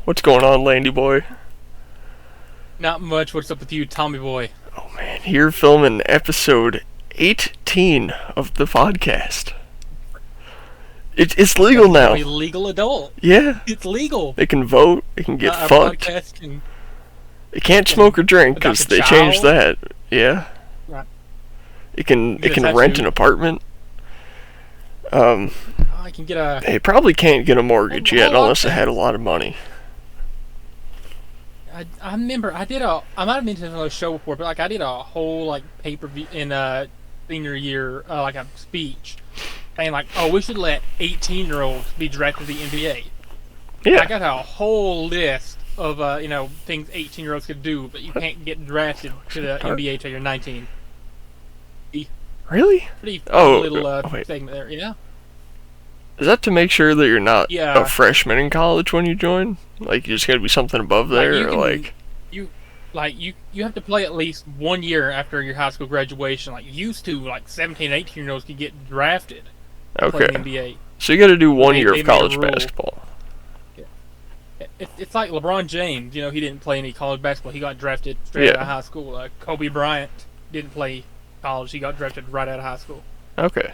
What's going on, Landy boy? Not much. What's up with you, Tommy boy? Oh man, here filming episode 18 of the podcast. It's legal now. A legal adult. Yeah. It's legal. They can vote, they can get Our fucked. podcast can. They can't smoke or drink because Adopt a they changed child. that. Yeah. Right. It can Get a rent tattoo. an apartment. I can get a. They probably can't get a mortgage Oh, yet oh, unless they okay. had a lot of money. I remember I did a. I might have mentioned this on the show before, but like I did a whole like pay-per-view in senior year, like a speech, saying like, oh, we should let 18-year-olds be drafted to the NBA. Yeah. I got a whole list of things 18-year-olds could do, but you can't get drafted to the NBA till you're 19. Really? Pretty Oh, little wait. segment there, yeah. Is that to make sure that you're not Yeah. a freshman in college when you join? Like, you just gotta be something above there, you or can- like... You have to play at least 1 year after your high school graduation. Like used to, like 17, 18-year-olds could get drafted to play Okay. in the NBA. So you gotta do 1 year they of made a college rule. basketball. It's like LeBron James. You know, he didn't play any college basketball. He got drafted straight out Yeah. of high school. Kobe Bryant didn't play college. He got drafted right out of high school. Okay.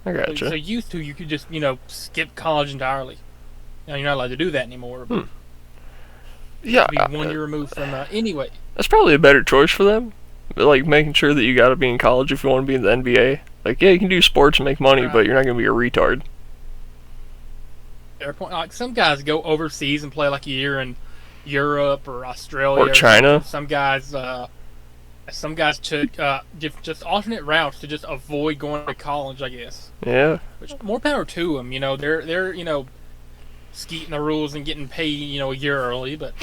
I So gotcha. used to, you could just skip college entirely. Now you're not allowed to do that anymore. But Yeah, be 1 year removed from anyway. that's probably a better choice for them. But, like, making sure that you gotta be in college if you want to be in the NBA. Like, yeah, you can do sports and make money, Right. but you're not gonna be a retard. Fair point. Like some guys go overseas and play like a year in Europe or Australia Or China. Some guys took just alternate routes to just avoid going to college, I guess. Yeah. Which more power to them. They're skeeting the rules and getting paid a year early, but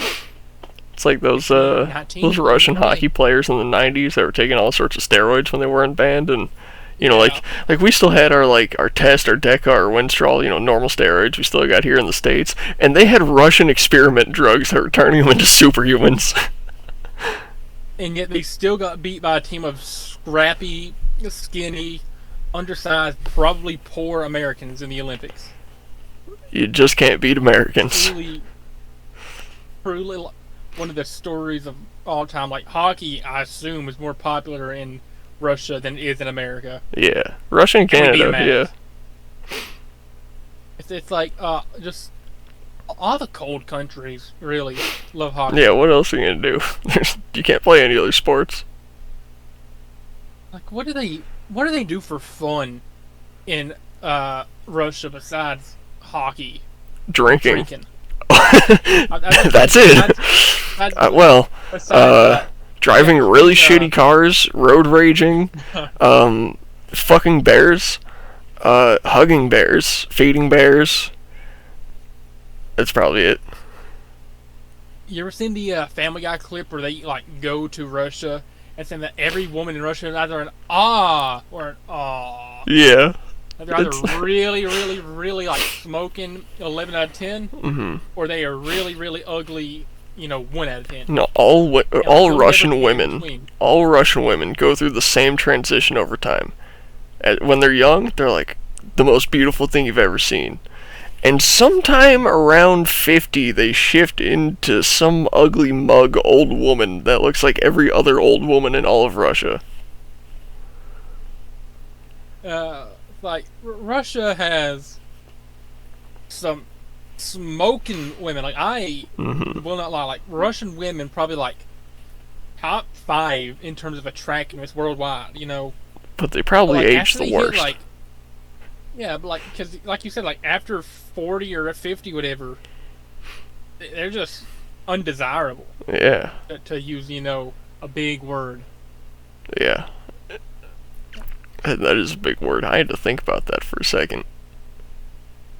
It's like those 19, those Russian 20. hockey players in the 90s that were taking all sorts of steroids when they weren't banned, and Yeah. like we still had our test, our Deca, our Winstrol, normal steroids we still got here in the States, and they had Russian experiment drugs that were turning them into superhumans. And yet they still got beat by a team of scrappy, skinny, undersized, probably poor Americans in the Olympics. You just can't beat Americans. Truly one of the stories of all time. Like hockey, I assume, is more popular in Russia than it is in America. Yeah. Russia and And we beat Canada, 'em yeah. ass. It's like just all the cold countries really love hockey. Yeah, what else are you gonna do? You can't play any other sports. Like what do they do for fun in Russia besides hockey? Drinking. Drinking. That's it. Well, besides that, driving really yeah. shitty cars, road raging, fucking bears, hugging bears, feeding bears. That's probably it. you ever seen the Family Guy clip where they like go to Russia and saying that every woman in Russia is either an ah or an aw? Yeah. They're either It's- really, really, really like smoking 11 out of 10, Mm-hmm. or they are really, really ugly, 1 out of 10. No, all You'll never Russian be in women, between. all Russian women go through the same transition over time. When they're young, they're like the most beautiful thing you've ever seen. And sometime around 50, they shift into some ugly mug old woman that looks like every other old woman in all of Russia. Like Russia has some smoking women. Like I Hmm. will not lie. Like Russian women, probably like top 5 in terms of attractiveness worldwide. But they probably Like, age after the they hit, worst. like, yeah, but because like you said, like after 40 or 50, whatever, they're just undesirable. Yeah, To use a big word. yeah. That is a big word. I had to think about that for a second.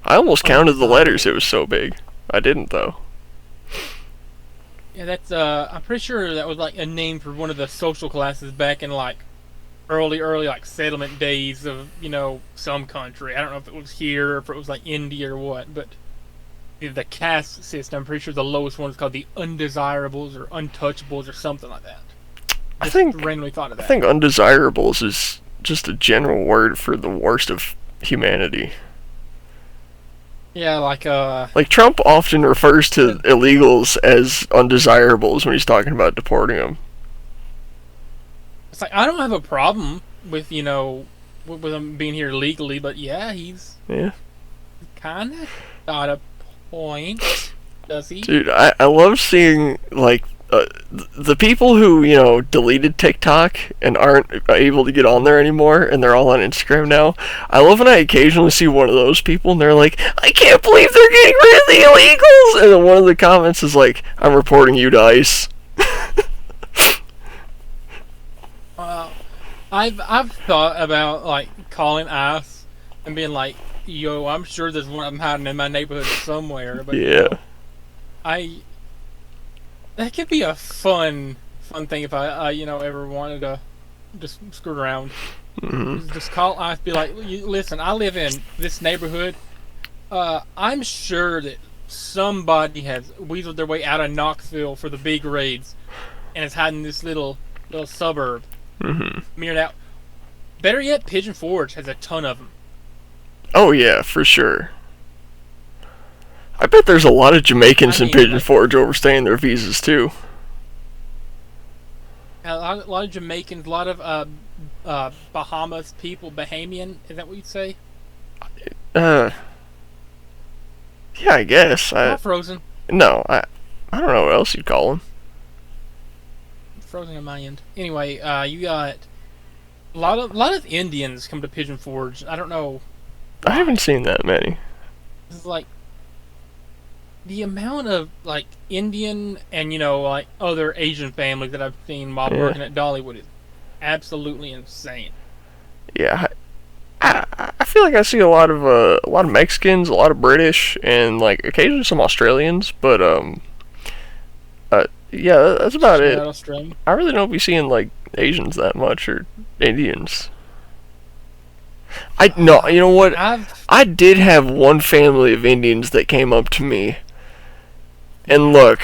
I almost counted the letters, it was so big. I didn't, though. Yeah, that's I'm pretty sure that was like a name for one of the social classes back in like early like settlement days of some country. I don't know if it was here or if it was like India or what, but the caste system, I'm pretty sure the lowest one is called the undesirables or untouchables or something like that. I think randomly thought of I that. think undesirables is just a general word for the worst of humanity. Yeah, like Like, Trump often refers to illegals as undesirables when he's talking about deporting them. it's like I don't have a problem with with him being here legally, but yeah, he's Yeah. kind of got a point, does he? Dude, I love seeing, like, the people who, deleted TikTok and aren't able to get on there anymore, and they're all on Instagram now. I love when I occasionally see one of those people, and they're like, I can't believe they're getting rid of the illegals! And then one of the comments is like, I'm reporting you to ICE. I've thought about like calling ICE and being like, yo, I'm sure there's one of them hiding in my neighborhood somewhere, but Yeah. I that could be a fun thing if I ever wanted to just screw around. Mm-hmm. Just call ICE, be like, listen, I live in this neighborhood. I'm sure that somebody has weaseled their way out of Knoxville for the big raids, and is hiding in this little suburb. Mm-hmm. Mirrored out. Better yet, Pigeon Forge has a ton of them. Oh, yeah, for sure. I bet there's a lot of Jamaicans in Pigeon Forge overstaying their visas, too. A lot of Jamaicans, a lot of Bahamas people, Bahamian, is that what you'd say? Yeah, I guess. Not frozen. No, I don't know what else you'd call them. Frozen on my end. Anyway, you got a lot of Indians come to Pigeon Forge. I don't know. I haven't seen that many. It's like the amount of like Indian and like other Asian families that I've seen while working at Dollywood is absolutely insane. Yeah, I feel like I see a lot of Mexicans, a lot of British, and like occasionally some Australians, but yeah, that's about it. Australian. I really don't be seeing like Asians that much or Indians. No, you know what? I did have one family of Indians that came up to me. And look,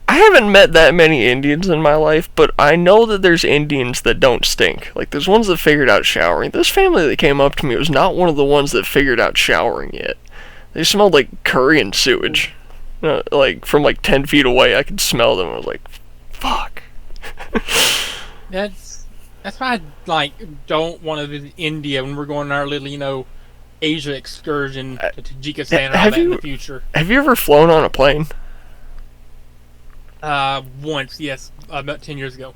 I haven't met that many Indians in my life, but I know that there's Indians that don't stink. Like, there's ones that figured out showering. This family that came up to me was not one of the ones that figured out showering yet. They smelled like curry and sewage. Like, from like 10 feet away, I could smell them. I was like, fuck. That's why I like don't want to visit India when we're going on our little Asia excursion to Tajikistan and all that in the future. Have you ever flown on a plane? Once, yes, about 10 years ago.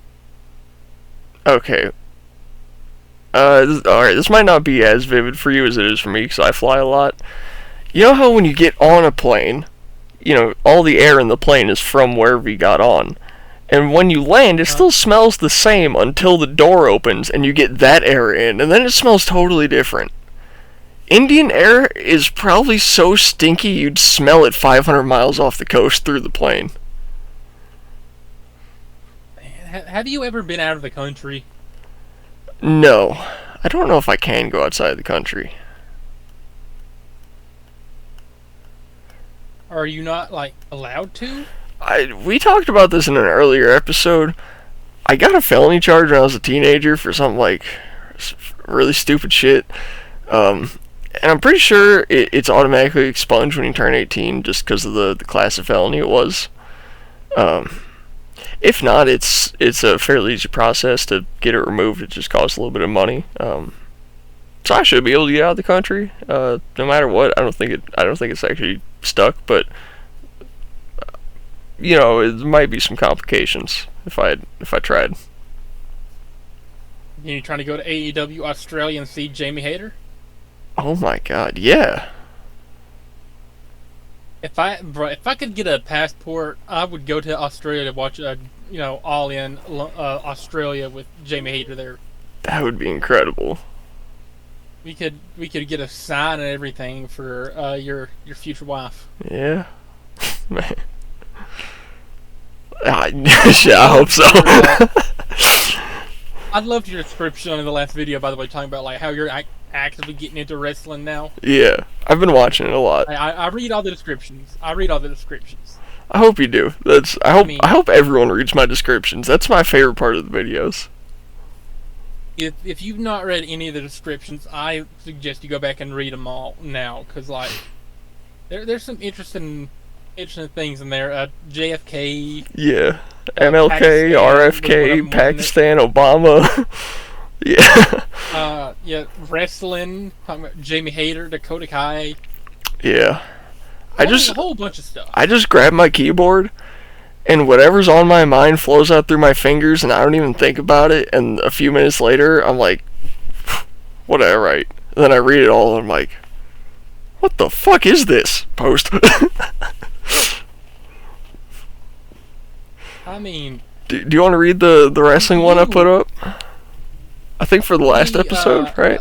Okay. Alright, this might not be as vivid for you as it is for me, because I fly a lot. You know how when you get on a plane, all the air in the plane is from wherever you got on. And when you land, it still smells the same until the door opens and you get that air in, and then it smells totally different. Indian air is probably so stinky you'd smell it 500 miles off the coast through the plane. Have you ever been out of the country? No. I don't know if I can go outside the country. Are you not, like, allowed to? We talked about this in an earlier episode. I got a felony charge when I was a teenager for some, like, really stupid shit. And I'm pretty sure it's automatically expunged when you turn 18 just because of the class of felony it was. If not, it's a fairly easy process to get it removed. It just costs a little bit of money. So I should be able to get out of the country, no matter what. I don't think it's actually stuck, but it might be some complications if I tried. You trying to go to AEW Australia and see Jamie Hayter? Oh my god, yeah. If I could get a passport, I would go to Australia to watch All In Australia with Jamie Hayter there. That would be incredible. We could get a sign and everything for your future wife. Yeah, man. I hope so. I loved your description in the last video, by the way, talking about like how you're actively getting into wrestling now. Yeah, I've been watching it a lot. I read all the descriptions. I hope you do. I hope everyone reads my descriptions. That's my favorite part of the videos. if you've not read any of the descriptions, I suggest you go back and read them all now, because like there's some interesting things in there. JFK, Yeah. MLK, Pakistan, RFK, Pakistan, Obama. Yeah. Yeah, wrestling. Talking about Jamie Hayter, Dakota Kai. Yeah. A whole bunch of stuff. I just grab my keyboard and whatever's on my mind flows out through my fingers and I don't even think about it, and a few minutes later I'm like, what did I write? And then I read it all and I'm like, what the fuck is this post? I mean, do you want to read the wrestling one I put up? I think for the last episode, right?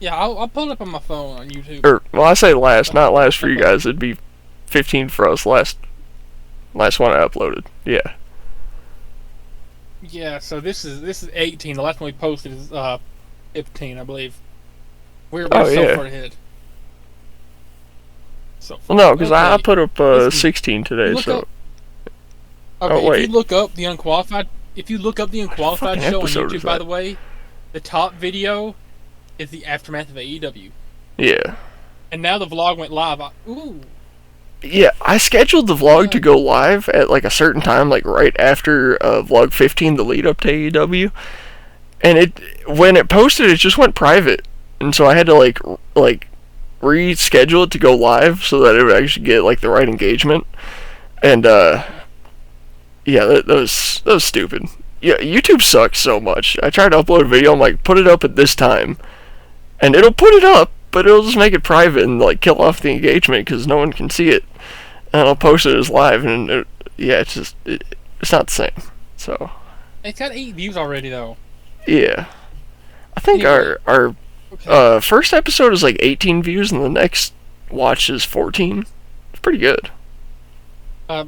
Yeah, I'll pull it up on my phone on YouTube. Or, well, I say last, not last for you guys. It'd be 15 for us. Last one I uploaded. Yeah. Yeah, so this is 18. The last one we posted is 15, I believe. We're so far ahead. So well, no, because I put up 16 today. So. Okay, oh wait. If you look up the Unqualified Show on YouTube, by the way, the top video is the aftermath of AEW. Yeah. And now the vlog went live. Ooh. Yeah, I scheduled the vlog to go live at like a certain time, like right after vlog 15, the lead up to AEW. And when it posted, it just went private, and so I had to like reschedule it to go live so that it would actually get like the right engagement. And yeah, that was stupid. Yeah, YouTube sucks so much. I tried to upload a video, I'm like, put it up at this time, and it'll put it up, but it'll just make it private and like kill off the engagement because no one can see it. And I'll post it as live, and it's just it's not the same. So it's got 8 views already, though. Yeah, I think our first episode is like 18 views, and the next watch is 14. It's pretty good.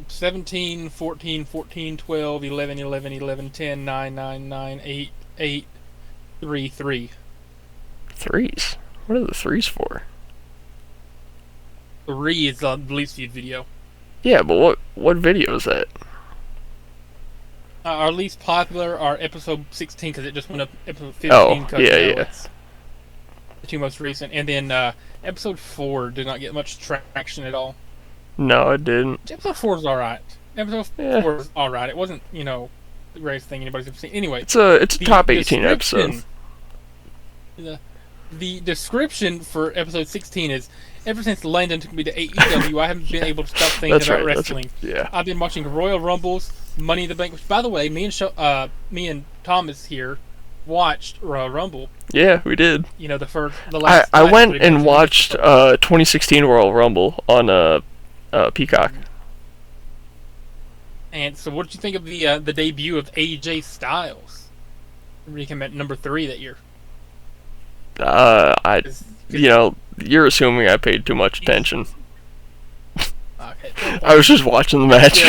17, 14, 14, 12, 11, 11, 11, 10, 9, 9, 9, 8, 8, 3, 3. Threes? What are the threes for? 3 is the least viewed video. Yeah, but what video is that? Our least popular are episode 16 because it just went up episode 15. Oh, yeah. It's the 2 most recent. And then episode 4 did not get much traction at all. No, it didn't. Episode 4 is alright. Episode 4 is alright. It wasn't, the greatest thing anybody's ever seen. Anyway, it's a top 18 episode. The description for episode 16 is, ever since Landon took me to AEW, I haven't been able to stop thinking about wrestling. Yeah. I've been watching Royal Rumbles, Money in the Bank, which, by the way, me and Thomas here watched Royal Rumble. Yeah, we did. The last. I went and watched 2016 Royal Rumble on Peacock. And so, what did you think of the debut of AJ Styles? He came at number 3 that year. You're assuming I paid too much attention. Okay. I was just watching the match.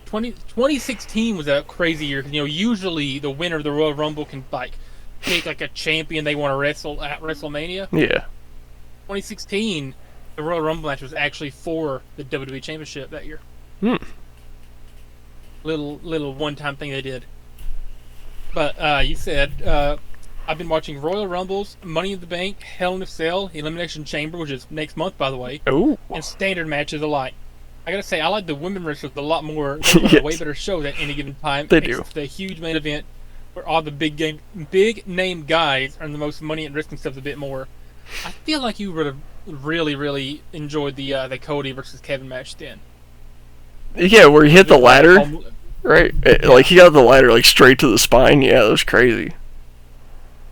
2016 was a crazy year because usually the winner of the Royal Rumble can pick a champion they want to wrestle at WrestleMania. Yeah. 2016, the Royal Rumble match was actually for the WWE Championship that year. Little one-time thing they did. But you said I've been watching Royal Rumbles, Money in the Bank, Hell in a Cell, Elimination Chamber, which is next month, by the way, and standard matches alike. I gotta say, I like the women wrestlers a lot more. They run a way better show at any given time. They do. It's the huge main event where all the big name guys earn the most money and risking stuff a bit more. I feel like you would have really, really enjoyed the Cody versus Kevin match then. Yeah, where he hit the ladder, right? Like he got the ladder straight to the spine. Yeah, that was crazy.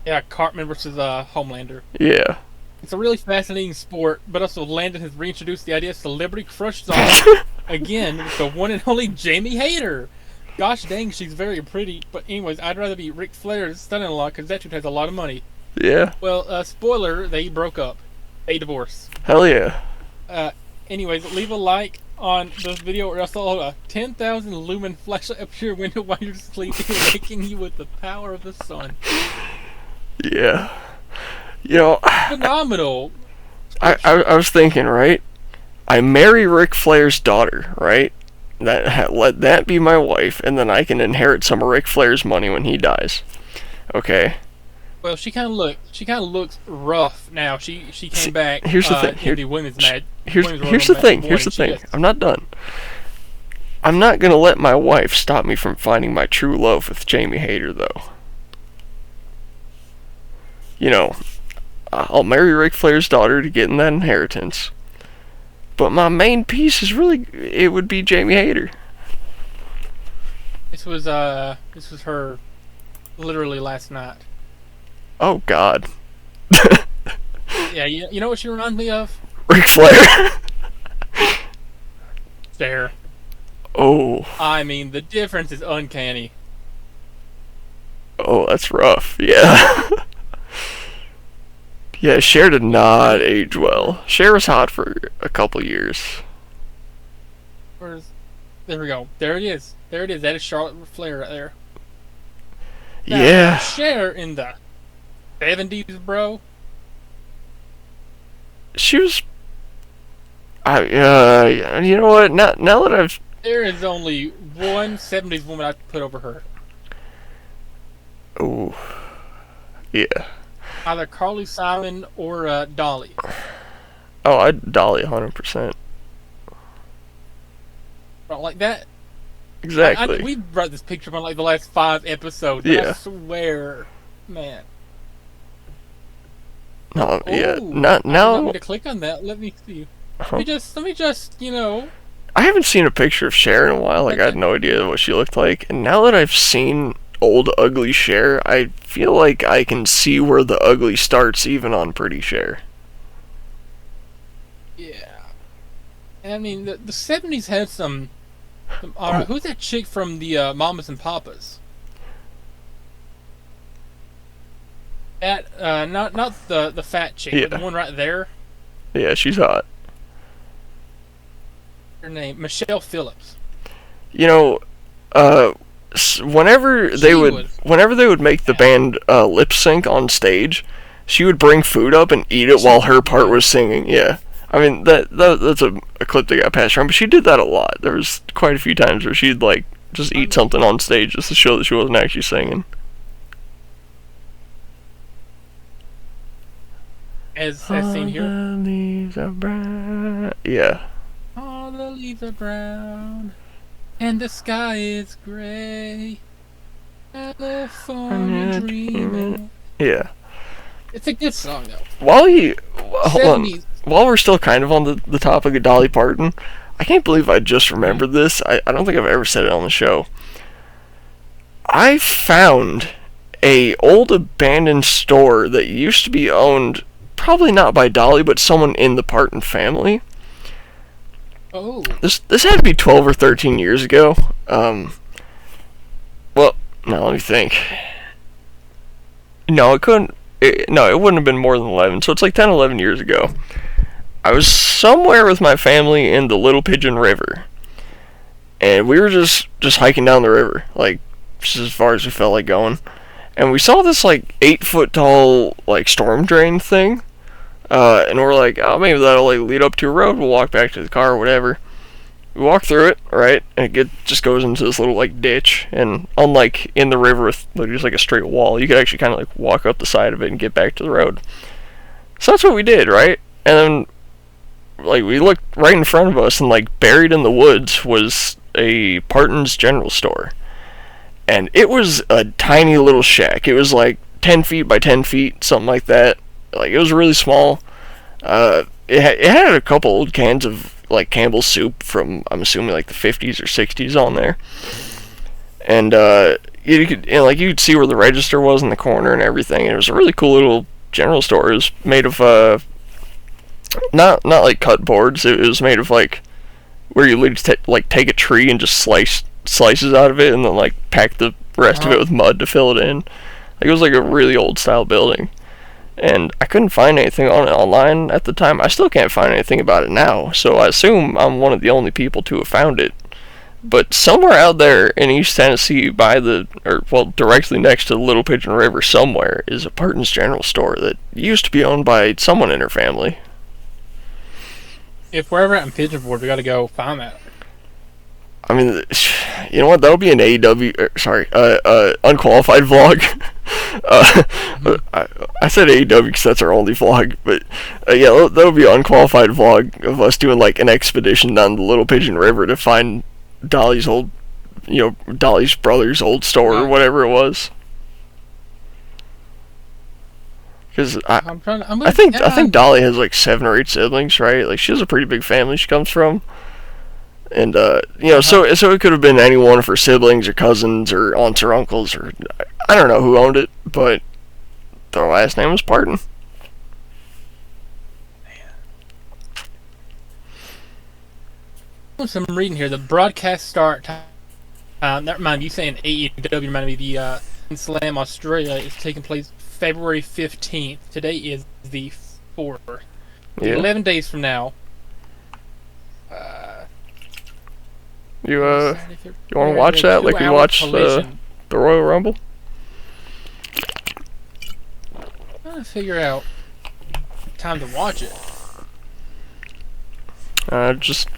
Yeah, Cartman versus Homelander. Yeah. It's a really fascinating sport, but also Landon has reintroduced the idea of Celebrity Crush Zone again with the one and only Jamie Hayter. Gosh dang, she's very pretty. But anyways, I'd rather be Ric Flair's son-in-law because that dude has a lot of money. Yeah. Well, spoiler, they broke up. They divorced. Hell yeah. Anyways, leave a like on this video or else I'll a 10,000 lumen flashlight up your window while you're sleeping, waking you with the power of the sun. Yeah. Phenomenal. I was thinking, right? I marry Ric Flair's daughter, right? Let that be my wife, and then I can inherit some of Ric Flair's money when he dies. Okay. Well, she kind of looks rough now. She came back. Here's the thing. In the women's match. Here's the thing. Here's the thing. I'm not done. I'm not gonna let my wife stop me from finding my true love with Jamie Hayter, though. You know, I'll marry Ric Flair's daughter to get in that inheritance. But my main piece it would be Jamie Hayter. This was her literally last night. Oh God. Yeah, you know what she reminds me of? Ric Flair. There. Oh. I mean, the difference is uncanny. Oh, that's rough. Yeah. Yeah, Cher did not age well. Cher was hot for a couple years. There we go. There it is. There it is. That is Charlotte Flair right there. Now, Yeah. Cher in the 70s, bro. She was. You know what? Now that I've. There is only one 70s woman I could put over her. Oh. Yeah. Either Carly Simon or Dolly. Oh, I'd Dolly 100%. Like that. Exactly. We brought this picture from like the last 5 episodes. Yeah. I swear, man. No, yeah. Ooh, Not now. I need to click on that. Let me see. Huh. Let me just, you know. I haven't seen a picture of Cher in a while. Like, I had no idea what she looked like. And now that I've seen old ugly Cher, I feel like I can see where the ugly starts, even on pretty Cher. Yeah. And I mean, the 70s had some who's that chick from the Mamas and Papas? That not the fat chick, Yeah. but the one right there. Yeah, she's hot. Her name Michelle Phillips. You know, whenever they would make the band lip sync on stage, she would bring food up and eat it while her part was singing. Yeah, I mean that's a clip that got passed around, but she did that a lot. There was quite a few times where she'd like just eat something on stage just to show that she wasn't actually singing. As seen here. All the leaves are brown. Yeah. All the leaves are brown, and the sky is gray. California dreaming. Yeah. It's a good song though. Hold on. While we're still kind of on the topic of Dolly Parton, I can't believe I just remembered this. I don't think I've ever said it on the show. I found a old abandoned store that used to be owned, probably not by Dolly, but someone in the Parton family. Oh. This had to be 12 or 13 years ago. Well, now let me think. No, it couldn't. It wouldn't have been more than 11. So it's like 10, 11 years ago. I was somewhere with my family in the Little Pigeon River, and we were just hiking down the river, like just as far as we felt like going. And we saw this like 8-foot tall like storm drain thing. And we're like, oh, maybe that'll like lead up to a road. We'll walk back to the car or whatever. We walk through it, right? And it just goes into this little like ditch. And unlike in the river with just like a straight wall, you could actually kind of like walk up the side of it and get back to the road. So that's what we did, right? And then like we looked right in front of us, and like buried in the woods was a Parton's General Store. And it was a tiny little shack. It was like 10 feet by 10 feet, something like that. Like, it was really small. It had a couple old cans of like Campbell's soup from, I'm assuming, like the 50s or 60s on there. And you could see where the register was in the corner and everything. And it was a really cool little general store. It was made of not like cut boards. It was made of like where you literally take a tree and just slices out of it, and then like pack the rest of it with mud to fill it in. Like, it was like a really old style building. And I couldn't find anything on it online at the time. I still can't find anything about it now, so I assume I'm one of the only people to have found it. But somewhere out there in East Tennessee, directly next to the Little Pigeon River somewhere, is a Parton's General Store that used to be owned by someone in her family. If we're ever out in Pigeon Forge, we gotta go find that. I mean, you know what? That'll be an AEW. Sorry, unqualified vlog. I said AEW because that's our only vlog, but yeah, that'll be an unqualified vlog of us doing like an expedition down the Little Pigeon River to find Dolly's old, Dolly's brother's old store or whatever it was. Because I think Dolly has like 7 or 8 siblings, right? Like she has a pretty big family she comes from. And so it could have been any one of her siblings or cousins or aunts or uncles, or I don't know who owned it, but their last name was Parton. So I'm reading here the broadcast start time. Never mind, you saying AEW reminded me the Slam Australia is taking place February 15th. Today is the 4th. Yeah. 11 days from now. You want to watch that like we watched the Royal Rumble? I'm trying to figure out time to watch it. Just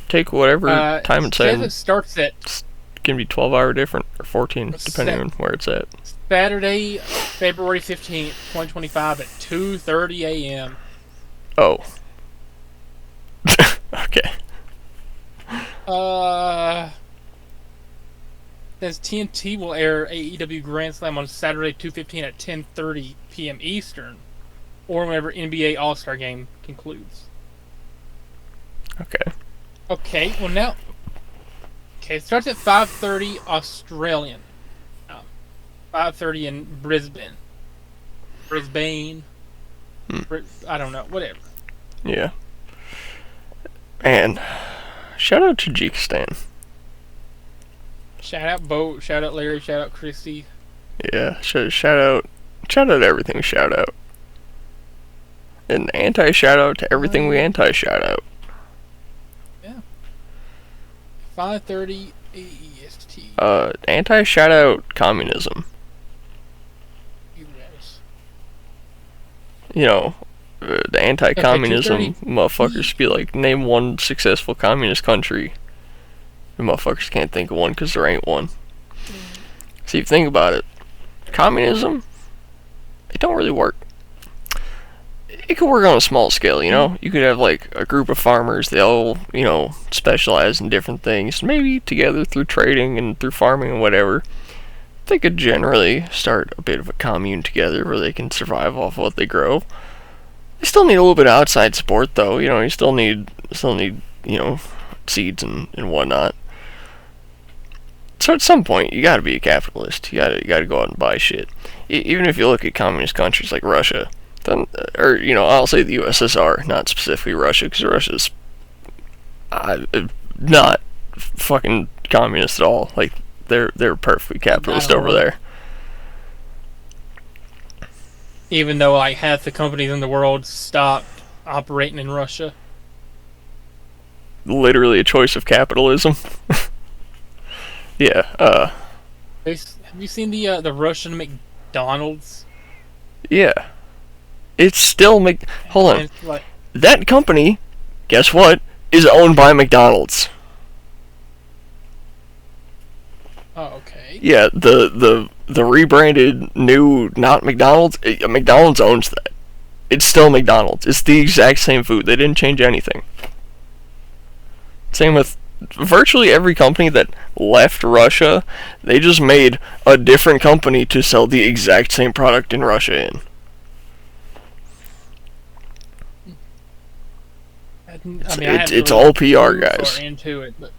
take whatever time it's in. It starts at. It can be 12-hour different or 14, depending on where it's at. Saturday, February 15th, 2025 at 2:30 a.m. Oh. Okay. Says TNT will air AEW Grand Slam on Saturday, 2:15 at 10:30 p.m. Eastern, or whenever NBA All-Star Game concludes. Okay. Okay. Well now. Okay, it starts at 5:30 Australian. 5:30 in Brisbane. I don't know. Whatever. Yeah. And shout out to Tajikistan. Shout out Bo. Shout out Larry. Shout out Christy. Yeah. Shout out everything we shout out. And anti-shout out to everything we anti-shout out. Yeah. 5:30 AEST. Anti-shout out communism. The anti-communism motherfuckers be like, name one successful communist country. The motherfuckers can't think of one because there ain't one. See, if you think about it, communism, it don't really work. It could work on a small scale, You could have like a group of farmers, they all, specialize in different things. Maybe together through trading and through farming and whatever. They could generally start a bit of a commune together where they can survive off what they grow. They still need a little bit of outside support, though. You still need seeds and whatnot. So at some point, you gotta be a capitalist. You gotta go out and buy shit. Even if you look at communist countries like Russia, then, or I'll say the USSR, not specifically Russia, because Russia's not fucking communist at all. Like they're perfectly capitalist over there. Even though like half the companies in the world stopped operating in Russia. Literally a choice of capitalism. Yeah. Have you seen the Russian McDonald's? Yeah. It's still Hold on. Like, that company, guess what, is owned by McDonald's. oh, okay. Yeah, the rebranded new not McDonald's. McDonald's owns that. It's still McDonald's. It's the exact same food. They didn't change anything. Same with virtually every company that left Russia. They just made a different company to sell the exact same product in Russia in. It's all PR, guys. Into it, but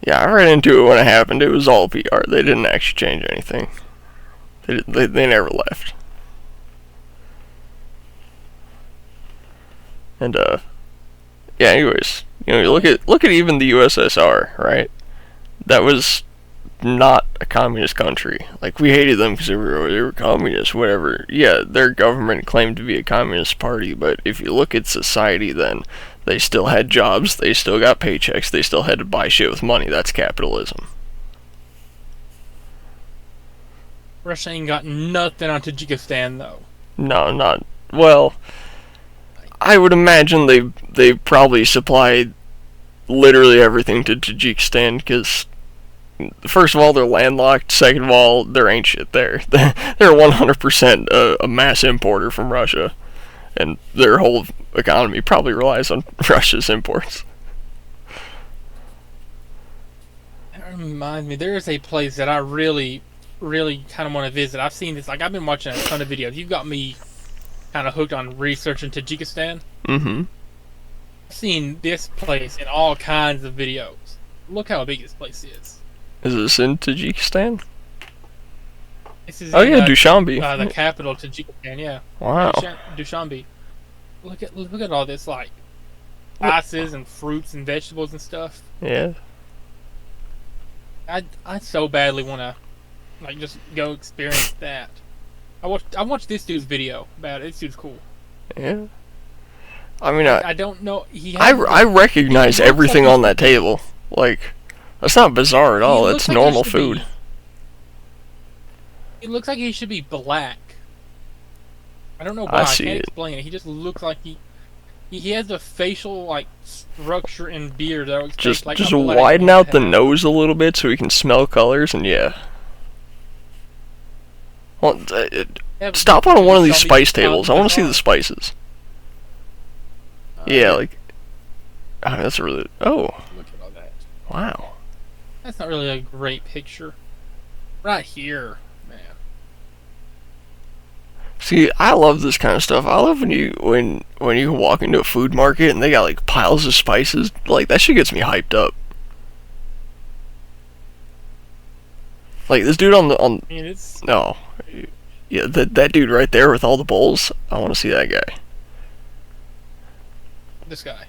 yeah, I read into it when it happened. It was all PR. They didn't actually change anything. They never left. And yeah. Anyways, you look at even the USSR, right? That was not a communist country. Like, we hated them because they were communists, whatever. Yeah, their government claimed to be a communist party, but if you look at society, then they still had jobs, they still got paychecks, they still had to buy shit with money. That's capitalism. Russia ain't got nothing on Tajikistan, though. No, not... Well, I would imagine they probably supply literally everything to Tajikistan because, first of all, they're landlocked. Second of all, there ain't shit there. They're 100% a mass importer from Russia, and their whole economy probably relies on Russia's imports. That reminds me, there is a place that I really, really kind of want to visit. I've seen this, like, I've been watching a ton of videos. You've got me kind of hooked on researching Tajikistan. Mm-hmm. I've seen this place in all kinds of videos. Look how big this place is. Is this in Tajikistan? This is Dushanbe. The capital of Tajikistan, yeah. Wow. Dushanbe. Look at all this, like, spices and fruits and vegetables and stuff. Yeah. I so badly want to, like, just go experience that. I watched this dude's video about it. This dude's cool. Yeah. I mean, I don't know. I recognize everything on that table. Like, that's not bizarre at all. It's normal food. It looks like he should be black. I don't know why. I can't explain it. He just looks like he has a facial, like, structure and beard that looks just like widen out the nose a little bit so he can smell colors, and yeah. Well, stop on one of these spice tables. I want to see the spices. Yeah, like, I mean, that's really. Oh. Look at all that. Wow. That's not really a great picture. Right here, man. See, I love this kind of stuff. I love when you can walk into a food market and they got like piles of spices. Like, that shit gets me hyped up. Like this dude on. I mean, it's... No, yeah, that dude right there with all the bowls. I want to see that guy. This guy.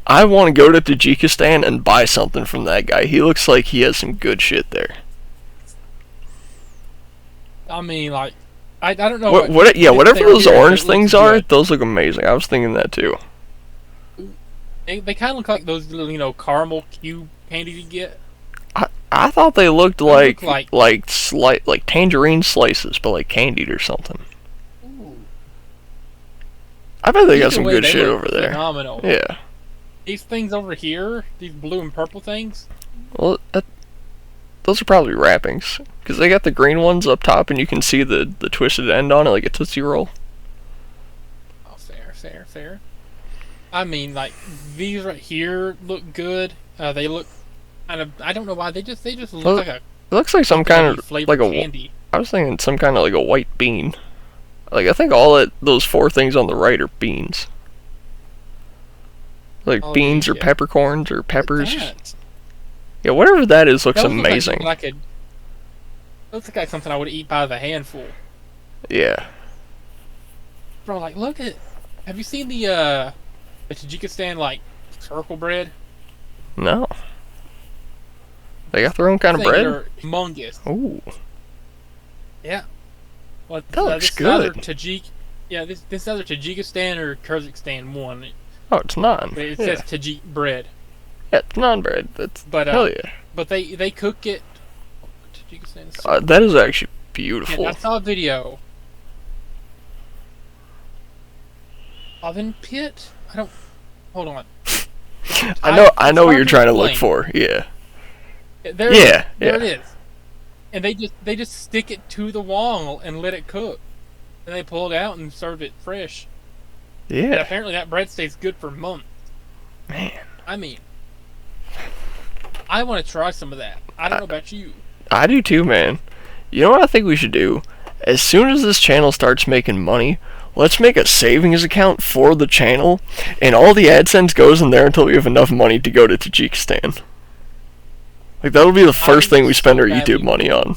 I want to go to Tajikistan and buy something from that guy. He looks like he has some good shit there. I mean, like, I don't know. Whatever those orange things are, those look amazing. I was thinking that too. They kind of look like those little, caramel cube candies you get. I thought they looked like tangerine slices, but like candied or something. Ooh. I bet they got some good shit over there. Phenomenal. Yeah. These things over here, these blue and purple things. Well, those are probably wrappings, because they got the green ones up top, and you can see the twisted end on it, like a Tootsie Roll. Oh, fair. I mean, like, these right here look good. They look kind of, I don't know why, they just look like a... It looks like some kind of, like a candy. I was thinking some kind of like a white bean. Like, I think those four things on the right are beans. Like beans or peppercorns or peppers. Yeah, whatever that is looks amazing. Looks like something I would eat by the handful. Yeah. Bro, like, look at... Have you seen the Tajikistan, like, circle bread? No. They got their own kind of bread? They're humongous. Ooh. Yeah. Well, that looks good. This is either Tajikistan or Kyrgyzstan one. Oh, it's naan. It says Tajik bread. Yeah, it's naan bread. Hell yeah. But they cook it... Tajikistan that is actually beautiful. Yeah, I saw a video. Oven pit? Hold on. I know what you're trying to look for. Yeah. There it is. And they just stick it to the wall and let it cook. And they pull it out and serve it fresh. Yeah. And apparently that bread stays good for months. Man. I mean, I want to try some of that. I don't know about you. I do too, man. You know what I think we should do? As soon as this channel starts making money, let's make a savings account for the channel, and all the AdSense goes in there until we have enough money to go to Tajikistan. Like, that'll be the first thing we spend our YouTube money on.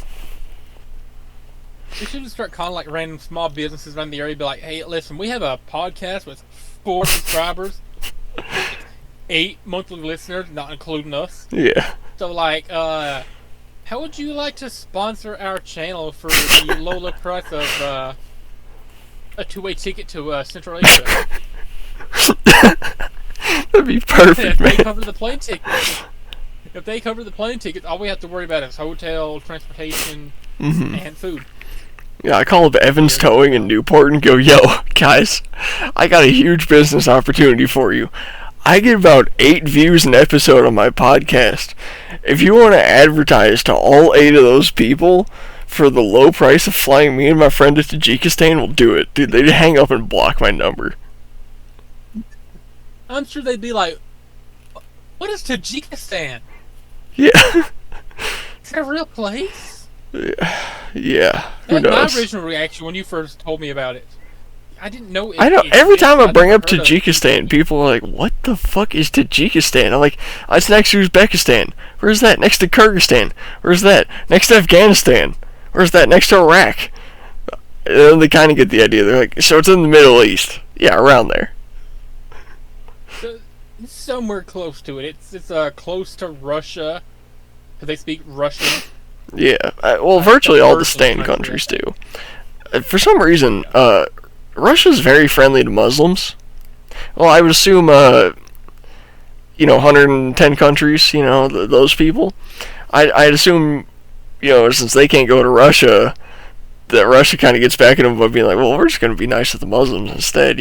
We should just start calling, like, random small businesses around the area, be like, hey, listen, we have a podcast with 4 subscribers, 8 monthly listeners, not including us. Yeah. So, like, how would you like to sponsor our channel for the low price of a 2-way ticket to Central Asia? That'd be perfect, man. If they cover the plane tickets. If they cover the plane tickets, all we have to worry about is hotel, transportation, and food. Yeah, I call up Evans Towing in Newport and go, yo, guys, I got a huge business opportunity for you. I get about 8 views an episode on my podcast. If you want to advertise to all 8 of those people for the low price of flying me and my friend to Tajikistan, we'll do it. Dude, they'd hang up and block my number. I'm sure they'd be like, what is Tajikistan? Yeah. Is that a real place? Yeah. Who knows? My original reaction when you first told me about it, I didn't know. I know. Every time I bring up Tajikistan, people are like, "What the fuck is Tajikistan?" I'm like, "It's next to Uzbekistan. Where's that? Next to Kyrgyzstan. Where's that? Next to Afghanistan. Where's that? Next to Iraq." And they kind of get the idea. They're like, "So it's in the Middle East." Yeah, around there. It's somewhere close to it. It's close to Russia, because they speak Russian. Yeah. Well, virtually all the Stan countries do. For some reason, Russia's very friendly to Muslims. Well, I would assume, 110 countries, those people. I'd assume, since they can't go to Russia, that Russia kind of gets back at them by being like, well, we're just going to be nice to the Muslims instead,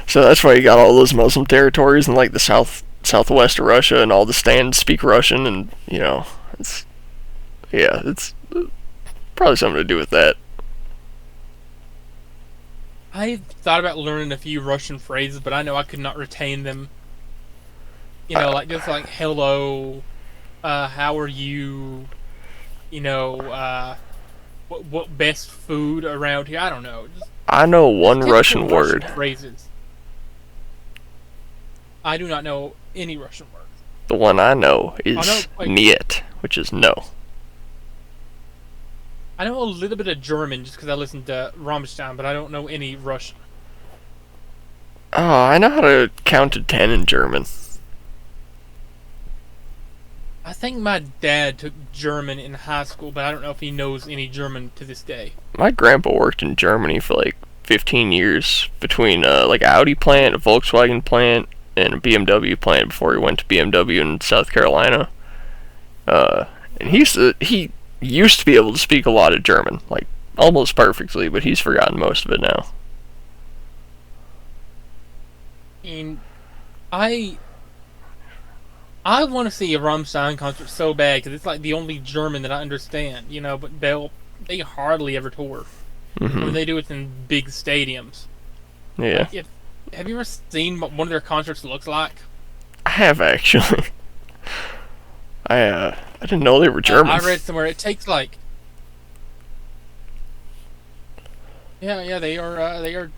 So that's why you got all those Muslim territories in, like, the southwest of Russia, and all the Stans speak Russian, and, it's probably something to do with that. I thought about learning a few Russian phrases, but I know I could not retain them. Like hello, how are you? What best food around here? I don't know. I know one Russian word. Phrases. I do not know any Russian words. The one I know is niet, which is no. I know a little bit of German just because I listened to Rammstein, but I don't know any Russian. Oh, I know how to count to 10 in German. I think my dad took German in high school, but I don't know if he knows any German to this day. My grandpa worked in Germany for like 15 years between like Audi plant, a Volkswagen plant, and a BMW plant before he went to BMW in South Carolina. And he used to be able to speak a lot of German, like almost perfectly, but he's forgotten most of it now. And I want to see a Rammstein concert so bad because it's like the only German that I understand, but they hardly ever tour. Mm-hmm. When they do it in big stadiums. Yeah. Have you ever seen what one of their concerts looks like? I have, actually. I didn't know they were German. I read somewhere it takes like. Yeah, they are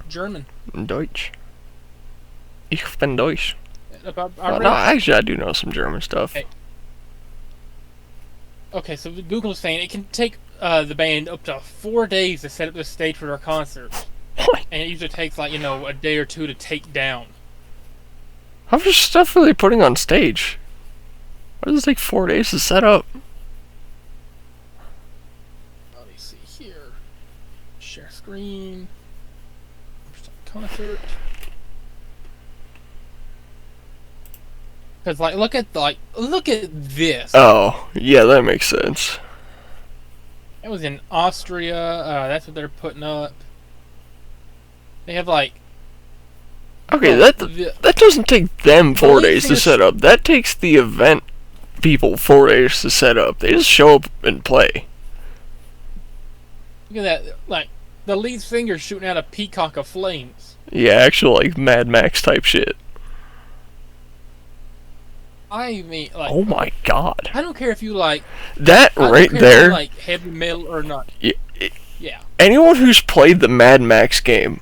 German. Deutsch. Ich bin Deutsch. I do know some German stuff. Okay, so Google's saying it can take the band up to 4 days to set up the stage for their concerts. What? And it usually takes like, a day or two to take down. How much stuff are they putting on stage? Why does it take 4 days to set up? Let me see here. Share screen. Concert. Because look at this. Oh, yeah, that makes sense. It was in Austria. That's what they're putting up. They have like. Okay, that doesn't take them 4 days to set up. That takes the event people 4 days to set up. They just show up and play. Look at that! Like the lead singer shooting out a peacock of flames. Yeah, actual like Mad Max type shit. I mean, like. Oh my god! I don't care if you like that right there. If you like heavy metal or not. Yeah. Anyone who's played the Mad Max game,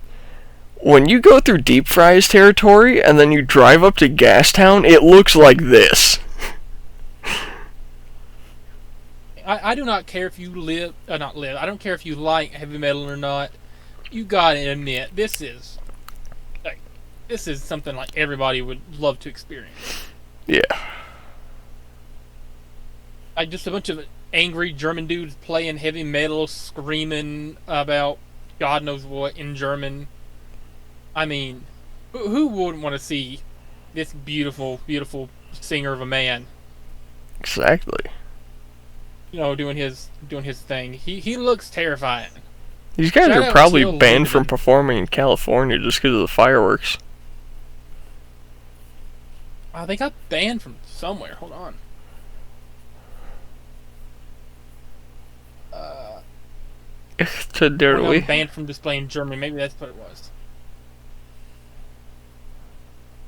when you go through Deep Fry's territory and then you drive up to Gastown, it looks like this. I do not care if you I don't care if you like heavy metal or not. You gotta admit, this is something like everybody would love to experience. Yeah. Like just a bunch of angry German dudes playing heavy metal, screaming about God knows what in German. I mean, who wouldn't want to see this beautiful, beautiful singer of a man? Exactly. Doing his thing. He looks terrifying. These guys are probably banned from performing in California just because of the fireworks. They got banned from somewhere. Hold on. To Or no, Dirtly. banned from display in Germany. Maybe that's what it was.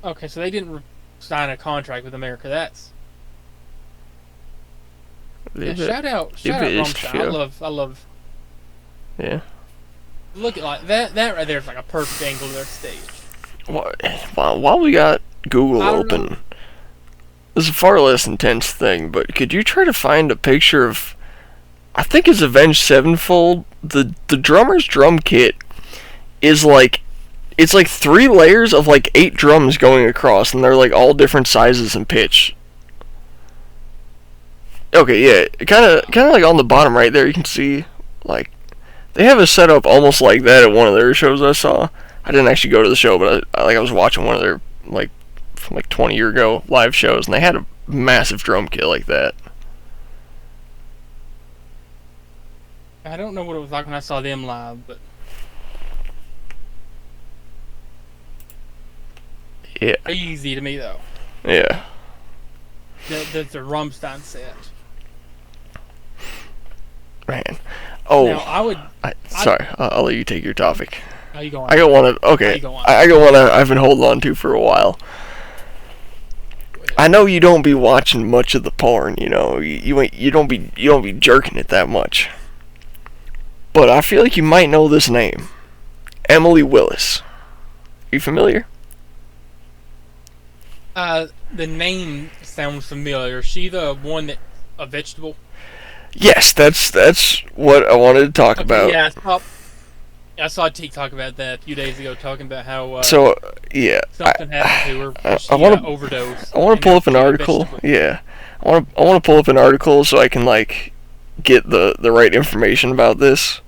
Okay, so they didn't sign a contract with America. That's yeah. Shout out Rammstein. I love. Yeah. Look at like that. That right there is like a perfect angle of their stage. While we got Google I don't open, know. this is a far less intense thing, but could you try to find a picture of, I think it's Avenged Sevenfold, the drummer's drum kit is like, it's like 3 layers of like 8 drums going across, and they're like all different sizes and pitch. Okay, yeah, kind of like on the bottom right there, you can see like they have a setup almost like that at one of their shows I saw. I didn't actually go to the show, but I was watching one of their like from like 20 year ago live shows, and they had a massive drum kit like that. I don't know what it was like when I saw them live, but Yeah, easy to me though. yeah. The Rammstein set. Man. Oh, Now I would. sorry. I'll let you take your topic. How you going? I got one. How Okay. you going? I got one I've been holding on to for a while. I know you don't be watching much of the porn. You know, you don't be jerking it that much. But I feel like you might know this name, Emily Willis. You familiar? The name sounds familiar. Is she the one that a vegetable? Yes, that's what I wanted to talk about. Yeah, I saw a TikTok about that a few days ago, talking about how So yeah, something happened to her. She I want to overdose. I want to pull up an article. Yeah, I want to pull up an article so I can like get the right information about this.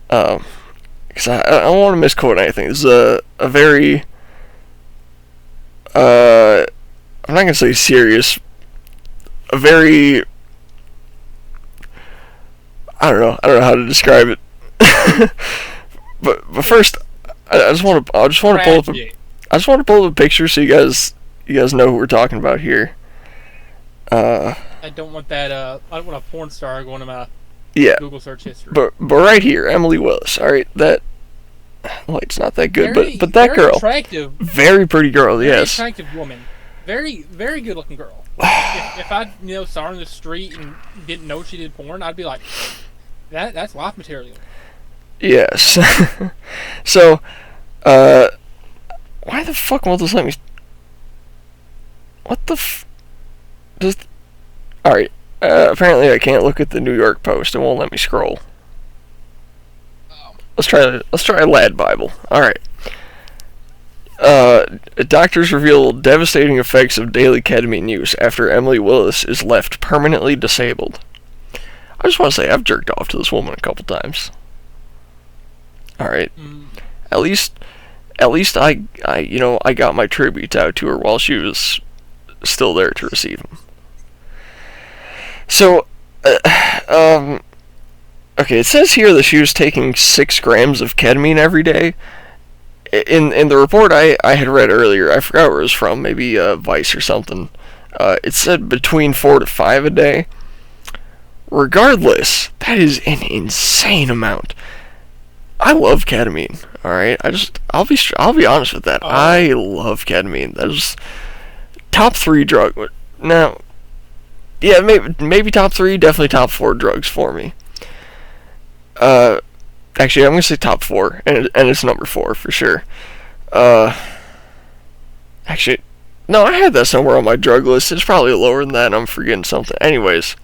Because I don't want to misquote anything. This is a very I'm not gonna say serious. A very I don't know how to describe it. but first, I just want to pull up a picture so you guys know who we're talking about here. I don't want that. I don't want a porn star going to my Google search history. But right here, Emily Willis. All right, that light's not that good, but that very girl, attractive, very pretty girl. very Yes, attractive woman, very good looking girl. if I saw her in the street and didn't know she did porn, I'd be like, that's wife material. Yes. So, why the fuck won't this let me? What the just? All right. Apparently, I can't look at the New York Post. It won't let me scroll. Let's try Lad Bible. All right. Doctors reveal devastating effects of daily ketamine use after Emily Willis is left permanently disabled. I just want to say I've jerked off to this woman a couple times. All right. At least I got my tributes out to her while she was still there to receive them. So, okay, it says here that she was taking 6 grams of ketamine every day. In the report I had read earlier, I forgot where it was from, maybe Vice or something. It said between 4 to 5 a day. Regardless, that is an insane amount. I love ketamine. All right, I'll be honest with that. I love ketamine. That is top 3 drug. Now, yeah, maybe top 3, definitely top 4 drugs for me. Actually, I'm gonna say top 4, and it's number 4 for sure. Actually, no, I had that somewhere on my drug list. It's probably lower than that, and I'm forgetting something. Anyways,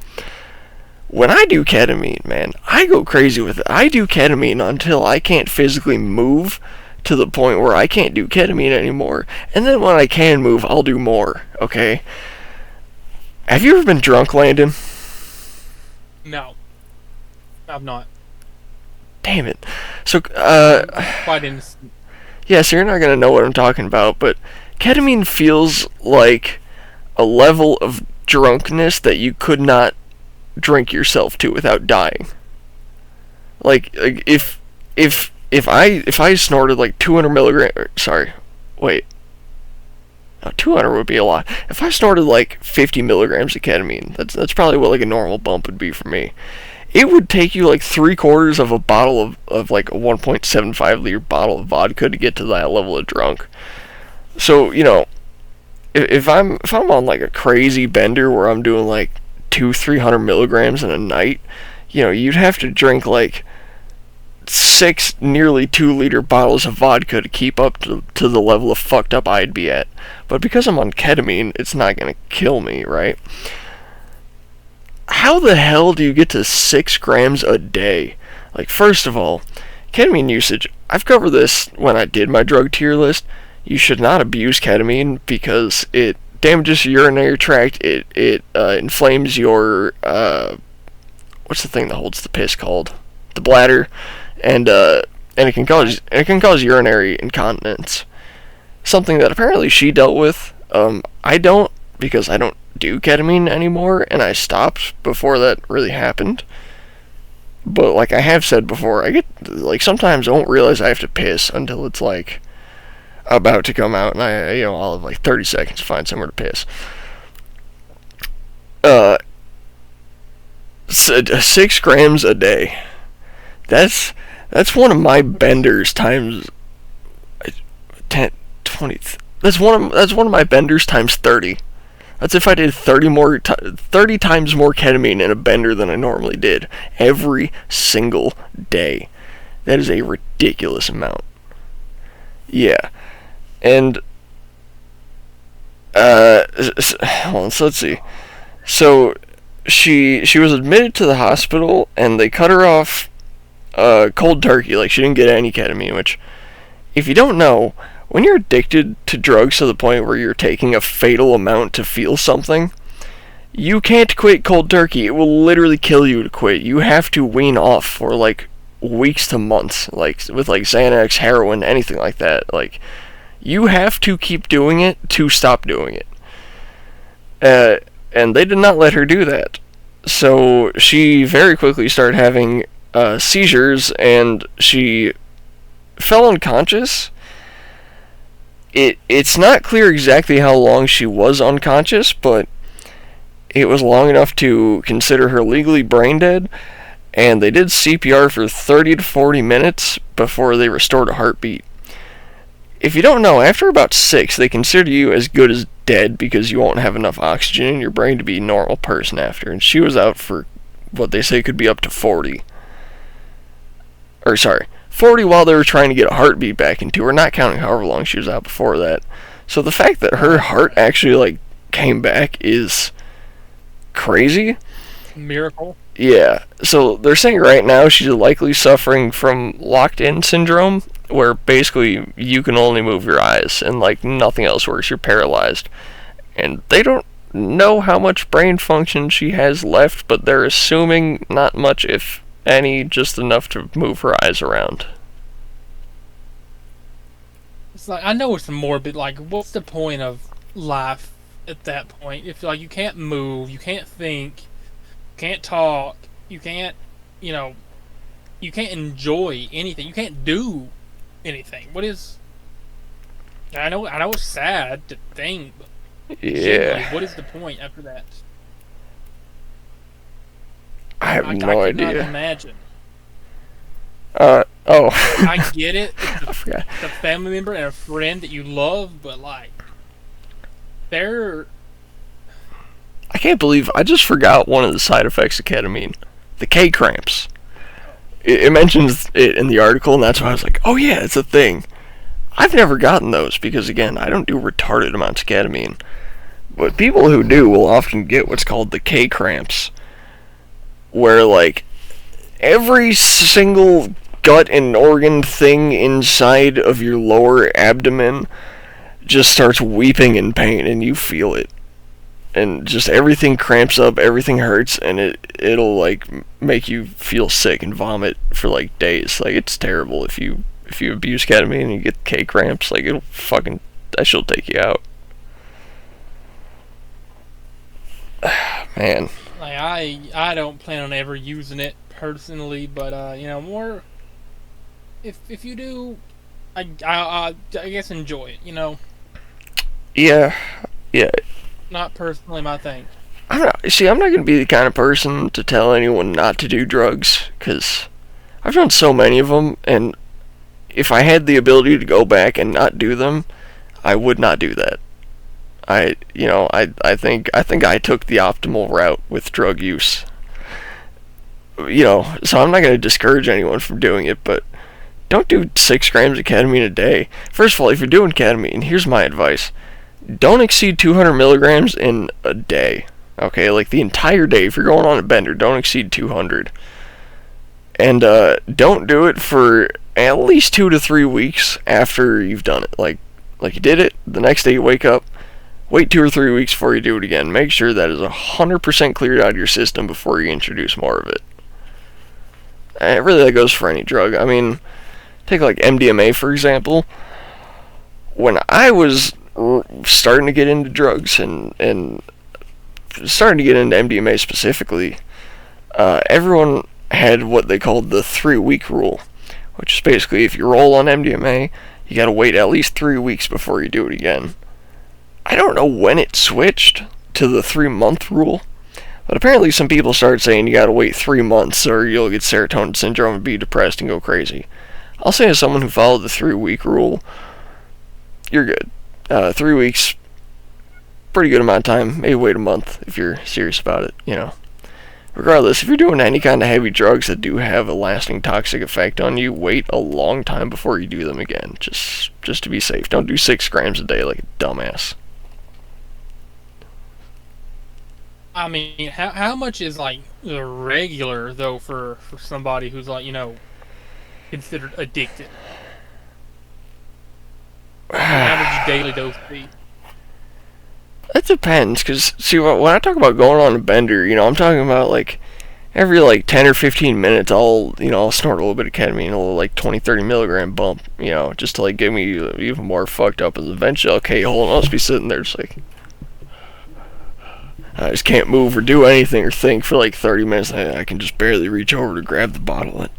when I do ketamine, man, I go crazy with it. I do ketamine until I can't physically move to the point where I can't do ketamine anymore. And then when I can move, I'll do more, okay? Have you ever been drunk, Landon? No, I'm not. Damn it. So, Quite innocent. yeah, so you're not going to know what I'm talking about, but ketamine feels like a level of drunkenness that you could not drink yourself to without dying. Like if I snorted like 200 milligrams. Sorry, wait. No, 200 would be a lot. If I snorted like 50 milligrams of ketamine, that's probably what like a normal bump would be for me. It would take you like 3/4 of a bottle of like a 1.75 liter bottle of vodka to get to that level of drunk. So, if I'm on like a crazy bender where I'm doing like 300 milligrams in a night, you'd have to drink like 6 nearly 2 liter bottles of vodka to keep up to the level of fucked up I'd be at. But because I'm on ketamine, it's not gonna kill me, right? How the hell do you get to 6 grams a day? Like, first of all, ketamine usage, I've covered this when I did my drug tier list. You should not abuse ketamine because it damages your urinary tract, it inflames your, what's the thing that holds the piss called? The bladder, and it can cause urinary incontinence. Something that apparently she dealt with. I don't, because I don't do ketamine anymore, and I stopped before that really happened. But like I have said before, I get like sometimes I won't realize I have to piss until it's like about to come out, and I'll have like 30 seconds to find somewhere to piss. 6 grams a day. That's one of my benders times 10, 20. That's one of my benders times 30. That's if I did 30 times more ketamine in a bender than I normally did every single day. That is a ridiculous amount. Yeah. And hold on, so let's see. So she was admitted to the hospital and they cut her off cold turkey, like she didn't get any ketamine, which, if you don't know, when you're addicted to drugs to the point where you're taking a fatal amount to feel something, you can't quit cold turkey. It will literally kill you to quit. You have to wean off for like weeks to months, like with like Xanax, heroin, anything like that. Like, you have to keep doing it to stop doing it. And they did not let her do that. So she very quickly started having seizures, and she fell unconscious. It's not clear exactly how long she was unconscious, but it was long enough to consider her legally brain dead, and they did CPR for 30 to 40 minutes before they restored a heartbeat. If you don't know, after about 6, they consider you as good as dead because you won't have enough oxygen in your brain to be a normal person after, and she was out for what they say could be up to 40. 40 while they were trying to get a heartbeat back into her, not counting however long she was out before that. So the fact that her heart actually like came back is crazy. Miracle. Yeah. So they're saying right now she's likely suffering from locked-in syndrome, where basically you can only move your eyes and like nothing else works. You're paralyzed. And they don't know how much brain function she has left, but they're assuming not much, if any, just enough to move her eyes around. It's like, I know it's morbid. Like, what's the point of life at that point? If like you can't move, you can't think, you can't talk, you can't, you can't enjoy anything, you can't do anything. What is? I know it's sad to think, but yeah. what is the point after that? I have no idea. I cannot imagine. I get it. It's a family member and a friend that you love, but like, they're... I can't believe I just forgot one of the side effects of ketamine. The K cramps. It mentions it in the article, and that's why I was like, oh yeah, it's a thing. I've never gotten those because, again, I don't do retarded amounts of ketamine. But people who do will often get what's called the K cramps, where like every single gut and organ thing inside of your lower abdomen just starts weeping in pain, and you feel it, and just everything cramps up, everything hurts, and it'll like make you feel sick and vomit for like days. Like, it's terrible. If you abuse ketamine and you get K cramps, like, that shit'll take you out. Man. Like, I don't plan on ever using it personally, but more if you do, I guess enjoy it. Yeah, yeah. Not personally my thing. I don't know. See, I'm not gonna be the kind of person to tell anyone not to do drugs, because I've done so many of them, and if I had the ability to go back and not do them, I would not do that. I think I took the optimal route with drug use. So I'm not going to discourage anyone from doing it, but don't do 6 grams of ketamine a day. First of all, if you're doing ketamine, here's my advice: don't exceed 200 milligrams in a day. Okay, like the entire day. If you're going on a bender, don't exceed 200. And don't do it for at least 2 to 3 weeks after you've done it. Like you did it, the next day you wake up, wait 2 or 3 weeks before you do it again. Make sure that is 100% cleared out of your system before you introduce more of it. And really, that goes for any drug. I mean, take like MDMA for example. When I was starting to get into drugs and starting to get into MDMA specifically, everyone had what they called the 3-week rule, which is basically if you roll on MDMA, you gotta wait at least 3 weeks before you do it again. I don't know when it switched to the 3-month rule, but apparently some people started saying you gotta wait 3 months or you'll get serotonin syndrome and be depressed and go crazy. I'll say as someone who followed the 3-week rule, you're good. 3 weeks, pretty good amount of time. Maybe wait a month if you're serious about it. Regardless, if you're doing any kind of heavy drugs that do have a lasting toxic effect on you, wait a long time before you do them again, just to be safe. Don't do 6 grams a day like a dumbass. I mean, how much is like the regular though for somebody who's like considered addicted? How would you daily dose be? It depends, because, see, when I talk about going on a bender, I'm talking about, like, every, 10 or 15 minutes, I'll snort a little bit of ketamine, a little, 20, 30 milligram bump, just to, get me even more fucked up, and eventually, okay, hold on, I'll just be sitting there just, I just can't move or do anything or think for, 30 minutes, I can just barely reach over to grab the bottle, and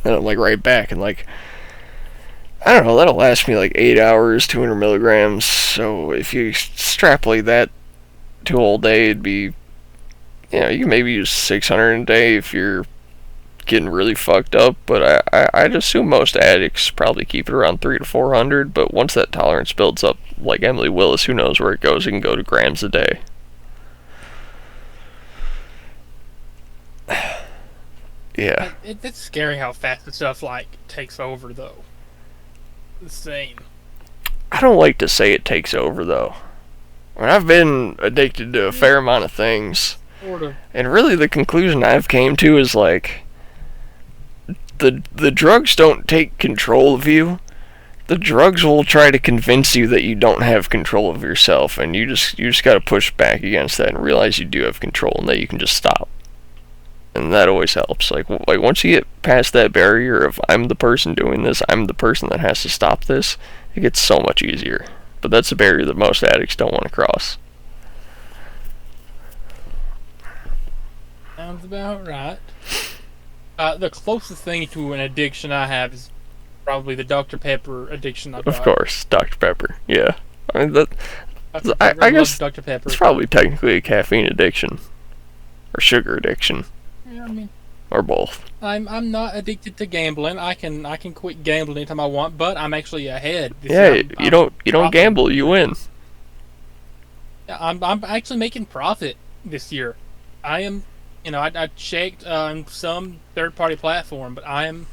then I'm, right back, and, I don't know, that'll last me 8 hours, 200 milligrams, so if you extrapolate that to a whole day, it'd be, you can maybe use 600 a day if you're getting really fucked up, but I'd assume most addicts probably keep it around 300 to 400, but once that tolerance builds up, like Emily Willis, who knows where it goes, it can go to grams a day. Yeah. It's scary how fast the stuff, takes over, though. Insane. I don't like to say it takes over though. I've been addicted to a fair amount of things, Sort of. and really the conclusion I've came to is the drugs don't take control of you. The drugs will try to convince you that you don't have control of yourself, and you just got to push back against that and realize you do have control and that you can just stop. And that always helps. Like once you get past that barrier of I'm the person doing this, I'm the person that has to stop this, it gets so much easier. But that's a barrier that most addicts don't want to cross. Sounds about right. The closest thing to an addiction I have is probably the Dr. Pepper addiction I've got. Of course, Dr. Pepper. Yeah. I mean, I guess Dr. Pepper. it's probably technically a caffeine addiction. Or sugar addiction. Yeah, I mean, or both. I'm not addicted to gambling. I can quit gambling anytime I want, but I'm actually ahead. You don't gamble, you win. Yeah, I'm actually making profit this year. I am, I checked on some third-party platform, but I am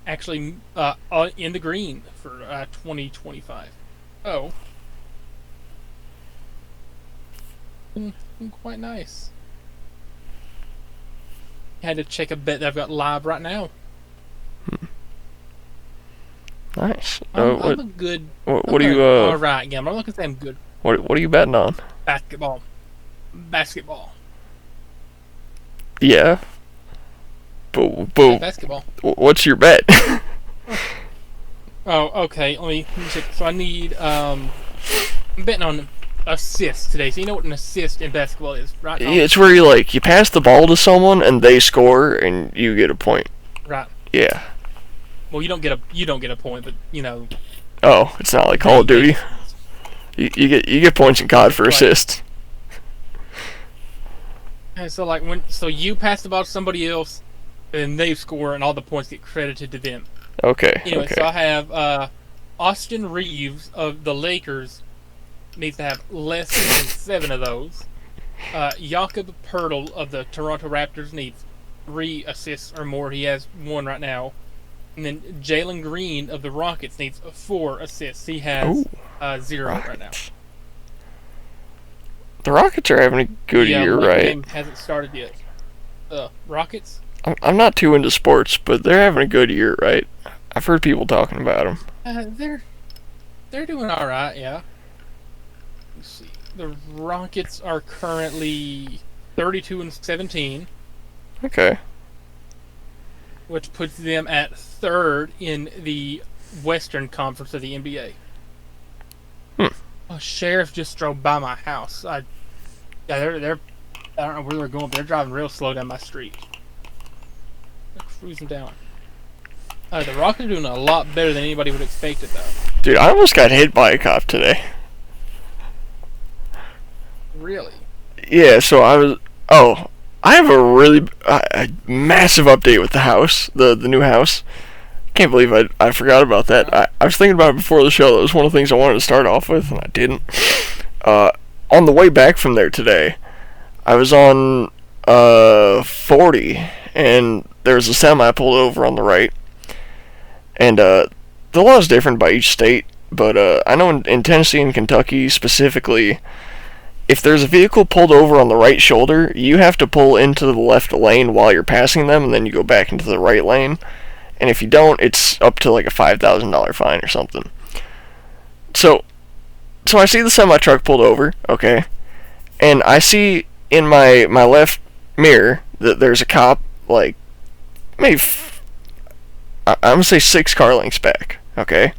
actually in the green for 2025. Oh, quite nice. Had to check a bet that I've got live right now. Nice. I'm a good. What do you? All right, gambler. I'm not gonna say I'm good. What are you betting on? Basketball. Yeah. But basketball. What's your bet? Oh, okay. Let me check. So I need. I'm betting on assists today. So you know what an assist in basketball is, right? It's where you pass the ball to someone and they score and you get a point. Right. Yeah. Well, you don't get a point, but Oh, it's not like Call of Duty. You get points in COD for Right. assists. And so like so you pass the ball to somebody else, and they score, and all the points get credited to them. Okay. Anyway, Okay. so I have Austin Reeves of the Lakers needs to have less than 7 of those. Jakob Pertl of the Toronto Raptors needs 3 assists or more. He has 1 right now. And then Jalen Green of the Rockets needs 4 assists. He has 0 right now. The Rockets are having a good year, one right? game hasn't started yet. Rockets? I'm not too into sports, but they're having a good year, right? I've heard people talking about them. They're doing all right, yeah. Let's see. The Rockets are currently 32-17. Okay. Which puts them at 3rd in the Western Conference of the NBA. A sheriff just drove by my house. They're I don't know where they're going, but they're driving real slow down my street. They're cruising down. The Rockets are doing a lot better than anybody would expect it, though. Dude, I almost got hit by a cop today. Really? Yeah, so I have a really a massive update with the house, the new house. Can't believe I forgot about that. I was thinking about it before the show. That was one of the things I wanted to start off with, and I didn't. On the way back from there today, I was on 40, and there was a semi pulled over on the right. And the law is different by each state, but I know in Tennessee and Kentucky specifically, if there's a vehicle pulled over on the right shoulder, you have to pull into the left lane while you're passing them, and then you go back into the right lane. And if you don't, it's up to like a $5,000 fine or something. So I see the semi-truck pulled over, okay, and I see in my left mirror that there's a cop, like, maybe, I'm going to say 6 car lengths back, okay?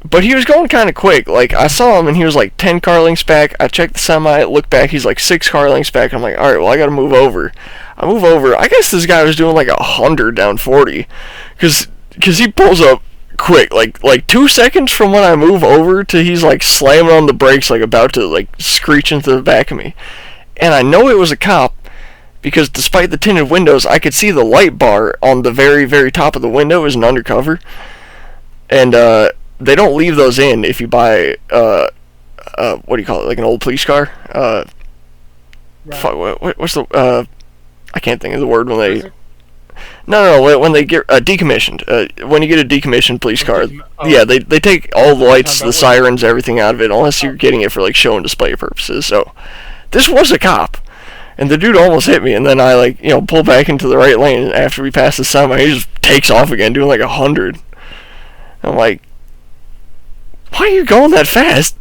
But he was going kind of quick. Like, I saw him and he was like 10 car lengths back. I checked the semi, looked back, he's like 6 car lengths back. I'm like, alright, well, I gotta move over. I move over. I guess this guy was doing like 100 down 40. Cause he pulls up quick. Like 2 seconds from when I move over to he's like slamming on the brakes, like about to like screech into the back of me. And I know it was a cop because despite the tinted windows, I could see the light bar on the very, very top of the window is an undercover. And, they don't leave those in if you buy what do you call it, like an old police car. Right. What's the I can't think of the word when they when they get decommissioned. When you get a decommissioned police car, yeah, they take all the lights, the sirens, everything out of it, unless you're getting it for like show and display purposes. So this was a cop, and the dude almost hit me, and then I pull back into the right lane, and after we pass the semi, he just takes off again, doing like 100. I'm like, why are you going that fast?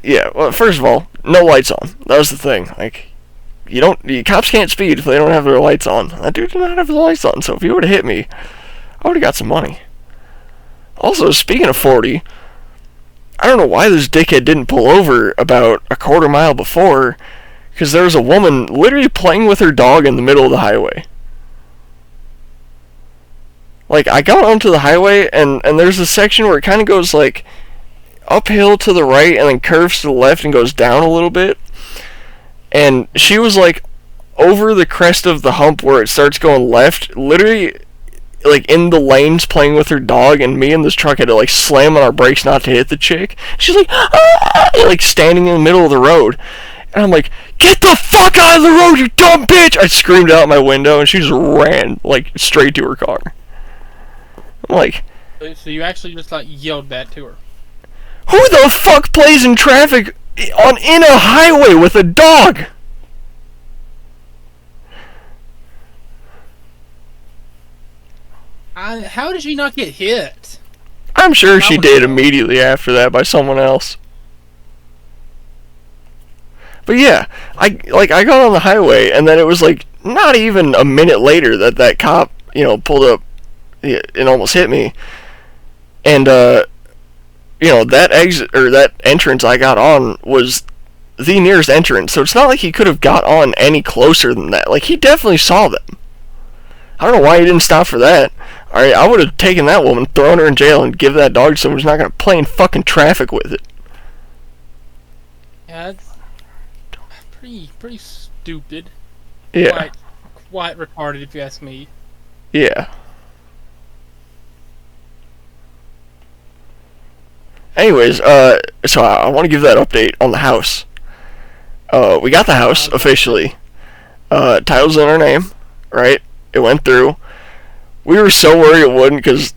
Yeah, well, first of all, no lights on. That was the thing. Like, cops can't speed if they don't have their lights on. That dude did not have the lights on, so if he would have hit me, I would have got some money. Also, speaking of 40, I don't know why this dickhead didn't pull over about a quarter mile before, because there was a woman literally playing with her dog in the middle of the highway. Like, I got onto the highway, and there's a section where it kind of goes, like, uphill to the right, and then curves to the left and goes down a little bit. And she was, like, over the crest of the hump where it starts going left, literally, like, in the lanes playing with her dog, and me and this truck had to, like, slam on our brakes not to hit the chick. She's like, ah! Like, standing in the middle of the road. And I'm like, get the fuck out of the road, you dumb bitch! I screamed out my window, and she just ran, like, straight to her car. I'm like, so you actually just like yelled that to her? Who the fuck plays in traffic in a highway with a dog? How did she not get hit? I'm sure she did immediately after that by someone else. But yeah, I got on the highway, and then it was like not even a minute later that cop pulled up and almost hit me. And that exit or that entrance I got on was the nearest entrance, so it's not like he could have got on any closer than that. Like, he definitely saw them. I don't know why he didn't stop for that. Alright, I would have taken that woman, thrown her in jail, and give that dog to someone who's not going to play in fucking traffic with it. Yeah, it's pretty stupid. Yeah. Quite retarded, if you ask me. Yeah. Anyways, so I want to give that update on the house. We got the house officially. Title's in our name, right? It went through. We were so worried it wouldn't, because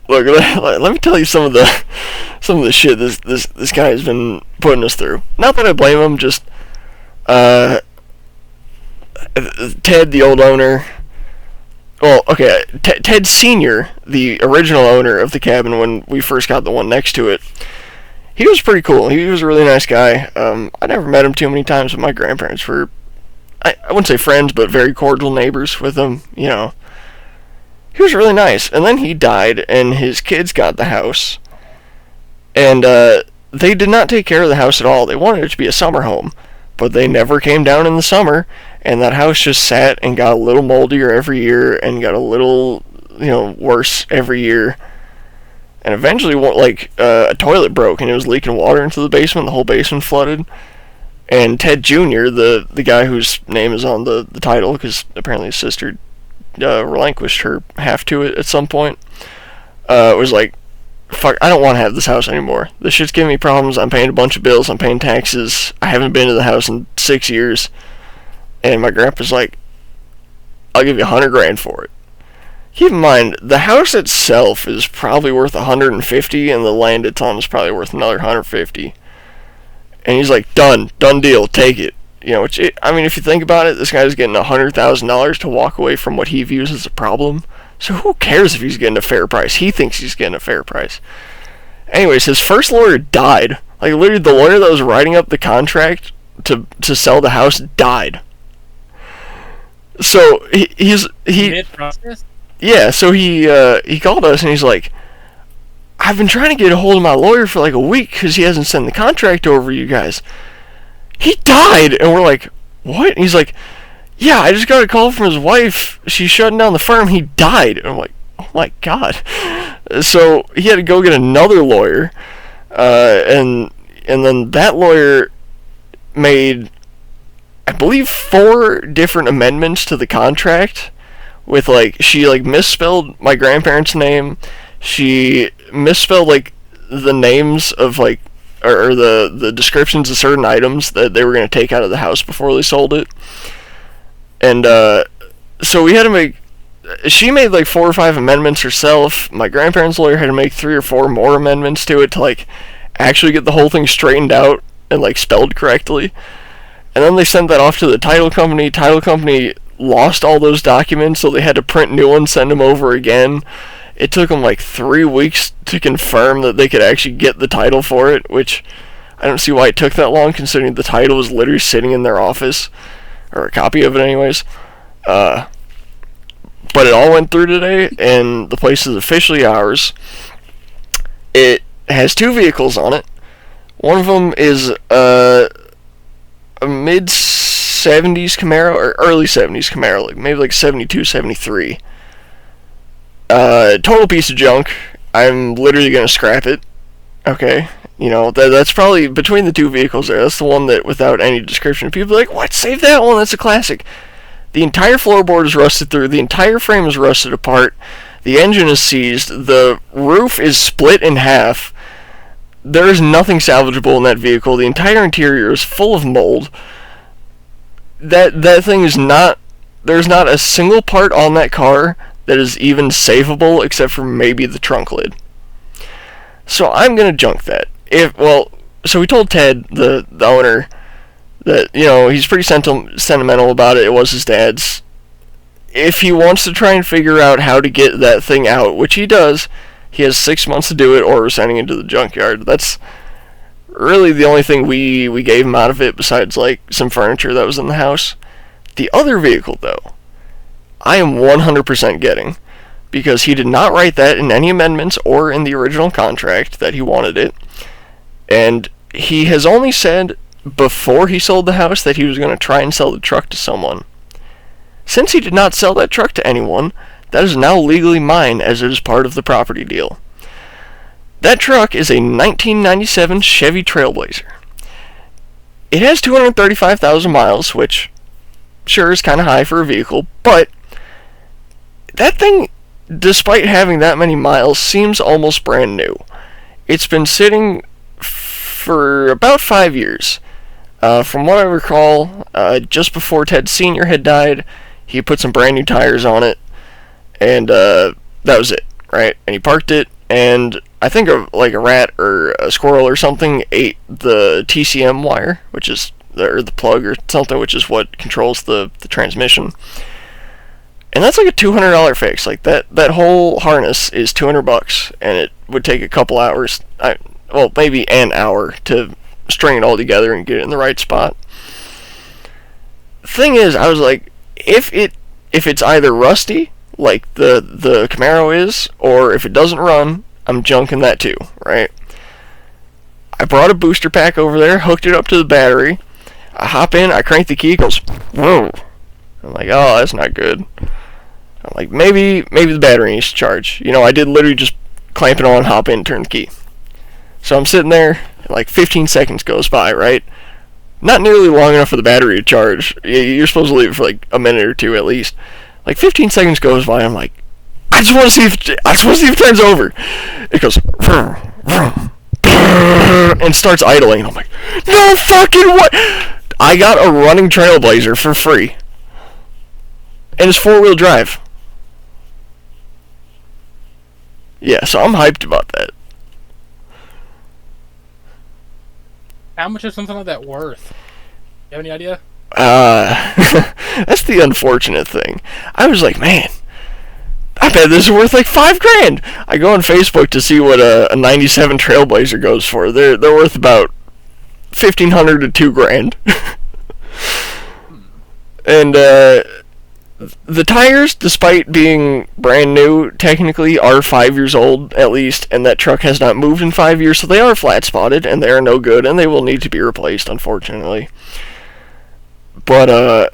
look, let me tell you some of the shit this guy has been putting us through. Not that I blame him, just Ted, the old owner. Well, okay, Ted Sr., the original owner of the cabin when we first got the one next to it, he was pretty cool. He was a really nice guy. I never met him too many times, but my grandparents were, I wouldn't say friends, but very cordial neighbors with him, you know. He was really nice. And then he died, and his kids got the house. And they did not take care of the house at all. They wanted it to be a summer home, but they never came down in the summer. And that house just sat and got a little moldier every year and got a little, worse every year. And eventually, a toilet broke and it was leaking water into the basement. The whole basement flooded. And Ted Jr., the guy whose name is on the title, because apparently his sister relinquished her half to it at some point, was like, fuck, I don't want to have this house anymore. This shit's giving me problems. I'm paying a bunch of bills. I'm paying taxes. I haven't been to the house in 6 years. And my grandpa's like, I'll give you $100,000 for it. Keep in mind, the house itself is probably worth $150, and the land it's on is probably worth another $150. And he's like, done deal, take it. If you think about it, this guy's getting $100,000 to walk away from what he views as a problem. So who cares if he's getting a fair price? He thinks he's getting a fair price. Anyways, his first lawyer died. Like, literally, the lawyer that was writing up the contract to sell the house died. So he mid-process? Yeah, so he called us and he's like, I've been trying to get a hold of my lawyer for like a week because he hasn't sent the contract over to you guys. He died! And we're like, what? And he's like, yeah, I just got a call from his wife. She's shutting down the firm. He died. And I'm like, oh my god. So he had to go get another lawyer, and then that lawyer made, I believe, 4 different amendments to the contract. With she misspelled my grandparents' name. She misspelled the names of or the descriptions of certain items that they were going to take out of the house before they sold it. And so we had to make. She made 4 or 5 amendments herself. My grandparents' lawyer had to make 3 or 4 more amendments to it to actually get the whole thing straightened out and spelled correctly. And then they sent that off to the title company. Title company lost all those documents, so they had to print new ones, send them over again. It took them 3 weeks to confirm that they could actually get the title for it, which I don't see why it took that long, considering the title was literally sitting in their office, or a copy of it anyways. But it all went through today, and the place is officially ours. It has 2 vehicles on it. One of them is a mid-70s Camaro, or early 70s Camaro, maybe 72, 73. Total piece of junk. I'm literally going to scrap it. Okay. That's probably, between the 2 vehicles there, that's the one that, without any description, people are like, what, save that one, that's a classic. The entire floorboard is rusted through, the entire frame is rusted apart, the engine is seized, the roof is split in half, there is nothing salvageable in that vehicle, the entire interior is full of mold. That thing is not, there's not a single part on that car that is even savable except for maybe the trunk lid. So I'm gonna junk that. So we told Ted, the owner, that, he's pretty sentimental about it. It was his dad's. If he wants to try and figure out how to get that thing out, which he does, he has 6 months to do it, or we're sending it to the junkyard. That's really the only thing we gave him out of it, besides some furniture that was in the house. The other vehicle, though, I am 100% getting, because he did not write that in any amendments or in the original contract that he wanted it. And he has only said before he sold the house that he was going to try and sell the truck to someone. Since he did not sell that truck to anyone, that is now legally mine as it is part of the property deal. That truck is a 1997 Chevy Trailblazer. It has 235,000 miles, which sure is kind of high for a vehicle, but that thing, despite having that many miles, seems almost brand new. It's been sitting for about 5 years. From what I recall, just before Ted Sr. had died, he put some brand new tires on it, and that was it, right? And he parked it, and I think a rat or a squirrel or something ate the TCM wire, which is the plug or something, which is what controls the transmission. And that's like a $200 fix. Like that whole harness is $200, and it would take a couple hours, maybe an hour to string it all together and get it in the right spot. The thing is, I was like, if it's either rusty, like the Camaro is, or if it doesn't run, I'm junking that too, right? I brought a booster pack over there, hooked it up to the battery. I hop in, I crank the key, it goes, whoa. I'm like, oh, that's not good. I'm like, maybe the battery needs to charge. I did literally just clamp it on, hop in, turn the key. So I'm sitting there, like 15 seconds goes by, right? Not nearly long enough for the battery to charge. You're supposed to leave it for like a minute or two at least. Like 15 seconds goes by, I'm like, I just want to see if it turns over. It goes, vroom, vroom, and starts idling. I'm like, no fucking what? I got a running Trailblazer for free. And it's 4-wheel drive. Yeah, so I'm hyped about that. How much is something like that worth? You have any idea? That's the unfortunate thing. I was like, man, I bet this is worth like $5,000. I go on Facebook to see what a 97 Trailblazer goes for. They're worth about $1,500 to $2,000. And the tires, despite being brand new, technically are 5 years old at least, and that truck has not moved in 5 years, so they are flat spotted and they are no good, and they will need to be replaced, unfortunately. But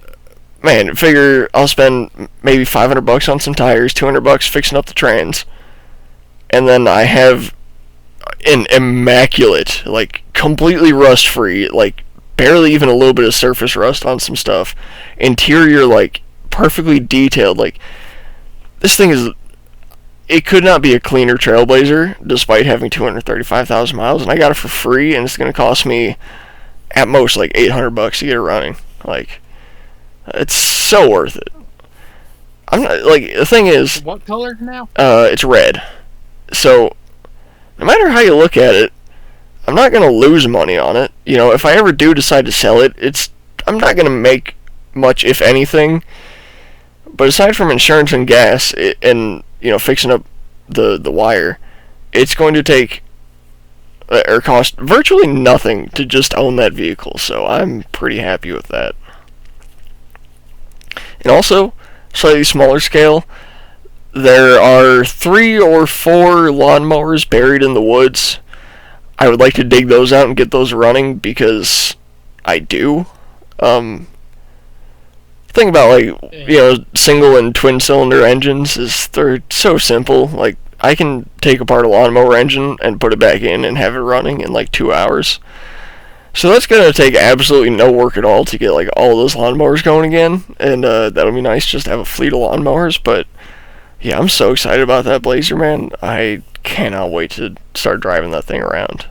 man, figure I'll spend maybe $500 on some tires, $200 fixing up the trans, and then I have an immaculate, like completely rust free, like barely even a little bit of surface rust on some stuff, interior like perfectly detailed. Like, this thing is, it could not be a cleaner Trailblazer despite having 235,000 miles, and I got it for free, and it's going to cost me at most like $800 to get it running. Like, it's so worth it. I'm not, like, the thing is, what color now? It's red. So no matter how you look at it, I'm not going to lose money on it. If I ever do decide to sell it, I'm not going to make much, if anything. But aside from insurance and gas, and fixing up the wire, it's going to take or cost virtually nothing to just own that vehicle. So I'm pretty happy with that. And also, slightly smaller scale, there are 3 or 4 lawnmowers buried in the woods. I would like to dig those out and get those running because I do. Thing about, like, single and twin cylinder engines is they're so simple. Like, I can take apart a lawnmower engine and put it back in and have it running in like 2 hours. So that's gonna take absolutely no work at all to get like all of those lawnmowers going again, and that'll be nice just to have a fleet of lawnmowers. But yeah, I'm so excited about that Blazer, man. I cannot wait to start driving that thing around.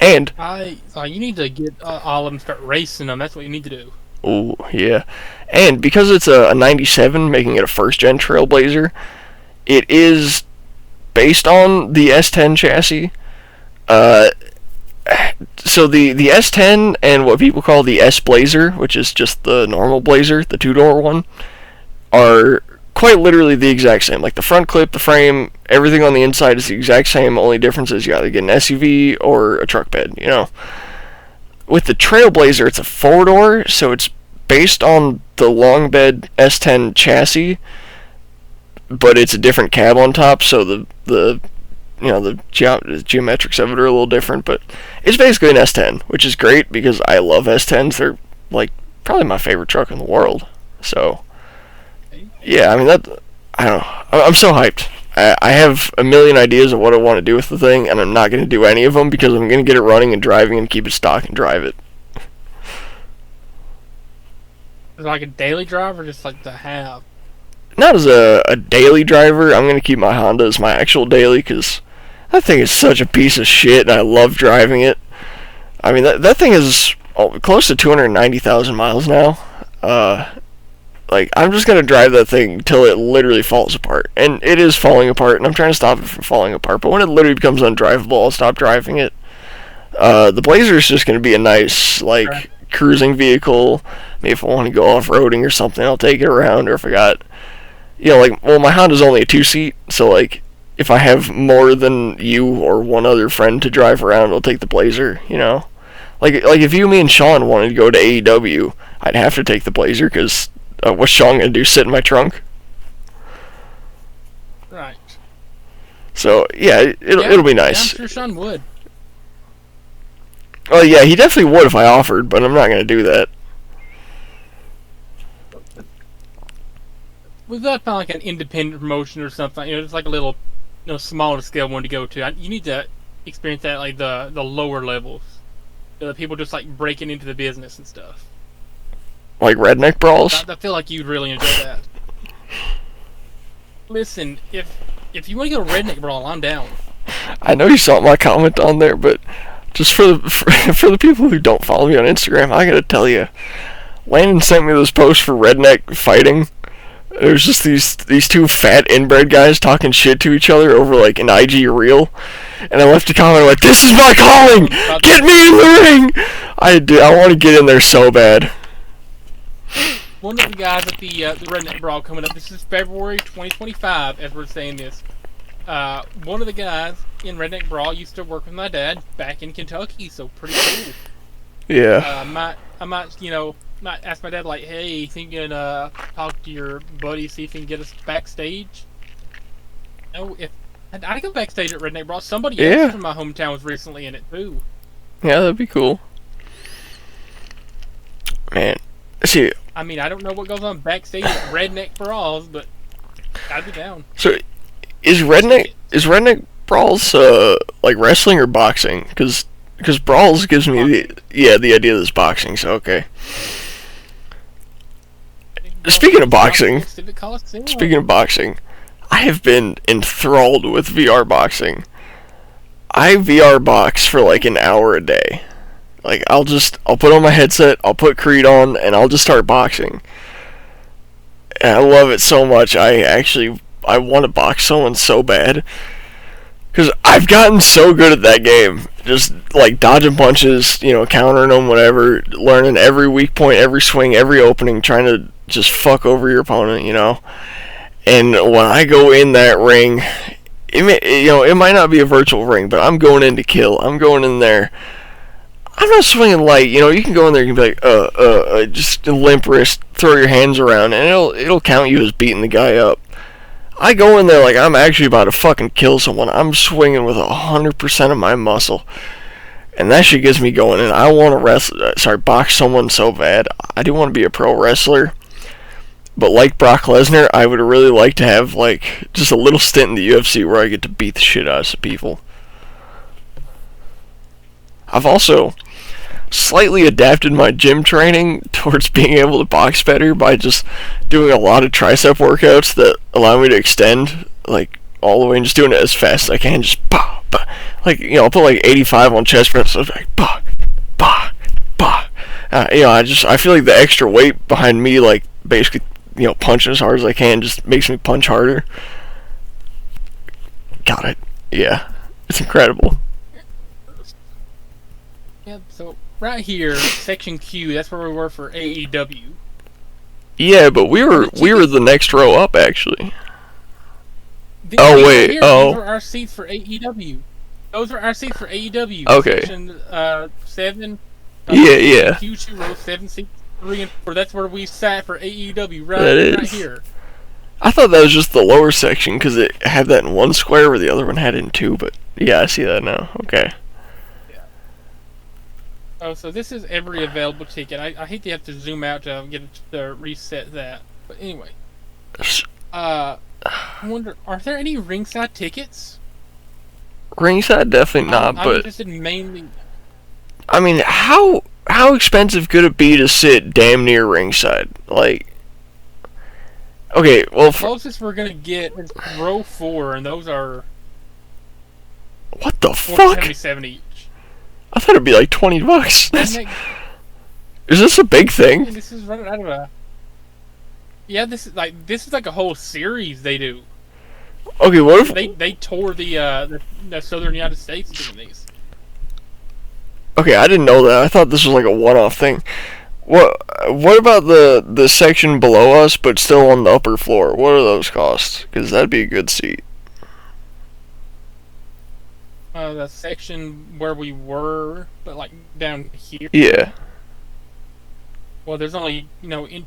And you need to get all of them, start racing them. That's what you need to do. Oh yeah, and because it's a 97, making it a first-gen Trailblazer, it is based on the S10 chassis. So the S10 and what people call the S Blazer, which is just the normal Blazer, the 2-door one, are quite literally the exact same. Like the front clip, the frame, everything on the inside is the exact same. Only difference is you either get an SUV or a truck bed. With the Trailblazer, it's a 4-door, so it's based on the long bed S10 chassis, but it's a different cab on top, so the geometrics of it are a little different, but it's basically an S10, which is great because I love S10s. They're like probably my favorite truck in the world. So Yeah, I mean that. I don't know. I'm so hyped. I have a million ideas of what I want to do with the thing, and I'm not going to do any of them because I'm going to get it running and driving and keep it stock and drive it. Is it like a daily drive or just like the have? Not as a daily driver. I'm going to keep my Honda as my actual daily because that thing is such a piece of shit, and I love driving it. I mean, that thing is close to 290,000 miles now. Like, I'm just going to drive that thing till it literally falls apart. And it is falling apart, and I'm trying to stop it from falling apart. But when it literally becomes undrivable, I'll stop driving it. The Blazer is just going to be a nice, like, cruising vehicle. Maybe if I want to go off-roading or something, I'll take it around. Or if I got, like, well, my Honda's only a 2-seat. So, like, if I have more than you or one other friend to drive around, I'll take the Blazer, Like if you, me, and Sean wanted to go to AEW, I'd have to take the Blazer because what's Sean gonna do? Sit in my trunk? Right. So yeah, it'll be nice. Yeah, I'm sure Sean would. Well, yeah, he definitely would if I offered, but I'm not gonna do that. We've got kind of like an independent promotion or something. It's like a little, smaller scale one to go to. You need to experience that like the lower levels. The people just like breaking into the business and stuff. Like redneck brawls? I feel like you'd really enjoy that. Listen, if you want to go to redneck brawl, I'm down. I know you saw my comment on there, but just for the people who don't follow me on Instagram, I gotta tell you, Landon sent me this post for redneck fighting. There's just these two fat inbred guys talking shit to each other over like an IG reel, and I left a comment like, "This is my calling! Get me in the ring!" I want to get in there so bad. One of the guys at the Redneck Brawl coming up, this is February 2025, as we're saying this. One of the guys in Redneck Brawl used to work with my dad back in Kentucky, so pretty cool. Yeah. I might ask my dad, like, hey, you think you can talk to your buddy, see if he can get us backstage? No, if I go backstage at Redneck Brawl, somebody else from my hometown was recently in it, too. Yeah, that'd be cool. Man, see. I mean, I don't know what goes on backstage at Redneck Brawls, but I'd be down. So, is Redneck Brawls like wrestling or boxing? Because Brawls gives me the idea that it's boxing. So okay. Speaking of boxing, I have been enthralled with VR boxing. I VR box for like an hour a day. Like, I'll put on my headset, I'll put Creed on, and I'll just start boxing. And I love it so much, I want to box someone so bad. Because I've gotten so good at that game. Just, like, dodging punches, countering them, whatever. Learning every weak point, every swing, every opening, trying to just fuck over your opponent, And when I go in that ring, it might not be a virtual ring, but I'm going in to kill. I'm going in there. I'm not swinging light, you can go in there and be like, just limp wrist, throw your hands around, and it'll count you as beating the guy up. I go in there like I'm actually about to fucking kill someone. I'm swinging with 100% of my muscle. And that shit gets me going, and I want to box someone so bad. I do want to be a pro wrestler. But like Brock Lesnar, I would really like to have, like, just a little stint in the UFC where I get to beat the shit out of some people. I've also slightly adapted my gym training towards being able to box better by just doing a lot of tricep workouts that allow me to extend, like, all the way and just doing it as fast as I can. Just bah, bah. Like, I'll put like 85 on chest press, so it's like bah, bah, bah. I feel like the extra weight behind me, like, basically, punching as hard as I can just makes me punch harder. Got it. Yeah. It's incredible. Yep, so right here, section Q, that's where we were for AEW. Yeah, but we were the next row up, actually. These are our seats for AEW. Those are our seats for AEW. Okay. Section 7. Yeah. Q2 row 7, 6, 3, and 4. That's where we sat for AEW, right here. I thought that was just the lower section because it had that in one square where the other one had it in two, but yeah, I see that now. Okay. Oh, so this is every available ticket. I hate to have to zoom out to get it to reset that. But anyway. I wonder, are there any ringside tickets? Ringside, definitely not, I'm but interested mainly. I mean, how expensive could it be to sit damn near ringside? Like, okay, well, The closest we're gonna get is row 4, and those are what the fuck? 177 each. I thought it'd be like $20. Redneck, Is this a big thing? this is running out of a. Yeah, this is like a whole series they do. Okay, what if? They tour the southern United States doing these. Okay, I didn't know that. I thought this was like a one-off thing. What about the section below us, but still on the upper floor? What are those costs? Because that'd be a good seat. The section where we were, but like down here. Yeah. Well, there's only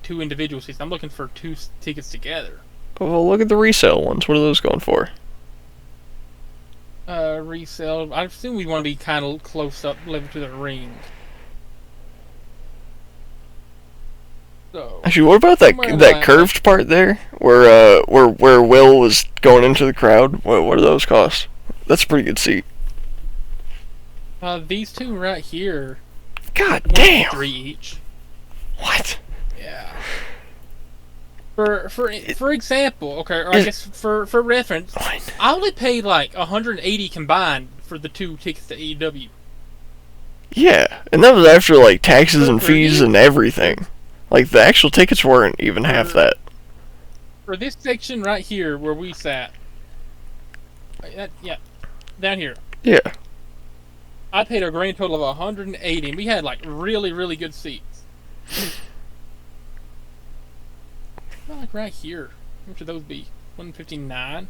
two individual seats. I'm looking for two tickets together. Well, look at the resale ones. What are those going for? Resale. I assume we want to be kind of close up, level to the ring. So. Actually, what about that curved part there, where Will was going into the crowd? What do those cost? That's a pretty good seat. These two right here. God damn. 3 each. What? Yeah. For example, okay, or I guess for reference, I only paid like $180 combined for the 2 tickets to AEW. Yeah, and that was after like taxes and fees and everything. Like the actual tickets weren't even half that. For this section right here where we sat, down here. Yeah. I paid a grand total of $180, and we had like really, really good seats. Not like right here. How much would those be? $159.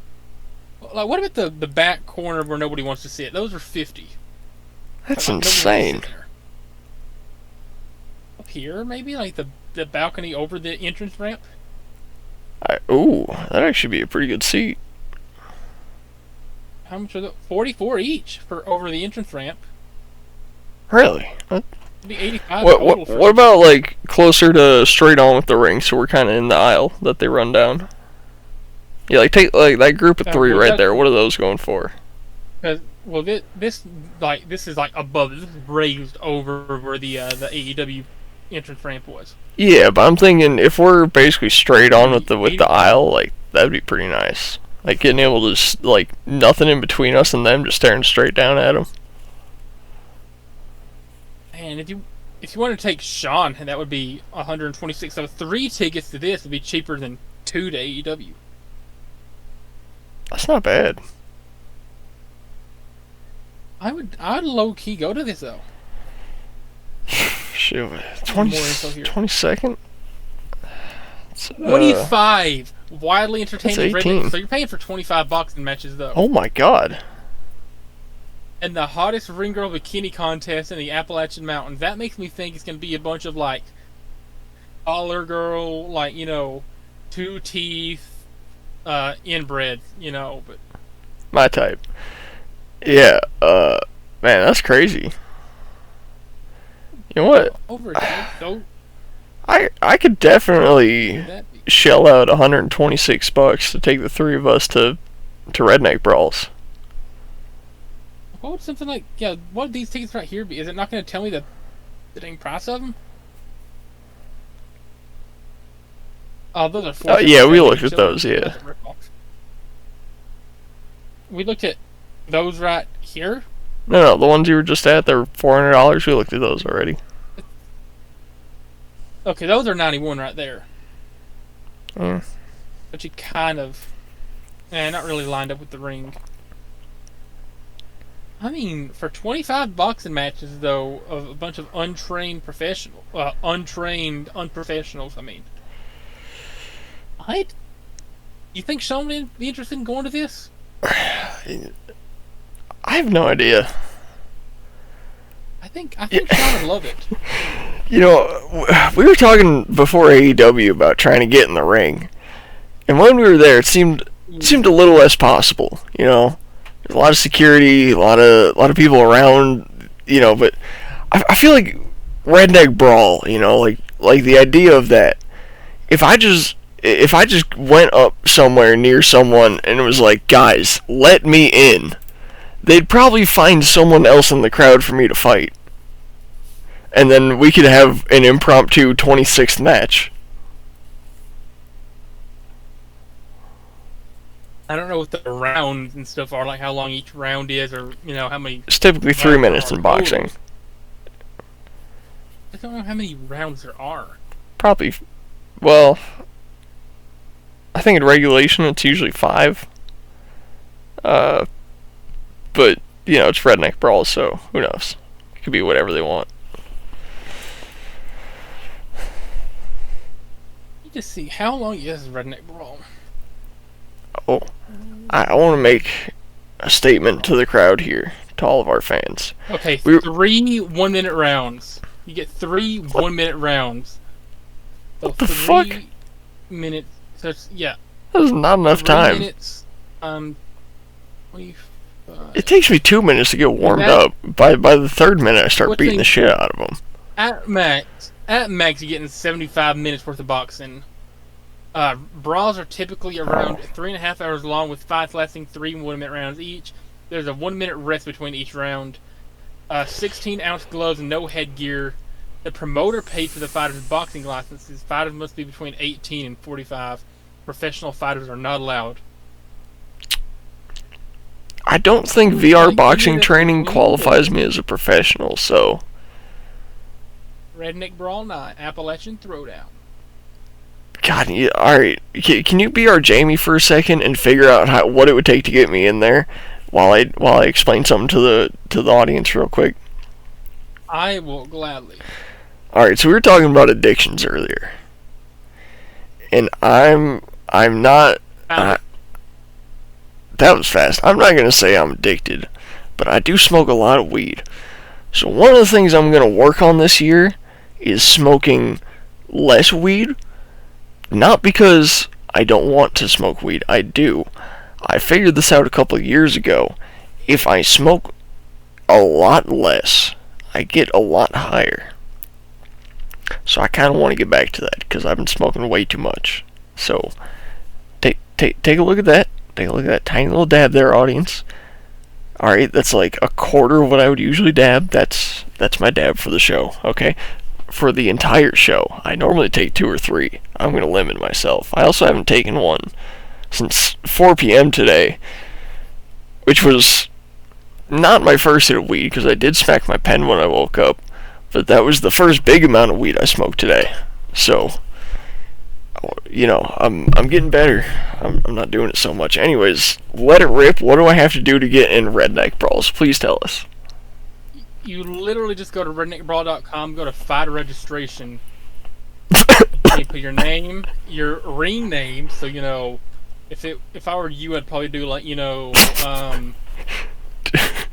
Like, what about the back corner where nobody wants to sit? Those are $50. That's insane. Up here, maybe like the balcony over the entrance ramp. Ooh, that'd actually be a pretty good seat. How much are those? $44 each for over the entrance ramp. Really? It'd be $85. What about like closer to straight on with the ring, so we're kind of in the aisle that they run down? Yeah, like take like that group of 3 right there. What are those going for? Well, this is like above. This is raised over where the AEW entrance ramp was. Yeah, but I'm thinking if we're basically straight on with the aisle, like that'd be pretty nice. Like getting able to just, like nothing in between us and them, just staring straight down at them. And if you want to take Sean, that would be $126. So 3 tickets to this would be cheaper than 2 to AEW. That's not bad. I'd low key go to this though. Shoot, 22nd. 25 widely entertaining rednecks. So you're paying for $25 in matches though. Oh my god. And the hottest ring girl bikini contest in the Appalachian Mountains. That makes me think it's gonna be a bunch of like collar girl, like 2 teeth, inbred, but my type. Yeah, man, that's crazy. You know what? I could definitely shell out $126 to take the 3 of us to redneck brawls. What would something like what would these tickets right here be? Is it not going to tell me the dang price of them? Oh, those are $4. Yeah, we looked at those. Yeah. We looked at those right here. No, the ones you were just at, they're $400. We looked at those already. Okay, those are 91 right there. Yeah. But you kind of, not really lined up with the ring. I mean, for $25 in matches though, of a bunch of untrained unprofessionals. I mean, you think Sean would be interested in going to this? I have no idea. I think Sean would love it. We were talking before AEW about trying to get in the ring, and when we were there, it seemed a little less possible. There's a lot of security, a lot of people around. But I feel like redneck brawl. Like the idea of that. If I just if I just went up somewhere near someone and it was like, guys, let me in, they'd probably find someone else in the crowd for me to fight. And then we could have an impromptu 26th match. I don't know what the rounds and stuff are, like how long each round is, or how many. It's typically 3 minutes in boxing. I don't know how many rounds there are. Probably, well, I think in regulation it's usually 5. But it's redneck brawls, so who knows? It could be whatever they want. You just see how long is redneck brawl. Oh, I want to make a statement to the crowd here, to all of our fans. Okay, 3 1-minute rounds. You get 3 1-minute rounds. So what the fuck? 3 minutes. So yeah. That is not enough 3 time. Minutes. 25. It takes me 2 minutes to get warmed up. By the 3rd minute, I start beating the shit out of them. At max, you're getting 75 minutes worth of boxing. Brawls are typically around 3.5 hours long, with fights lasting 3 1-minute rounds each. There's a 1-minute rest between each round. 16-ounce gloves and no headgear. The promoter paid for the fighters' boxing licenses. Fighters must be between 18 and 45. Professional fighters are not allowed. I don't think VR boxing training qualifies me as a professional, so... Redneck Brawl Night, Appalachian Throwdown. God, alright. Can you be our Jamie for a second and figure out what it would take to get me in there while I explain something to the audience real quick? I will gladly. Alright, so we were talking about addictions earlier. And I'm not... that was fast. I'm not going to say I'm addicted, but I do smoke a lot of weed. So one of the things I'm going to work on this year is smoking less weed. Not because I don't want to smoke weed. I do. I figured this out a couple of years ago. If I smoke a lot less, I get a lot higher. So I kind of want to get back to that because I've been smoking way too much. So take a look at that. Take a look at that tiny little dab there, audience. Alright, that's like a quarter of what I would usually dab. That's my dab for the show, okay? For the entire show. I normally take 2 or 3. I'm going to limit myself. I also haven't taken one since 4 p.m. today, which was not my first hit of weed because I did smack my pen when I woke up, but that was the first big amount of weed I smoked today. So, I'm getting better. I'm not doing it so much. Anyways, let it rip. What do I have to do to get in redneck brawls? Please tell us. You literally just go to redneckbrawl.com, go to fight registration. You put your name, your ring name. So if I were you, I'd probably do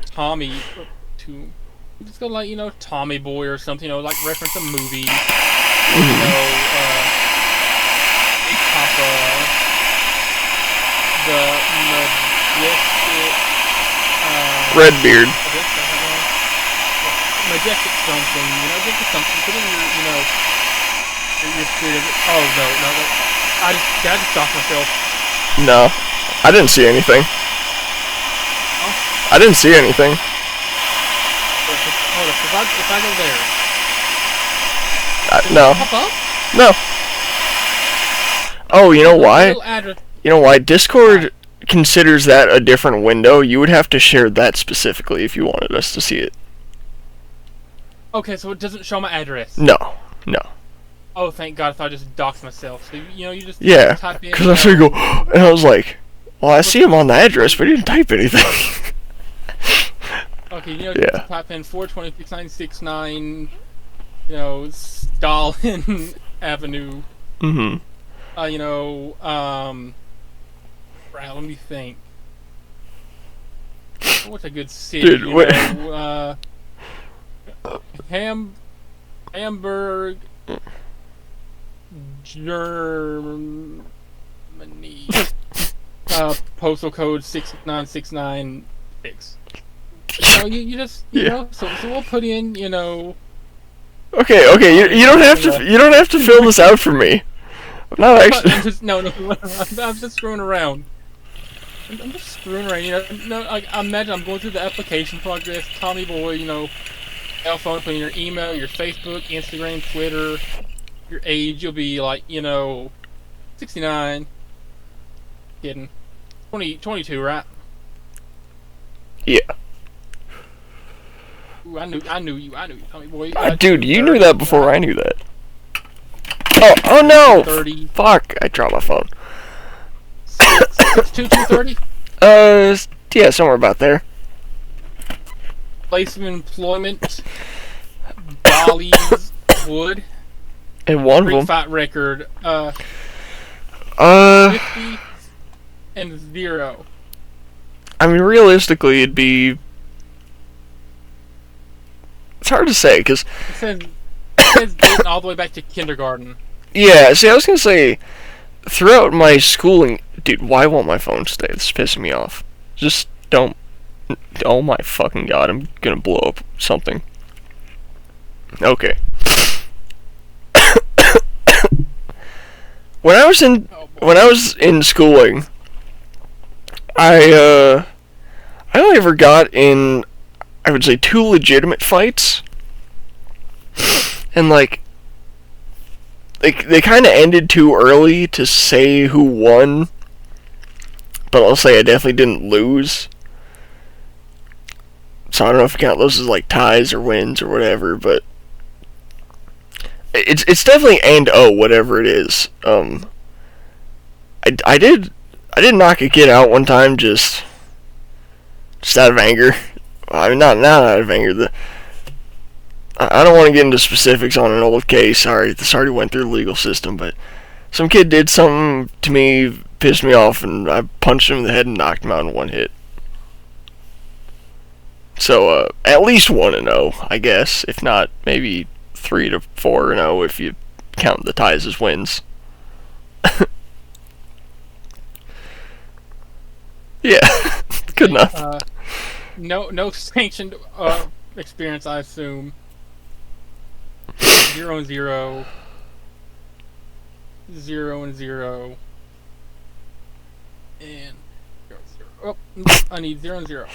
Tommy. Just go Tommy Boy or something. Like reference a movie. Papa, the majestic. Redbeard. Majestic something, think of something. Put in your spirit. Oh no! Did I just shock myself? No, I didn't see anything. Oh. I didn't see anything. Hold up, if I go there. No. Pop up? No. Oh, you know why? You know why? Discord considers that a different window. You would have to share that specifically if you wanted us to see it. Okay, so it doesn't show my address. No. Oh, thank God! If I just doxed myself, so you just Because type in. I started to go, and I was like, "Well, I see him on the address, but he didn't type anything." Okay, just type in 426-969, Stalin Avenue. Mm-hmm. Right, let me think. What's a good city? Dude, Hamburg, Germany. Postal code 69696. So you just so we'll put in Okay, you don't have to fill this out for me. Not actually. I'm just screwing around. I'm just screwing around, you know. No, like, I imagine I'm going through the application progress, Tommy Boy, you know, cell phone, putting your email, your Facebook, Instagram, Twitter, your age. You'll be like, you know, 69. Kidding. 22, right? Yeah. Ooh, I knew you, Tommy Boy. Dude, you knew that before I knew that. Oh no! 30. Fuck! I dropped my phone. 230. Yeah, somewhere about there. Place of employment. Dolly's Wood. And one of Street them. fight record. 50 and 0. I mean, realistically, it'd be. It's hard to say, because. It says dating all the way back to kindergarten. Yeah, see, I was gonna say, throughout my schooling. Dude, why won't my phone stay? This is pissing me off. Just don't. Oh my fucking god, I'm gonna blow up something. Okay. When I was in schooling, I only ever got in, I would say, 2 legitimate fights, and like they kind of ended too early to say who won, but I'll say I definitely didn't lose. So I don't know if you count those as like ties or wins or whatever, but it's definitely and whatever it is. I did knock a kid out one time just out of anger. I mean, not out of anger. I don't want to get into specifics on an old case. Sorry, this already went through the legal system, but some kid did something to me, pissed me off, and I punched him in the head and knocked him out in one hit. So, at least 1-0, I guess. If not, maybe 3 to 4-0 if you count the ties as wins. Yeah, good enough. No sanctioned experience, I assume. 0-0. 0-0. And 0-0. Oh, I need 0-0.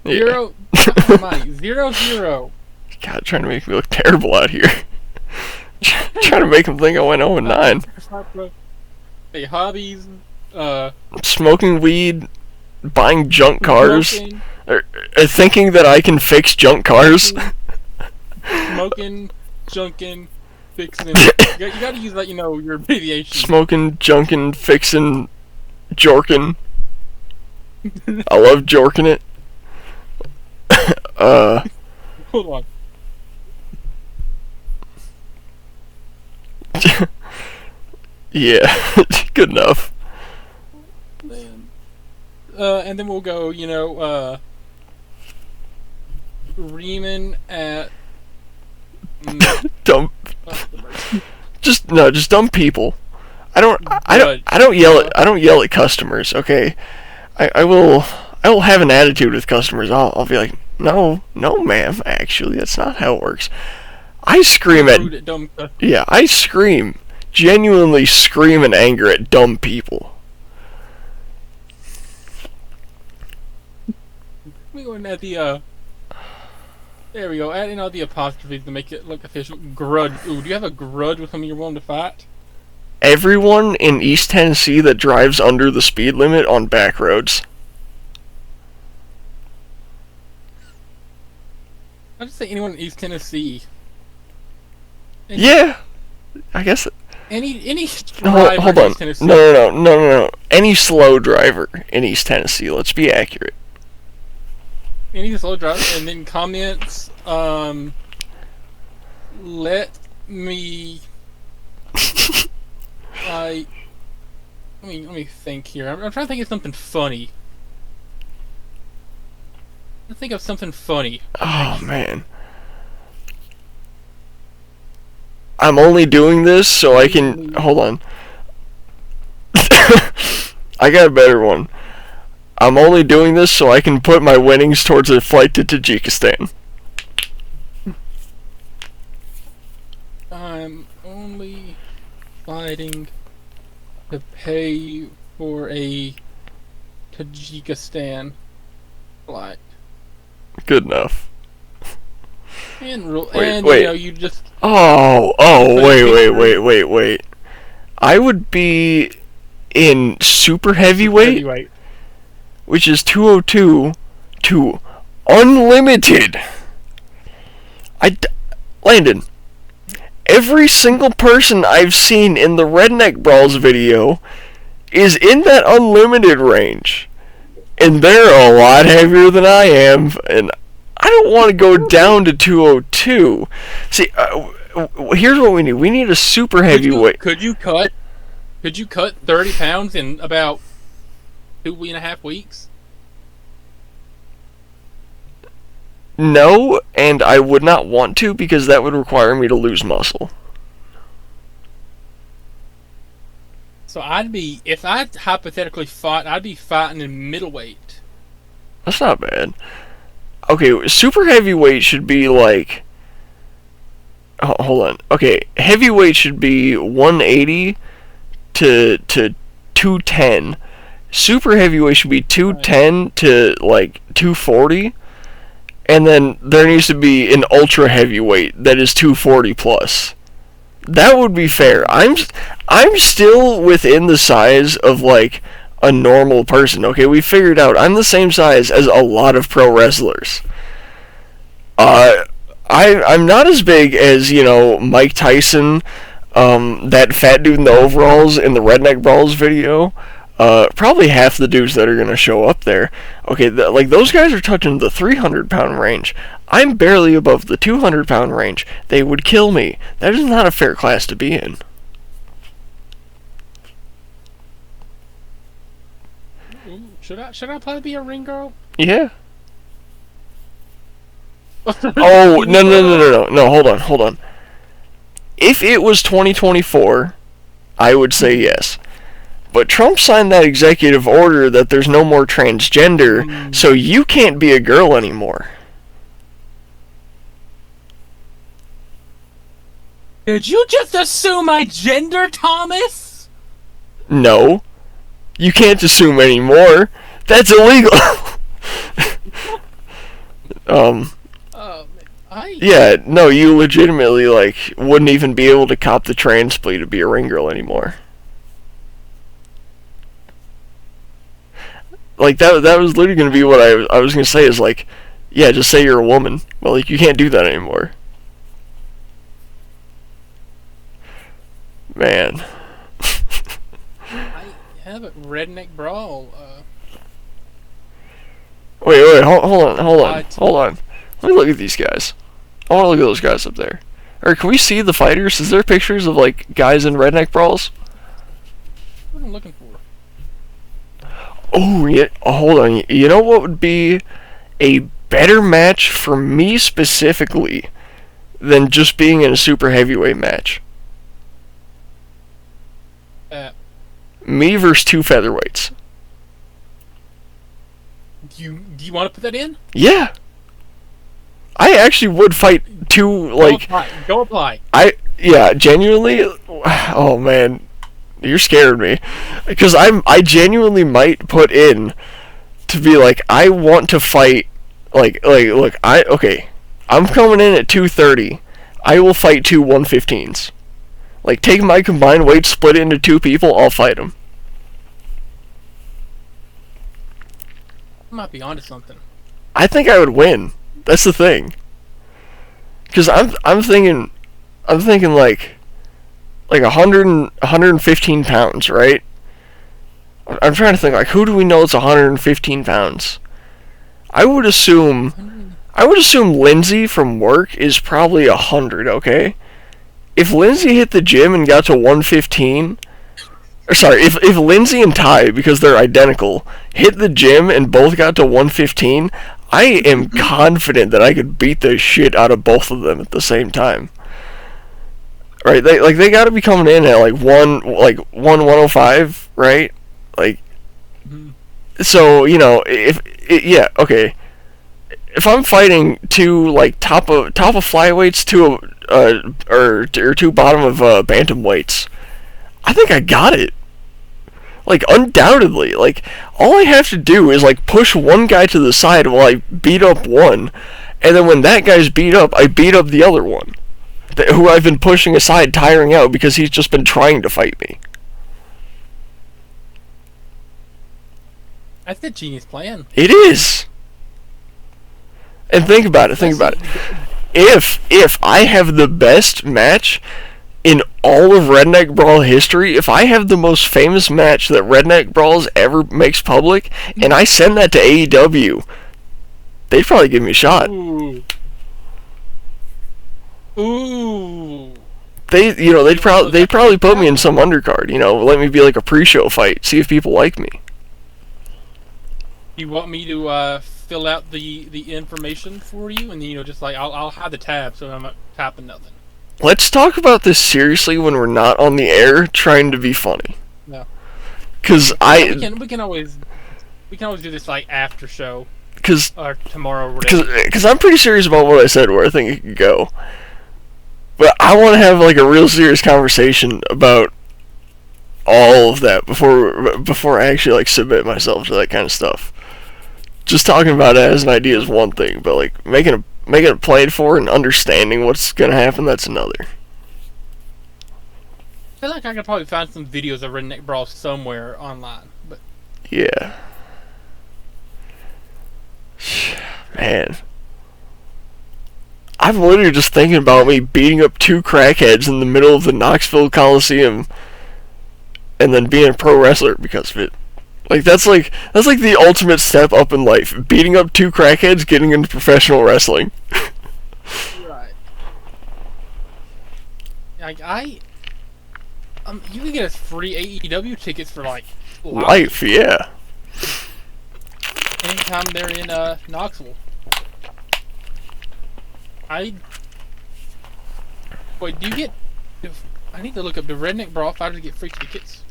Yeah. 0-0. God, trying to make me look terrible out here. Trying to make him think I went 0-9. Hey, hobbies. Smoking weed, buying junk cars, or thinking that I can fix junk cars. Smoking, junking, fixing. You gotta use that, you know, your abbreviation. Smoking, junking, fixing, jorking. I love jorking it. Hold on. Yeah, good enough. And then we'll go, you know, reaming at Dumb. Just dumb people. I don't yell at customers. Okay, I will have an attitude with customers. I'll be like, no, ma'am. Actually, that's not how it works. I scream I scream, genuinely scream in anger at dumb people. We going at the there we go. Add in all the apostrophes to make it look official. Grudge. Ooh, do you have a grudge with someone you're willing to fight? Everyone in East Tennessee that drives under the speed limit on back roads. I'll just say anyone in East Tennessee. Yeah, I guess. Any driver hold in on. East Tennessee. No. Any slow driver in East Tennessee. Let's be accurate. Any slow driver, and then comments. Let me. Let me think here. I'm trying to think of something funny. Think of something funny. Oh man. I'm only doing this so I can hold on. I got a better one. I'm only doing this so I can put my winnings towards a flight to Tajikistan. I'm only fighting to pay for a Tajikistan flight. Good enough. Wait. You just Wait. I would be in super heavyweight, which is 202 to unlimited. Landon, every single person I've seen in the Redneck Brawls video is in that unlimited range. And they're a lot heavier than I am, and I don't want to go down to 202. See, here's what we need. We need a super heavyweight. Could you cut 30 pounds in about 2.5 weeks? No, and I would not want to because that would require me to lose muscle. So if I hypothetically fought, I'd be fighting in middleweight. That's not bad. Okay, super heavyweight should be like... Oh, hold on. Okay, heavyweight should be 180 to 210. Super heavyweight should be 210 to like 240. And then there needs to be an ultra heavyweight that is 240 plus. That would be fair. I'm still within the size of like a normal person. Okay, we figured out I'm the same size as a lot of pro wrestlers. I'm not as big as, Mike Tyson, that fat dude in the overalls in the Redneck Brawls video. Probably half the dudes that are going to show up there. Okay, those guys are touching the 300-pound range. I'm barely above the 200-pound range. They would kill me. That is not a fair class to be in. Should I probably be a ring girl? Yeah. Oh, no, hold on. If it was 2024, I would say yes. But Trump signed that executive order that there's no more transgender, so you can't be a girl anymore. Did you just assume my gender, Thomas? No. You can't assume anymore. That's illegal. Yeah, no, you legitimately, wouldn't even be able to cop the trans plea to be a ring girl anymore. That was literally going to be what I was going to say is, yeah, just say you're a woman. Well, you can't do that anymore. Man. I have a redneck brawl. Wait, hold on. Let me look at these guys. I want to look at those guys up there. Or can we see the fighters? Is there pictures of, guys in redneck brawls? What am I looking for? Oh, yeah. Oh, hold on. You know what would be a better match for me specifically than just being in a super heavyweight match? Me versus two featherweights. Do you want to put that in? Yeah. I actually would fight two, Go apply. Yeah, genuinely. Oh, man. You're scaring me. Because I genuinely might put in to be I want to fight, look, I'm coming in at 230. I will fight two 115s. Take my combined weight, split it into two people, I'll fight them. I might be onto something. I think I would win. That's the thing. Because I'm thinking 115 pounds, right? I'm trying to think, who do we know that's 115 pounds? I would assume Lindsay from work is probably 100, okay? If Lindsay hit the gym and got to 115... Or sorry, if Lindsay and Ty, because they're identical, hit the gym and both got to 115, I am confident that I could beat the shit out of both of them at the same time. Right? They got to be coming in at 105, right? So, okay. If I'm fighting two top of flyweights, or two bottom of bantamweights, I think I got it. Like, undoubtedly. Like, all I have to do is, like, push one guy to the side while I beat up one, and then when that guy's beat up, I beat up the other one, who I've been pushing aside, tiring out, because he's just been trying to fight me. That's a genius plan. It is! And think about it, If I have the best match in all of Redneck Brawl history, if I have the most famous match that Redneck Brawls ever makes public, and I send that to AEW, they'd probably give me a shot. Ooh. Ooh. They'd probably put me in some undercard, let me be like a pre-show fight, see if people like me. You want me to fill out the information for you, and just like I'll hide the tab so I'm not typing nothing. Let's talk about this seriously when we're not on the air trying to be funny. No. Cause we can always do this like after show. Or tomorrow or whatever. Cause I'm pretty serious about what I said, where I think it could go. But I want to have like a real serious conversation about all of that before I actually like submit myself to that kind of stuff. Just talking about it as an idea is one thing, but like making it played for and understanding what's gonna happen, that's another. I feel like I could probably find some videos of Redneck Brawl somewhere online, but yeah, man, I'm literally just thinking about me beating up two crackheads in the middle of the Knoxville Coliseum, and then being a pro wrestler because of it. Like that's like the ultimate step up in life. Beating up two crackheads, getting into professional wrestling. Right. Like you can get us free AEW tickets for like life, yeah. Anytime they're in Knoxville. Wait, do you get? I need to look up the Redneck Brawl fighters get free tickets.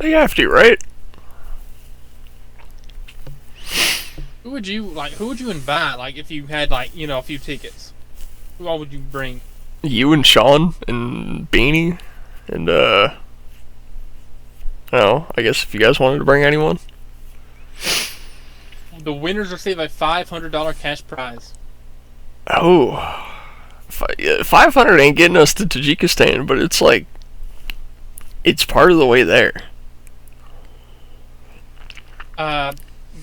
You have to, right? Who would you invite? Like, if you had a few tickets, who all would you bring? You and Sean and Beanie, and I don't know. I guess if you guys wanted to bring anyone, the winners receive a $500 cash prize. Oh, 500 ain't getting us to Tajikistan, but it's like it's part of the way there.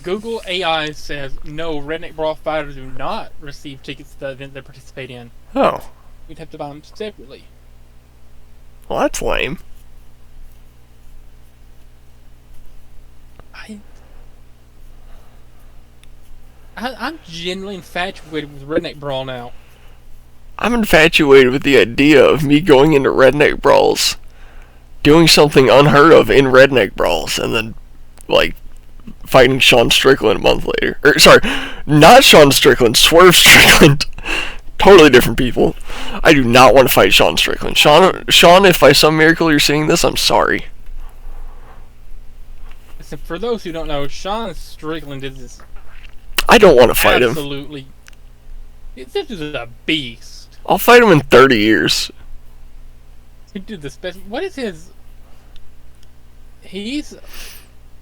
Google AI says no, Redneck Brawl fighters do not receive tickets to the event they participate in. Oh. We'd have to buy them separately. Well, that's lame. I'm genuinely infatuated with Redneck Brawl now. I'm infatuated with the idea of me going into Redneck Brawls, doing something unheard of in Redneck Brawls, and then, like, fighting Sean Strickland a month later. Sorry, not Sean Strickland, Swerve Strickland. Totally different people. I do not want to fight Sean Strickland. Sean, if by some miracle you're seeing this, I'm sorry. Listen, for those who don't know, Sean Strickland is this. I don't want to fight him. Absolutely. This is a beast. I'll fight him in 30 years. He did the special. What is his? He's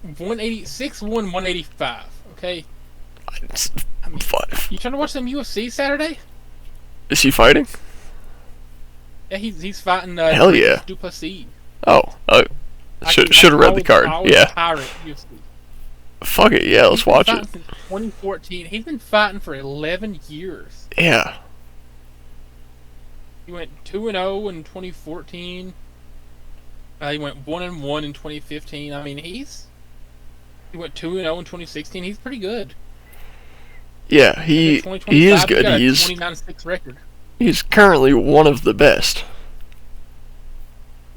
6'1", 185. Okay. I mean, you trying to watch some UFC Saturday? Is he fighting? Yeah, he's fighting. Hell yeah. Duplessis. Oh, should have read the card. Yeah. Pirate UFC. Fuck it, yeah, let's watch it. Since 2014, he's been fighting for 11 years. Yeah. He went 2-0 in 2014. He went 1-1 in 2015. I mean, he went 2-0 in 2016. He's pretty good. Yeah, he is good. He's 29-6 record. He's currently one of the best.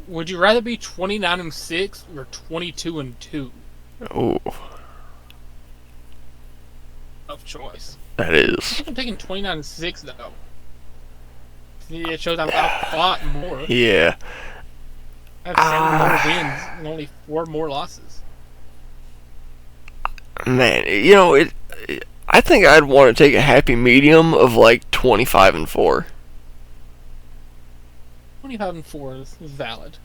Would you rather be 29-6 or 22-2? Oh. Tough choice. That is. I'm taking 29-6 though. It shows I've fought more. Yeah. I have 7 more wins and only 4 more losses. Man, I think I'd want to take a happy medium of like 25-4. 25-4 is valid.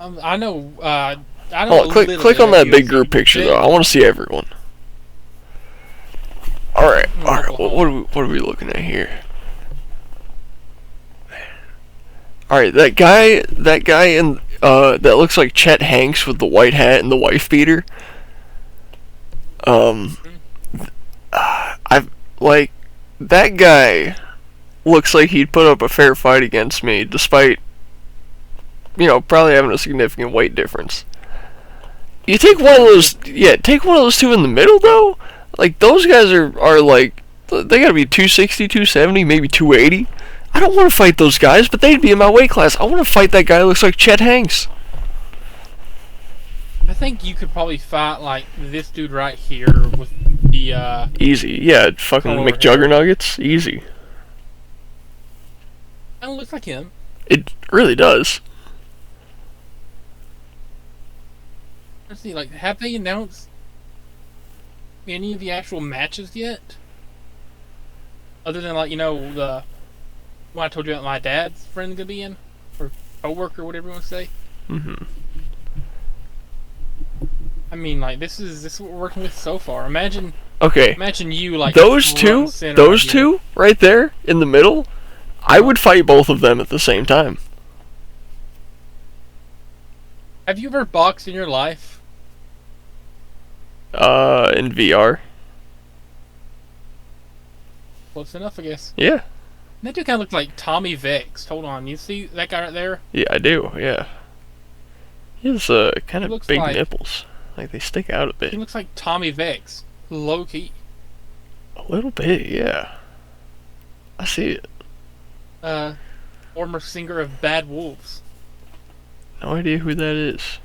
I know. I know Oh, a click little click bit on about that big UFC. group picture though. I Jay want to see everyone. All right, from all right. Oklahoma. What are we looking at here? All right, that guy in that looks like Chet Hanks with the white hat and the wife beater. Um, Mhm. I've like that guy looks like he'd put up a fair fight against me, despite probably having a significant weight difference. You take one of those, yeah, take one of those two in the middle though. Like those guys are like they gotta be 260, 270, maybe 280. I don't want to fight those guys, but they'd be in my weight class. I want to fight that guy who looks like Chet Hanks. I think you could probably fight like this dude right here with the Easy, yeah, fucking color hair. McJuggernuggets, easy. Kind of looks like him. It really does. Let's see, like, have they announced any of the actual matches yet? Other than like the one I told you about my dad's friend gonna be in, or coworker, whatever you want to say. Hmm. I mean, like this is what we're working with so far. Imagine Okay, imagine you like those front and two, center right those here. two right there in the middle, I would fight both of them at the same time. Have you ever boxed in your life? In VR. Close enough, I guess. Yeah. That dude kind of looks like Tommy Vex. Hold on, you see that guy right there? Yeah, I do. Yeah. He has kind He of looks big like nipples. Like they stick out a he bit. looks like Tommy Vex, low key. A little bit, yeah. I see it. Uh, Former singer of Bad Wolves. No idea who that is.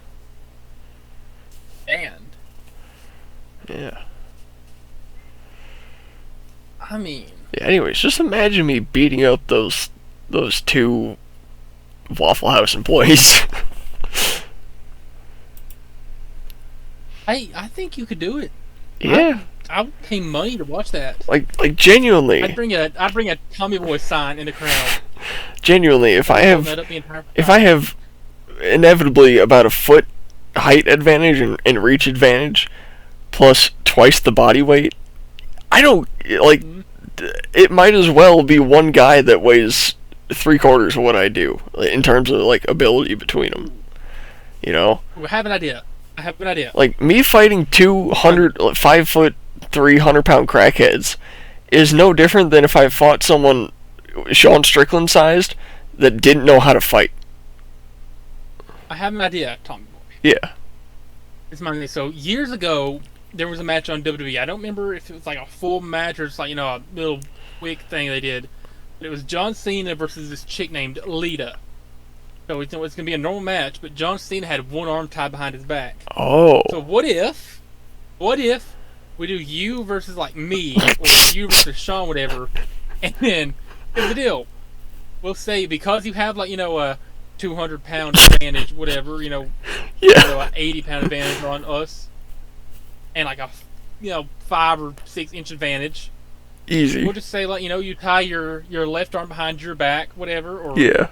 And Yeah. I mean, Yeah. Anyways, just imagine me beating up those two Waffle House employees. I think you could do it. Yeah. I would pay money to watch that. Like genuinely, I'd bring a Tommy Boy sign in the crowd. genuinely. If I Hold have that up the entire if time. I have inevitably about a foot height advantage and reach advantage, plus twice the body weight, I don't like. Mhm. It might as well be one guy that weighs three-quarters of what I do in terms of like ability between them. You know, I have an idea. I have an idea. like me fighting 200, 5 foot 300 pound crackheads is no different than if I fought someone Sean Strickland sized that didn't know how to fight. I have an idea, Tommy Boy. Yeah. It's my idea. So years ago, there was a match on WWE. I don't remember if it was like a full match or just like a little quick thing they did. But it was John Cena versus this chick named Lita. So it's going to be a normal match, but John Cena had one arm tied behind his back. Oh. So what if we do you versus like me, or you versus Sean, whatever, and then here's the deal. We'll say because you have like a 200-pound advantage, whatever, Yeah. an 80-pound advantage on us, and like a 5 or 6 inch advantage. Easy. We'll just say like you tie your left arm behind your back, whatever, or Yeah.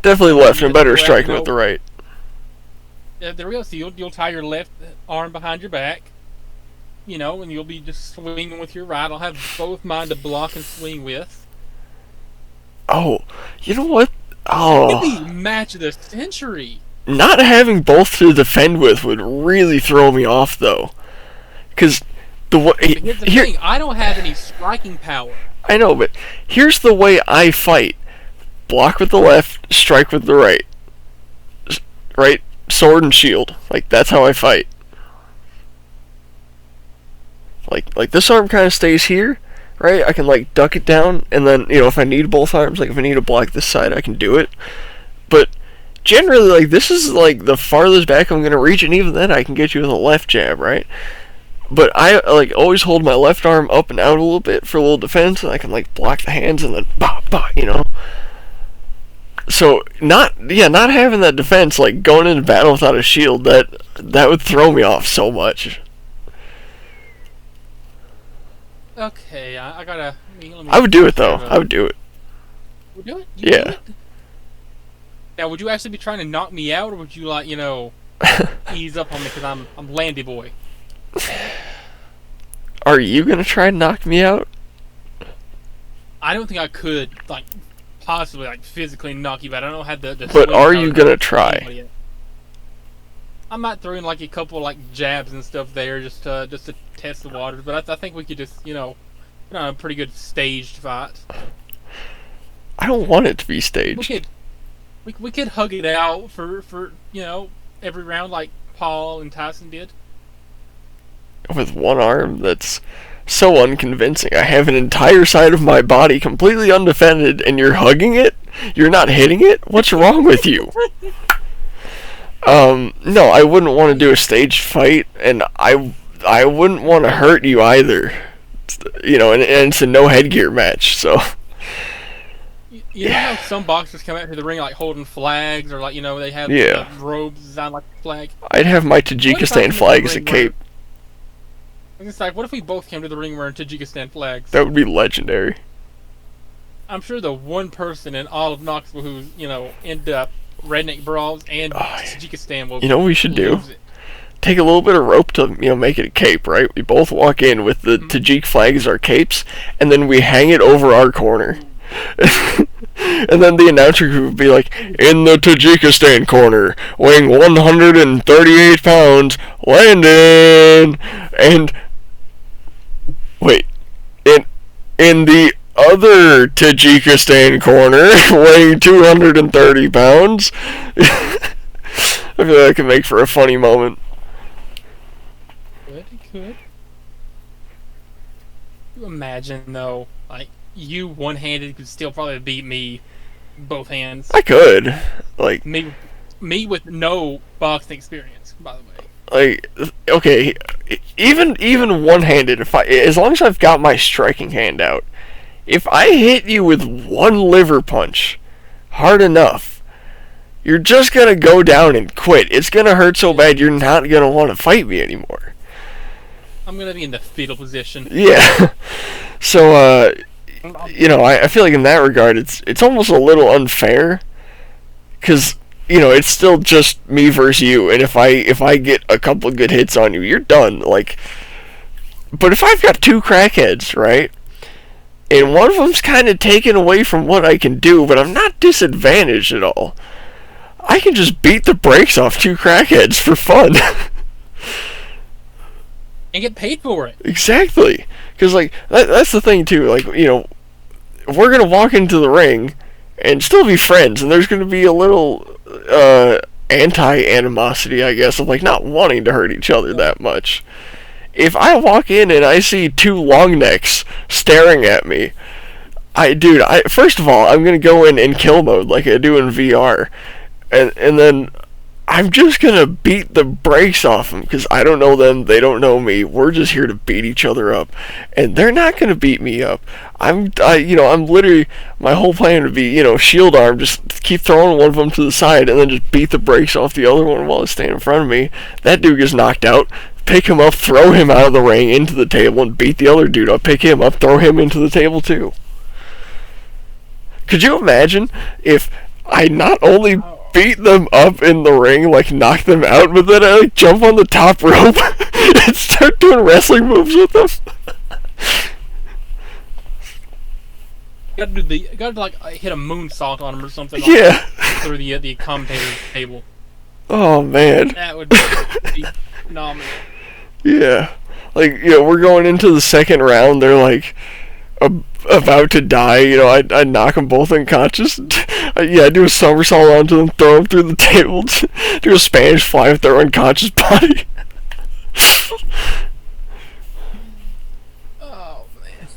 Definitely left and better go out, striking with the right. yeah, there we go. So you'll tie your left arm behind your back, and you'll be just swinging with your right. I'll have both mine to block and swing with. Oh, you know what? It'd Oh, be match of the century. not having both to defend with would really throw me off though. Cause the But way here's the here, thing: I don't have any striking power. I know, but here's the way I fight: block with the left, strike with the right. Right, sword and shield. Like that's how I fight. Like this arm kind of stays here, right? I can like duck it down, and then if I need both arms, like if I need to block this side, I can do it. But generally, like this is like the farthest back I'm gonna reach, and even then, I can get you with a left jab, right? But I like always hold my left arm up and out a little bit for a little defense, and I can like block the hands and then bah. So not having that defense, like going into battle without a shield, that would throw me off so much. Okay, I gotta. Let me I would do it though. have I would do it. We'll do it. Yeah. Do it? Now, would you actually be trying to knock me out, or would you like, ease up on me because I'm Landy Boy? Are you gonna try and knock me out? I don't think I could like possibly like physically knock you out. I don't have the. But swing are power you to gonna knock try? anybody out. I might throw in like a couple like jabs and stuff there just to test the waters. But I think we could just put on a pretty good staged fight. I don't want it to be We staged. could we could hug it out for every round like Paul and Tyson did. With one arm, that's so unconvincing. I have an entire side of my body completely undefended, and you're hugging it? You're not hitting it? What's wrong with you? No, I wouldn't want to do a staged fight, and I wouldn't want to hurt you either. And it's a no headgear match, so. You know how some boxers come out to the ring like holding flags or like they have robes designed like a flag. I'd have my What if I Tajikistan came flag to as the a ring wearing- cape. It's like, what if we both came to the ring wearing Tajikistan flags? That would be legendary. I'm sure the one person in all of Knoxville who's into redneck brawls and Tajikistan will. You know what we should do? lose it. Take a little bit of rope to make it a cape, right? We both walk in with the Tajik flag as our capes, and then we hang it over our corner. And then the announcer would be like, in the Tajikistan corner, weighing 138 pounds, Landon! And, wait, in the other Tajikistan corner, weighing 230 pounds, I feel like that could make for a funny moment. It could. You imagine though, like you one-handed could still probably beat me, both hands. I could, like, Me with no boxing experience, by the way. okay, even one-handed, as long as I've got my striking hand out, if I hit you with one liver punch, hard enough, you're just gonna go down and quit. It's gonna hurt so bad you're not gonna want to fight me anymore. I'm gonna be in the fetal position. Yeah. So, I feel like in that regard, it's almost a little unfair, because it's still just me versus you, and if I get a couple of good hits on you, you're done. Like, but if I've got two crackheads, right, and one of them's kind of taken away from what I can do, but I'm not disadvantaged at all, I can just beat the brakes off two crackheads for fun. And get paid for it. Exactly, because like that's the thing too. Like we're gonna walk into the ring and still be friends, and there's gonna be a little anti-animosity, I guess, of like not wanting to hurt each other that much. If I walk in and I see two long necks staring at me, first of all, I'm gonna go in kill mode like I do in VR, and then I'm just gonna beat the brakes off them, because I don't know them, they don't know me. We're just here to beat each other up, and they're not gonna beat me up. I'm literally, my whole plan would be, shield arm, just keep throwing one of them to the side, and then just beat the brakes off the other one while it's staying in front of me. That dude gets knocked out, pick him up, throw him out of the ring into the table, and beat the other dude up. Pick him up, throw him into the table too. Could you imagine if I not only beat them up in the ring, like knock them out, but then I jump on the top rope and start doing wrestling moves with them? You gotta like hit a moonsault on him or something. Yeah. Through the commentator's table. Oh man. That would be phenomenal. Yeah. Like, we're going into the second round. They're like about to die. I knock them both unconscious. I do a somersault onto them, throw them through the table, do a Spanish fly with their unconscious body. Oh man.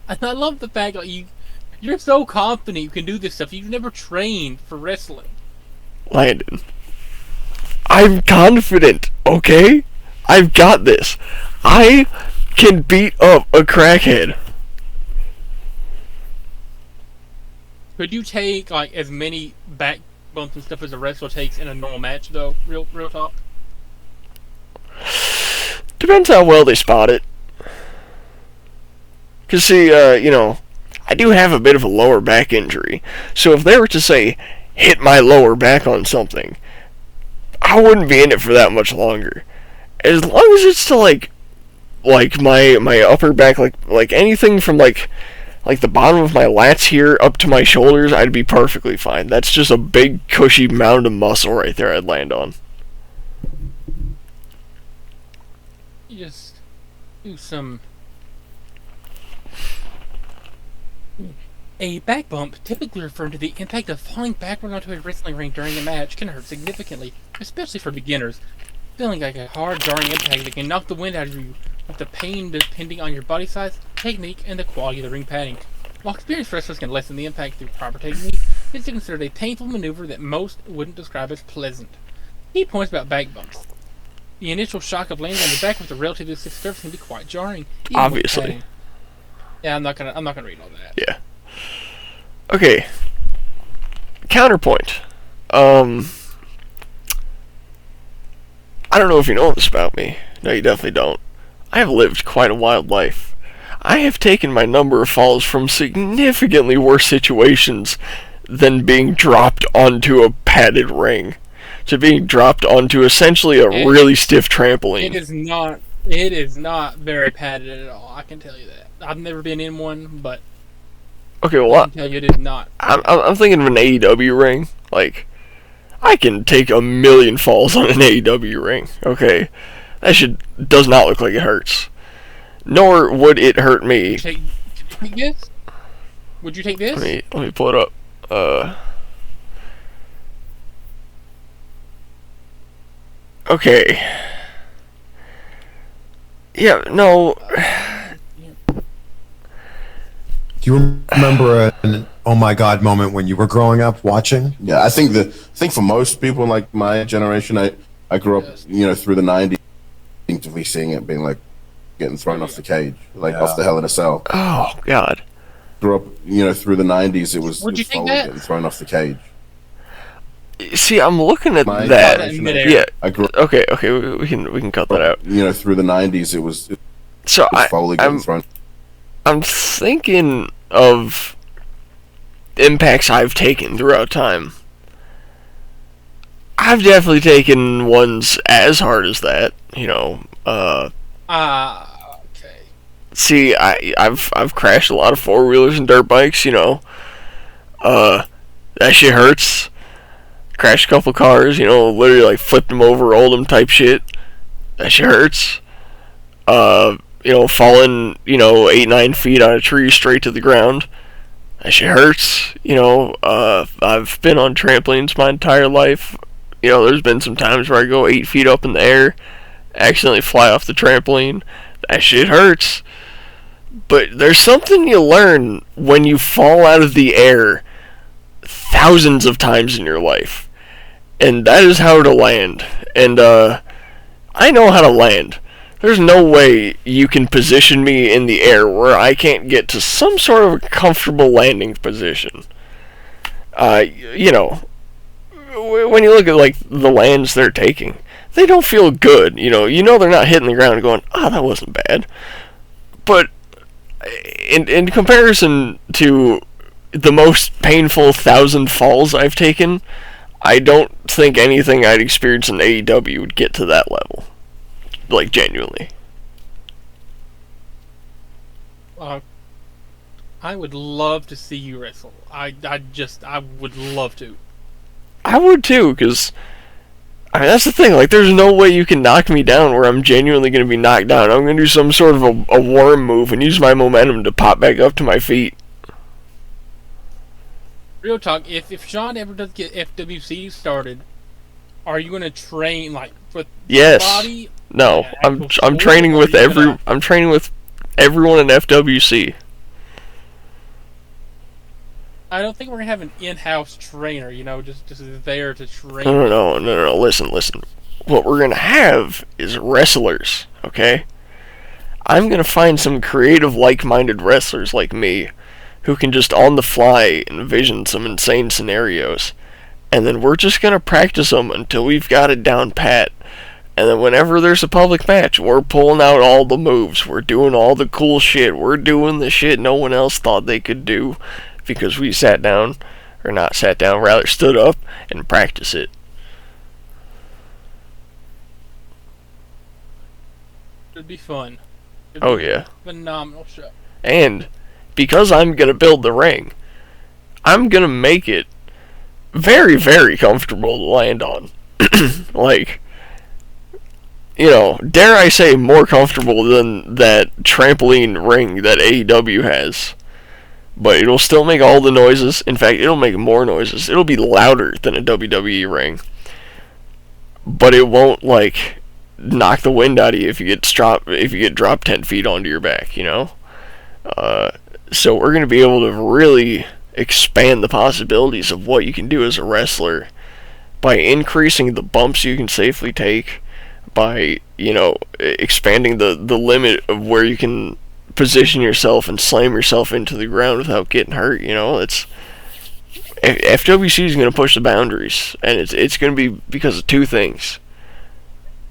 And I love the fact that you're so confident you can do this stuff. You've never trained for wrestling. Landon, I'm confident, okay? I've got this. I can beat up a crackhead. Could you take like as many back bumps and stuff as a wrestler takes in a normal match, though? Real talk. Depends how well they spot it. Cause see, I do have a bit of a lower back injury. So if they were to say, hit my lower back on something, I wouldn't be in it for that much longer. As long as it's to like my upper back, like anything from like the bottom of my lats here up to my shoulders, I'd be perfectly fine. That's just a big cushy mound of muscle right there I'd land on. You just do some. A back bump, typically referring to the impact of falling backward onto a wrestling ring during a match, can hurt significantly, especially for beginners. Feeling like a hard, jarring impact that can knock the wind out of you, with the pain depending on your body size, technique, and the quality of the ring padding. While experienced wrestlers can lessen the impact through proper technique, it's considered a painful maneuver that most wouldn't describe as pleasant. Key points about back bumps. The initial shock of landing on your back with a relatively stiff surface can be quite jarring. Obviously. Yeah, I'm not gonna read all that. Yeah. Okay. Counterpoint. I don't know if you know this about me. No, you definitely don't. I have lived quite a wild life. I have taken my number of falls from significantly worse situations than being dropped onto a padded ring to being dropped onto essentially a really stiff trampoline. It is not very padded at all. I can tell you that. I've never been in one, but okay, well, I can tell you it is not. I'm thinking of an AEW ring. Like, I can take a million falls on an AEW ring. Okay, that shit does not look like it hurts. Nor would it hurt me. Could you take this? Would you take this? Let me pull it up. Okay. Yeah, no. Do you remember an oh my god moment when you were growing up watching? Yeah, I think for most people in like my generation, I grew up, through the '90s, instinctively seeing it being like getting thrown off the cage, off the Hell in a Cell. Oh God. Grew up, through the '90s. It was getting thrown off the cage. See, I'm looking at that. Yeah. Okay, we can cut that out. Through the '90s, it was Foley getting thrown. I'm thinking of impacts I've taken throughout time. I've definitely taken ones as hard as that, okay. See, I've crashed a lot of four-wheelers and dirt bikes, that shit hurts. Crashed a couple cars, literally like flipped them over, rolled them type shit. That shit hurts. Falling, 8-9 feet on a tree straight to the ground. That shit hurts. I've been on trampolines my entire life. There's been some times where I go 8 feet up in the air, accidentally fly off the trampoline. That shit hurts. But there's something you learn when you fall out of the air thousands of times in your life. And that is how to land. And I know how to land. There's no way you can position me in the air where I can't get to some sort of a comfortable landing position. When you look at like the lands they're taking, they don't feel good. They're not hitting the ground and going, "Oh, that wasn't bad." But in comparison to the most painful 1,000 falls I've taken, I don't think anything I'd experience in AEW would get to that level. Like, genuinely. I would love to see you wrestle. I would love to. I would too, because that's the thing. Like, there's no way you can knock me down where I'm genuinely going to be knocked down. I'm going to do some sort of a worm move and use my momentum to pop back up to my feet. Real talk, if Sean ever does get FWC started, are you going to train with yes. body? No, I'm training with I'm training with everyone in FWC. I don't think we're gonna have an in-house trainer, just there to train. No. Listen. What we're gonna have is wrestlers, okay? I'm gonna find some creative, like-minded wrestlers like me, who can just on the fly envision some insane scenarios, and then we're just gonna practice them until we've got it down pat. And then whenever there's a public match, we're pulling out all the moves. We're doing all the cool shit. We're doing the shit no one else thought they could do because we sat down or not sat down, rather stood up and practice it. It'd be fun. Oh yeah. Phenomenal show. And because I'm going to build the ring, I'm going to make it very, very comfortable to land on. Like, you know, dare I say more comfortable than that trampoline ring that AEW has. But it'll still make all the noises. In fact, it'll make more noises. It'll be louder than a WWE ring. But it won't, like, knock the wind out of you if you get dropped 10 feet onto your back, you know? So we're going to be able to really expand the possibilities of what you can do as a wrestler by increasing the bumps you can safely take, by, you know, expanding the limit of where you can position yourself and slam yourself into the ground without getting hurt. You know, it's FWC is going to push the boundaries, and it's going to be because of two things: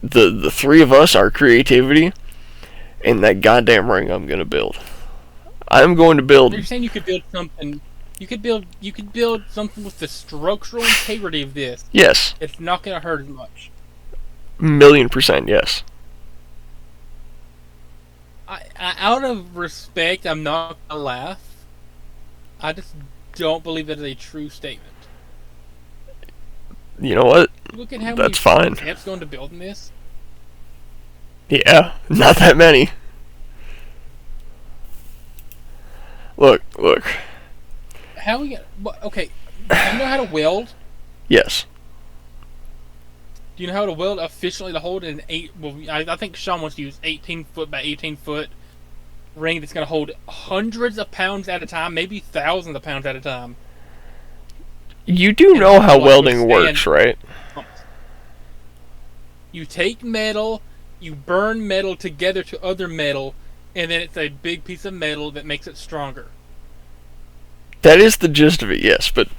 the three of us, our creativity, and that goddamn ring I'm going to build. I'm going to build. You're saying you could build something. You could build something with the structural integrity of this. Yes. It's not going to hurt as much. 1,000,000% yes. I out of respect, I'm not gonna laugh. I just don't believe that is a true statement. You know what? Look at how That's many fine. attempts going to building this. Yeah, not that many. Look. How we get? Okay, do you know how to weld? Yes. Do you know how to weld efficiently to hold an 8? Well, I think Sean wants to use 18 foot by 18 foot ring that's going to hold hundreds of pounds at a time, maybe thousands of pounds at a time. You do know how welding works, right? You take metal, you burn metal together to other metal, and then it's a big piece of metal that makes it stronger. That is the gist of it, yes, but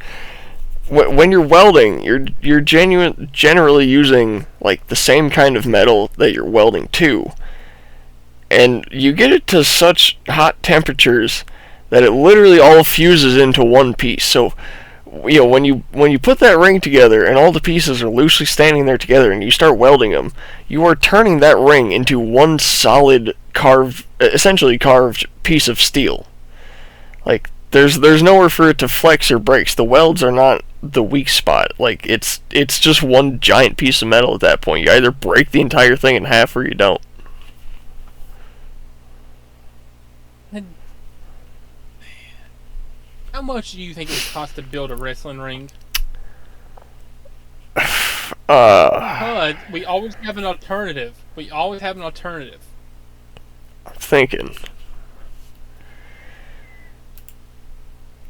when you're welding, you're generally using like the same kind of metal that you're welding to, and you get it to such hot temperatures that it literally all fuses into one piece. So, you know, when you put that ring together and all the pieces are loosely standing there together, and you start welding them, you are turning that ring into one solid essentially carved piece of steel. Like, there's nowhere for it to flex or break. The welds are not the weak spot. Like, it's just one giant piece of metal at that point. You either break the entire thing in half or you don't. How much do you think it would cost to build a wrestling ring? But we always have an alternative. I'm thinking.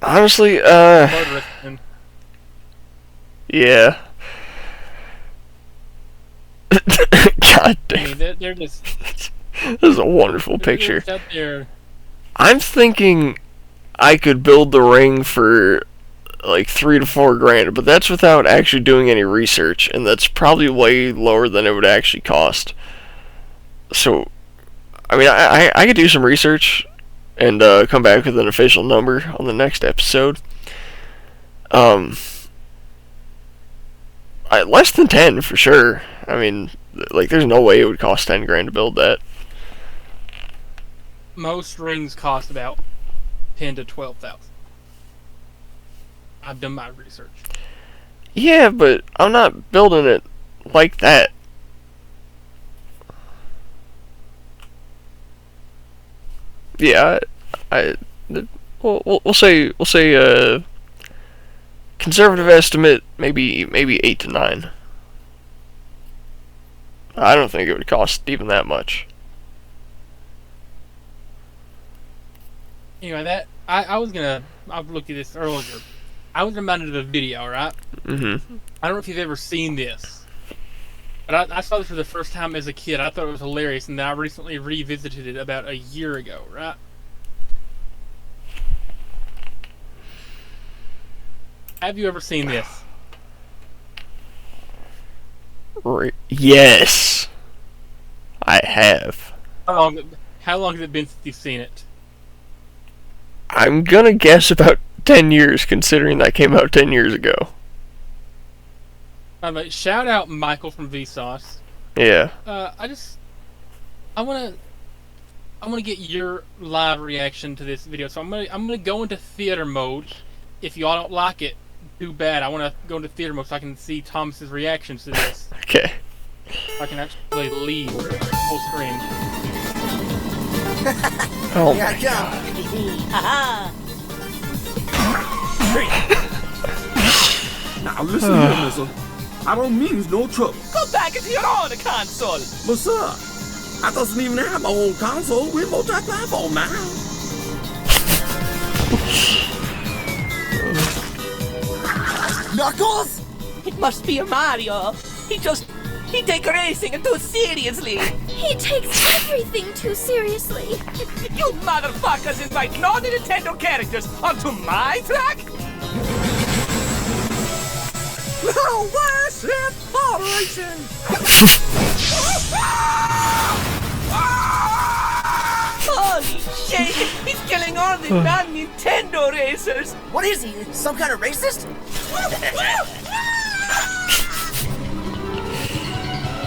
Honestly, yeah. God damn. I mean, they're just. This is a wonderful picture. Out there. I'm thinking I could build the ring for like $3,000 to $4,000, but that's without actually doing any research, and that's probably way lower than it would actually cost. So, I mean, I could do some research and come back with an official number on the next episode. Less than 10 for sure. I mean, like, there's no way it would cost $10,000 to build that. Most rings cost about 10 to 12,000. I've done my research. Yeah, but I'm not building it like that. Yeah, we'll say conservative estimate maybe 8 to 9. I don't think it would cost even that much. Anyway, I've looked at this earlier. I was reminded of a video, right? Mm-hmm. I don't know if you've ever seen this, but I saw this for the first time as a kid. I thought it was hilarious, and then I recently revisited it about a year ago, right? Have you ever seen this? Yes, I have. How long has it been since you've seen it? I'm gonna guess about 10 years, considering that came out 10 years ago. Shout out Michael from Vsauce. Yeah. I wanna get your live reaction to this video. So I'm gonna go into theater mode. If y'all don't like it, too bad. I wanna go into theater mode so I can see Thomas's reactions to this. Okay. I can actually leave full screen. Oh Here I my come. Now listen here, mister. I don't mean no trouble. Go back into your own console. But sir, I doesn't even have my own console. We're multi-platform now. Knuckles? It must be a Mario. He takes racing too seriously. He takes everything too seriously. You motherfuckers invite non-Nintendo characters onto my track? No, where's it for racing? Holy shit! He's killing all the non-Nintendo racers. What is he? Some kind of racist?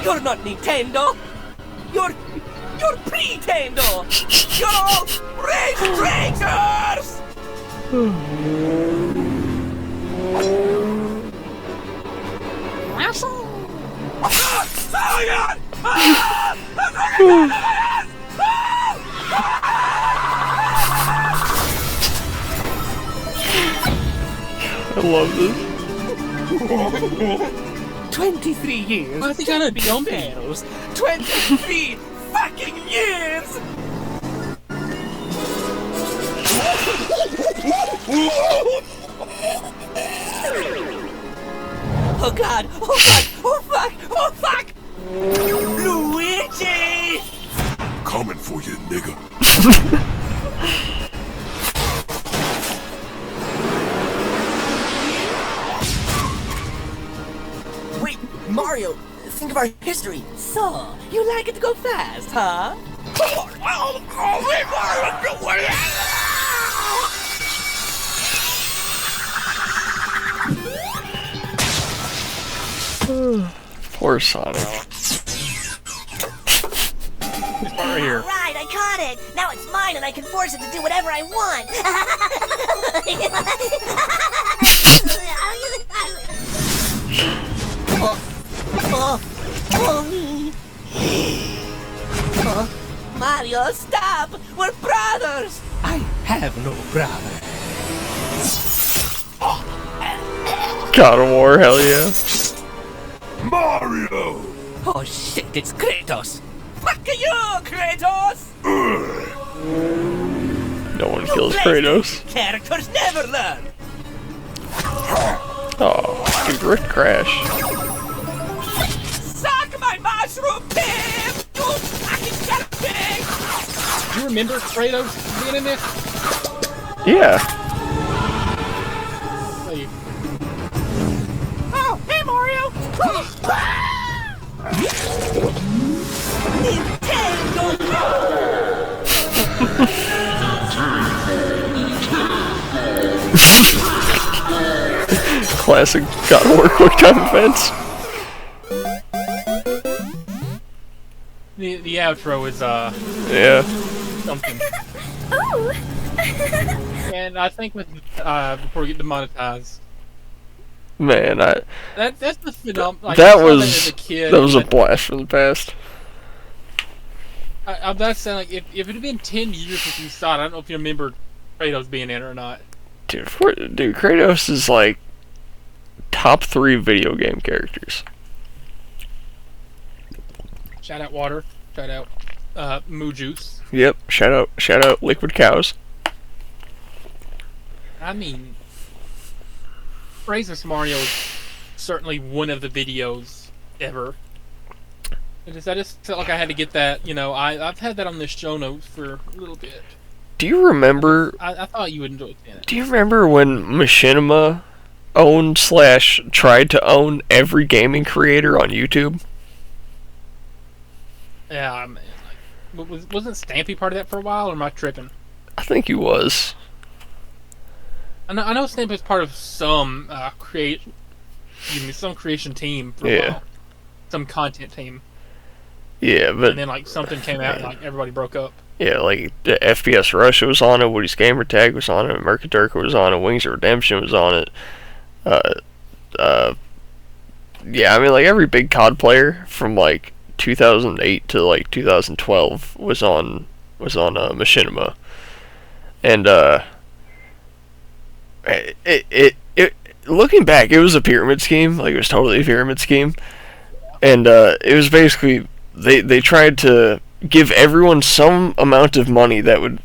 You're not Nintendo. You're Pretendo. You're all race racers. I love this. 23 years. I think I know Beyond Battles. 23 fucking years. Oh god! Oh fuck! Oh fuck! Oh fuck! Luigi! Coming for you, nigga. Wait, Mario, think of our history. So, you like it to go fast, huh? Poor Sonic. This part right here. Right, I caught it. Now it's mine and I can force it to do whatever I want. Mario, stop! We're brothers! I have no brother. God of War, hell yeah. Mario! Oh shit, it's Kratos! Fuck you, Kratos! No one kills Kratos. Characters never learn! Oh, a drift crash. Suck my mushroom pip! You fucking son of a pig! Do you remember Kratos being in this? Yeah. Like, Oh, hey Mario! Classic God of War quick time events. the outro is Yeah. something. Ooh. And I think with before we get demonetized, Man, that's the phenomenon. Like, that I saw was as a kid. that was a blast from the past. I'm not saying like if it had been 10 years since you saw it, I don't know if you remember Kratos being in it or not. Dude, Kratos is like top 3 video game characters. Shout out Water. Shout out Moo Juice. Yep. Shout out Liquid Cows. I mean, Razor's Mario is certainly one of the videos ever. I just felt like I had to get that. You know, I've had that on the show notes for a little bit. Do you remember? I thought you would enjoy it. Do you remember when Machinima owned / tried to own every gaming creator on YouTube? Yeah, I mean, wasn't Stampy part of that for a while, or am I tripping? I think he was. I know Snap is part of some some creation team for a while. Some content team. Yeah, but and then like something came out and like everybody broke up. Yeah, like the FPS Russia was on it, Woody's Gamer Tag was on it, Mercadurka was on it, Wings of Redemption was on it. Yeah, I mean, like every big COD player from like 2008 to like 2012 was on Machinima, and it looking back, it was a pyramid scheme. Like it was totally a pyramid scheme, and it was basically they tried to give everyone some amount of money that would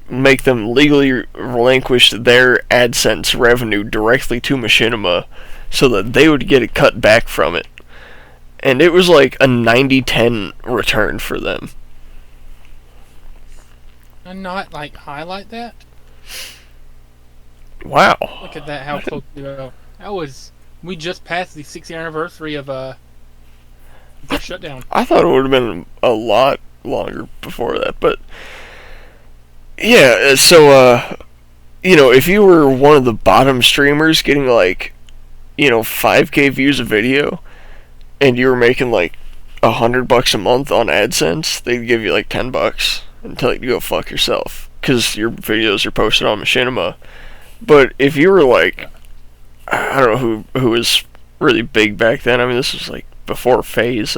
make them legally relinquish their AdSense revenue directly to Machinima so that they would get a cut back from it. And it was like a 90-10 return for them. And not like highlight that? Wow. Look at that, how close we go. We just passed the 6th anniversary of the shutdown. I thought it would have been a lot longer before that, but yeah, so if you were one of the bottom streamers getting like 5K views a video and you were making like $100 a month on AdSense, they'd give you like $10 and tell you to go fuck yourself because your videos are posted on Machinima. But if you were like, I don't know who was really big back then, I mean this was like before FaZe,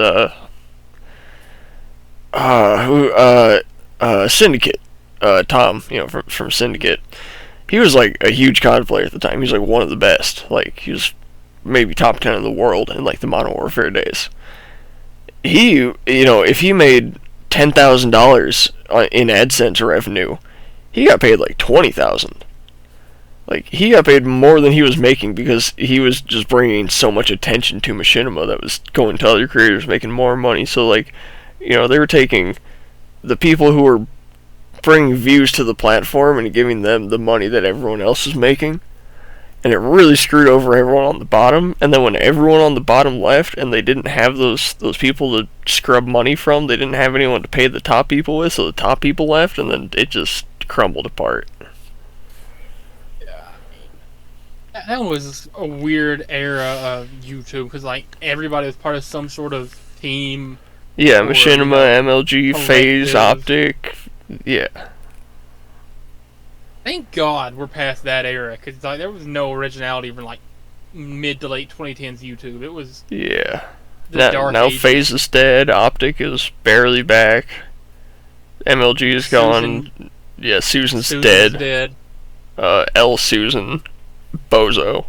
Syndicate, Tom, from Syndicate. He was like a huge COD player at the time. He was like one of the best. Like he was maybe top 10 in the world in like the Modern Warfare days. He, if he made $10,000 in AdSense revenue, he got paid like $20,000. Like he got paid more than he was making because he was just bringing so much attention to Machinima that was going to other creators making more money. So like, they were taking the people who were bringing views to the platform and giving them the money that everyone else was making, and it really screwed over everyone on the bottom. And then when everyone on the bottom left and they didn't have those people to scrub money from, they didn't have anyone to pay the top people with, so the top people left, and then it just crumbled apart. Yeah, that was a weird era of YouTube because like everybody was part of some sort of team. Yeah, Machinima, MLG, FaZe, Optic, yeah. Thank God we're past that era, because like, there was no originality from like mid to late 2010s YouTube. It was the dark now ages. FaZe is dead, Optic is barely back, MLG is gone, yeah, Susan's dead. L Susan, Bozo,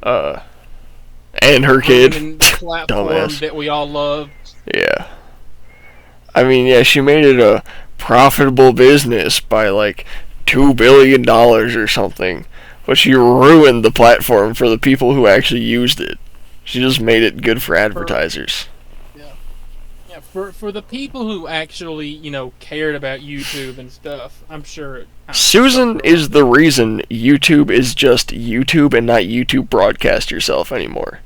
and her kid, platform dumbass. that we all love. Yeah. I mean, yeah, she made it a profitable business by like $2 billion or something, but she ruined the platform for the people who actually used it. She just made it good for advertisers. Yeah, for the people who actually, cared about YouTube and stuff, I'm sure. Susan is the reason YouTube is just YouTube and not YouTube Broadcast Yourself anymore.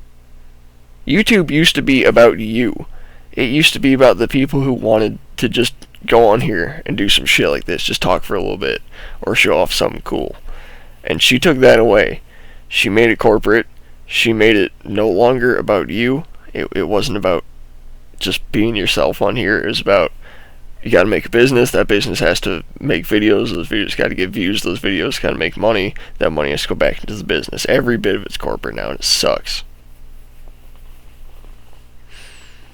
YouTube used to be about you. It used to be about the people who wanted to just go on here and do some shit like this, just talk for a little bit, or show off something cool. And she took that away. She made it corporate. She made it no longer about you. It wasn't about just being yourself on here. It was about, you gotta make a business. That business has to make videos. Those videos gotta get views. Those videos gotta make money. That money has to go back into the business. Every bit of it's corporate now, and it sucks.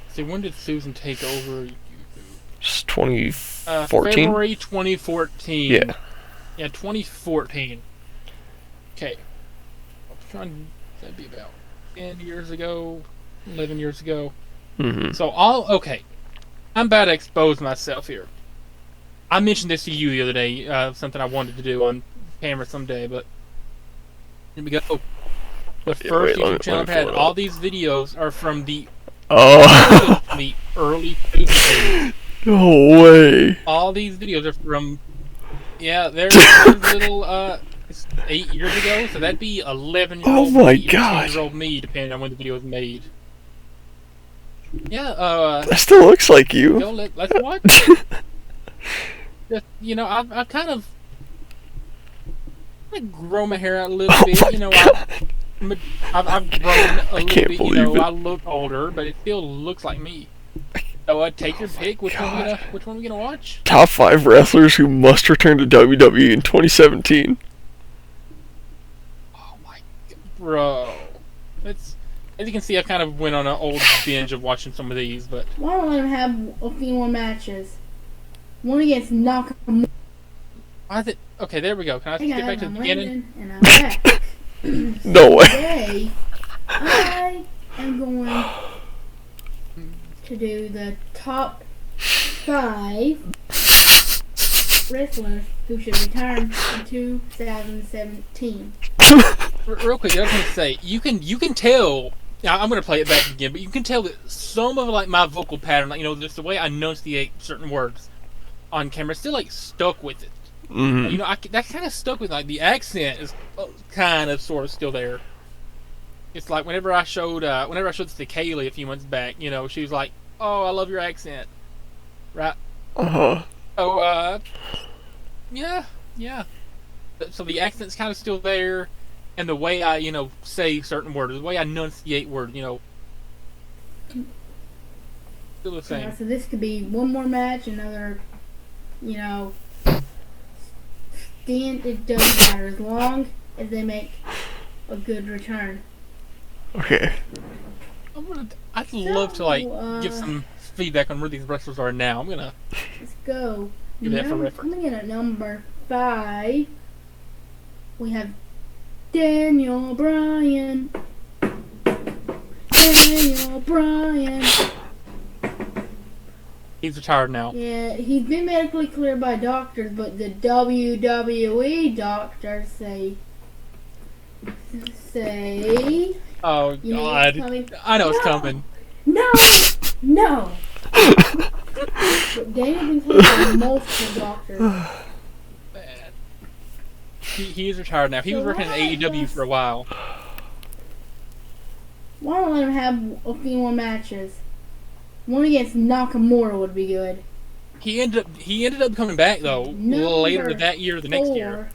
See, when did Susan take over YouTube? It's 2014? February 2014. Yeah. Yeah, 2014. Okay. I was trying, that'd be about 10 years ago, 11 years ago. Mm-hmm. So, okay. I'm about to expose myself here. I mentioned this to you the other day, something I wanted to do on camera someday, but here we go. The first YouTube channel I've had, all these videos are from the the early 2000s. No way. All these videos are from, there's little, it's 8 years ago, so that'd be 11-year-old Oh my me, God. 10-year-old me, depending on when the video was made. Yeah, That still looks like you. let's watch. Just, I've kind of, I grow my hair out a little bit. You know, I've grown a little can't bit. You believe know, it. I look older, but it still looks like me. So take your pick. Which one we gonna watch? Top 5 wrestlers who must return to WWE in 2017. Oh my god, bro. It's, as you can see, I kind of went on an old binge of watching some of these, but Why don't let him have a few more matches? One against Nakamura. why is it? Okay, there we go. Can I Hey get guys, back to the I'm beginning? Landon, and I'm back. No way. Today, I am going to do the top 5 wrestlers who should return in 2017. Real quick, I was going to say you can tell. Now, I'm going to play it back again, but you can tell that some of like my vocal pattern, like just the way I enunciate certain words on camera, still like stuck with it. Mm-hmm. That kind of stuck with like the accent is kind of sort of still there. It's like whenever I showed this to Kaylee a few months back, she was like, "Oh, I love your accent," right? Uh-huh. Oh, yeah. So the accent's kind of still there, and the way I, say certain words, the way I enunciate words, still the same. So this could be one more match, another, stint. It doesn't matter as long as they make a good return. Okay. I'd love to give some feedback on where these wrestlers are now. I'm gonna Let's go. do that for reference. Coming in at number 5, we have Daniel Bryan. Daniel Bryan. He's retired now. Yeah, he's been medically cleared by doctors, but the WWE doctors say Oh You know God, what's coming? I know it's No. coming. No. But Daniel been cleared by multiple doctors. Man. He is retired now. He was working at AEW for a while. Why don't let him have a few more matches? One against Nakamura would be good. He ended up coming back though later Number that year, or the next 4 year.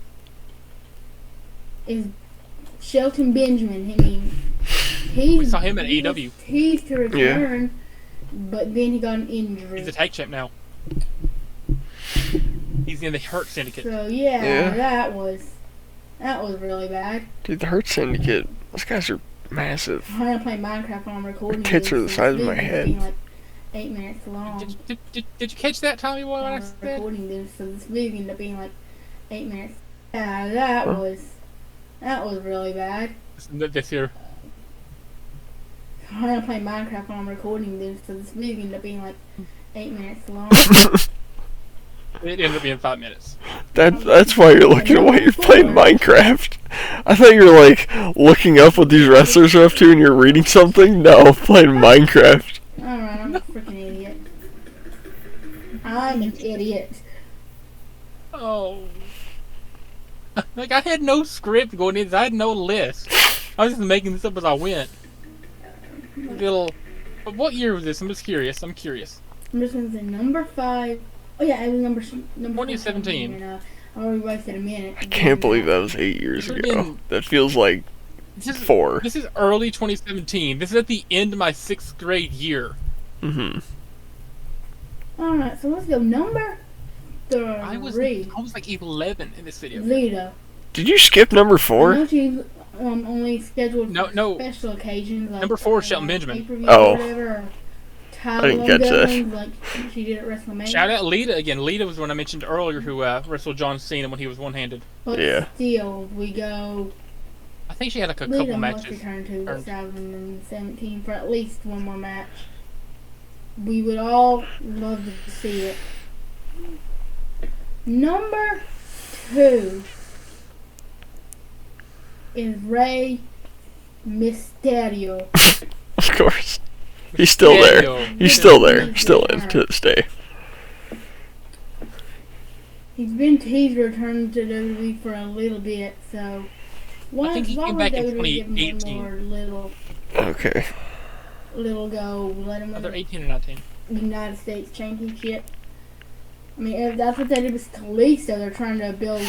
is Shelton Benjamin. I mean, We saw him at AEW. He's to return, but then he got an injury. He's a tag champ now. He's in the Hurt Syndicate. So Yeah. that was really bad. Dude, the Hurt Syndicate, those guys are massive. I'm gonna play Minecraft while I'm recording. Their tits this, are the so size of this my video head. being like 8 minutes long. Did you catch that, Tommy boy? What I I'm said? recording this, so this video ended up being like 8 minutes. Yeah, that was really bad. This year. I'm gonna play Minecraft while I'm recording this, so this video ended up being like 8 minutes long. It ended up being 5 minutes. That's why you're looking away. You're playing Minecraft. I thought you were like looking up what these wrestlers are up to and you're reading something. No, playing Minecraft. Alright, I'm a freaking idiot. I'm an idiot. Oh. Like, I had no script going in. I had no list. I was just making this up as I went. But what year was this? I'm just curious. I'm curious. I'm just gonna say number 5. Oh yeah, it was number 2017. And, I already wasted a minute. I can't believe that was 8 years Could've ago. been- That feels like This is 4. This is early 2017. This is at the end of my 6th grade year. Mm-hmm. Alright, so let's go. Number 3. I was like 11 in this video. Lita. Did you skip number I 4? know she's only scheduled for No. special occasions. Like, Number 4 is Shelton Benjamin. pay-per-view Oh. or whatever, or I didn't catch that. Like she did at WrestleMania. Shout out Lita again. Lita was the one I mentioned earlier who wrestled John Cena when he was one-handed. But Yeah. still, we go. I think she had like a Lita couple must matches. return to Or- 2017 for at least one more match. We would all love to see it. Number 2 is Rey Mysterio. Of course. He's still there. Mysterio. He's still there. Still in to this day. He's returned to WWE for a little bit, so why, I think he why came would back in WWE give him 2018. one more Okay. little go? Let him win Either the 18 or 19. United States Championship. I mean, if that's what they did with Kalisto, they're trying to build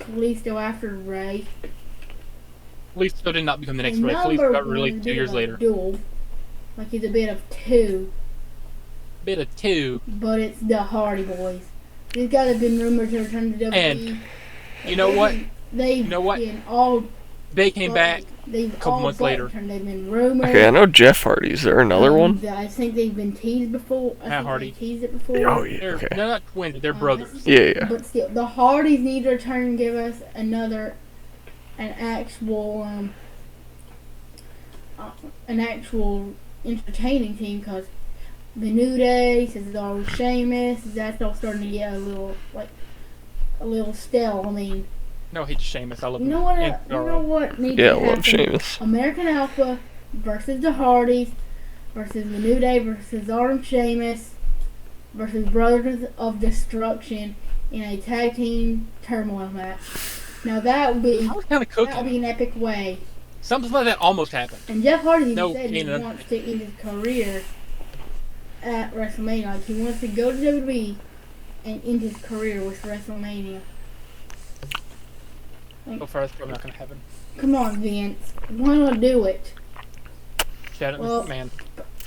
Khalees still after Ray. Khalees still did not become the next And Ray. Khalees number got one released is a 2 bit years of a later. Duel. Like he's a bit of two. Bit of 2. But it's the Hardy Boys. These guys have been rumored to return to WWE. And you know what? They've You know what? been all. They came back They've a couple all months but later. returned. They've been rumored. Okay, I know Jeff Hardy. Is there another one? I think they've been teased before. I Matt think Hardy. they teased it before. Oh, yeah, They're okay. not twins. They're brothers. Yeah. But still, the Hardys need to return and give us an actual entertaining team, because the New Day, Cesaro, Sheamus, that's all starting to get a little stale. I mean, No, I hate Sheamus. I love you him. know what? And You know what needs Yeah, to I happen? love Sheamus. American Alpha versus the Hardys versus the New Day versus Arn Sheamus versus Brothers of Destruction in a tag team turmoil match. Now that would be I was kind of cooking. an epic way. Something like that almost happened. And Jeff Hardy even No, said he Keenan. wants to end his career at WrestleMania. Like, he wants to go to WWE and end his career with WrestleMania. So far, that's probably not going to happen. Come on, Vince. Why not do it? Shout out Well, to man.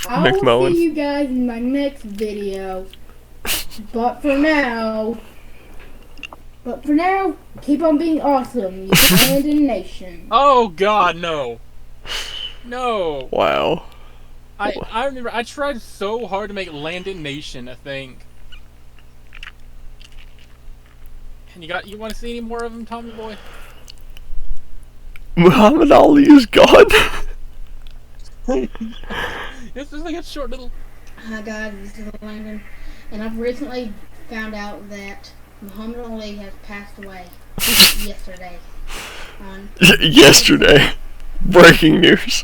I will McMullen. see you guys in my next video. But for now, keep on being awesome, you Brandon Nation. Oh God, no. No. Wow. I remember I tried so hard to make Landon Nation a thing. And you want to see any more of him, Tommy boy? Muhammad Ali is gone. It's just like a short little. Hi guys, this is Landon, and I've recently found out that Muhammad Ali has passed away yesterday. Yesterday. Breaking news.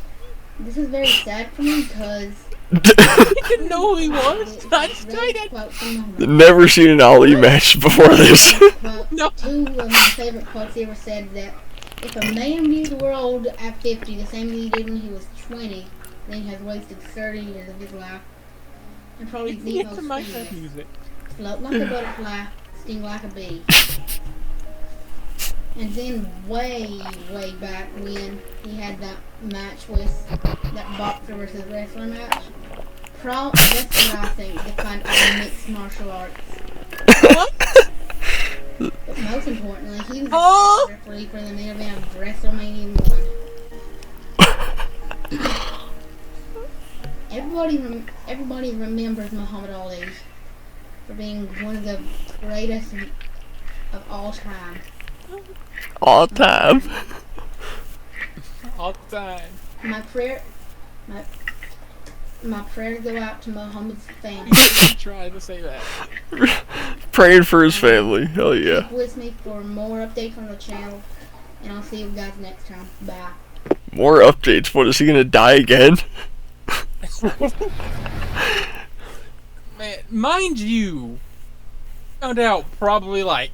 This is very sad for me because I didn't know who he was. I just quote from Muhammad. Never seen an Ali match before this. Quote, No. Two of my favorite quotes he ever said that if a man viewed the world at 50 the same as he did when he was 20, then he has wasted 30 years of his life. And probably the Get most to my famous. music. Float like a butterfly, sting like a bee. And then way back when he had that match with that boxer versus wrestler match, that's what I think defined all mixed martial arts. But most importantly, he was the referee for the main event of WrestleMania 1. Everybody remembers Muhammad Ali for being one of the greatest of all time. All time. All the time. My prayers go out to Muhammad's family. Try to say that. Praying for his family. Hell yeah. Keep with me for more updates on the channel, and I'll see you guys next time. Bye. More updates. What, is he gonna die again? Man, mind you, found out probably like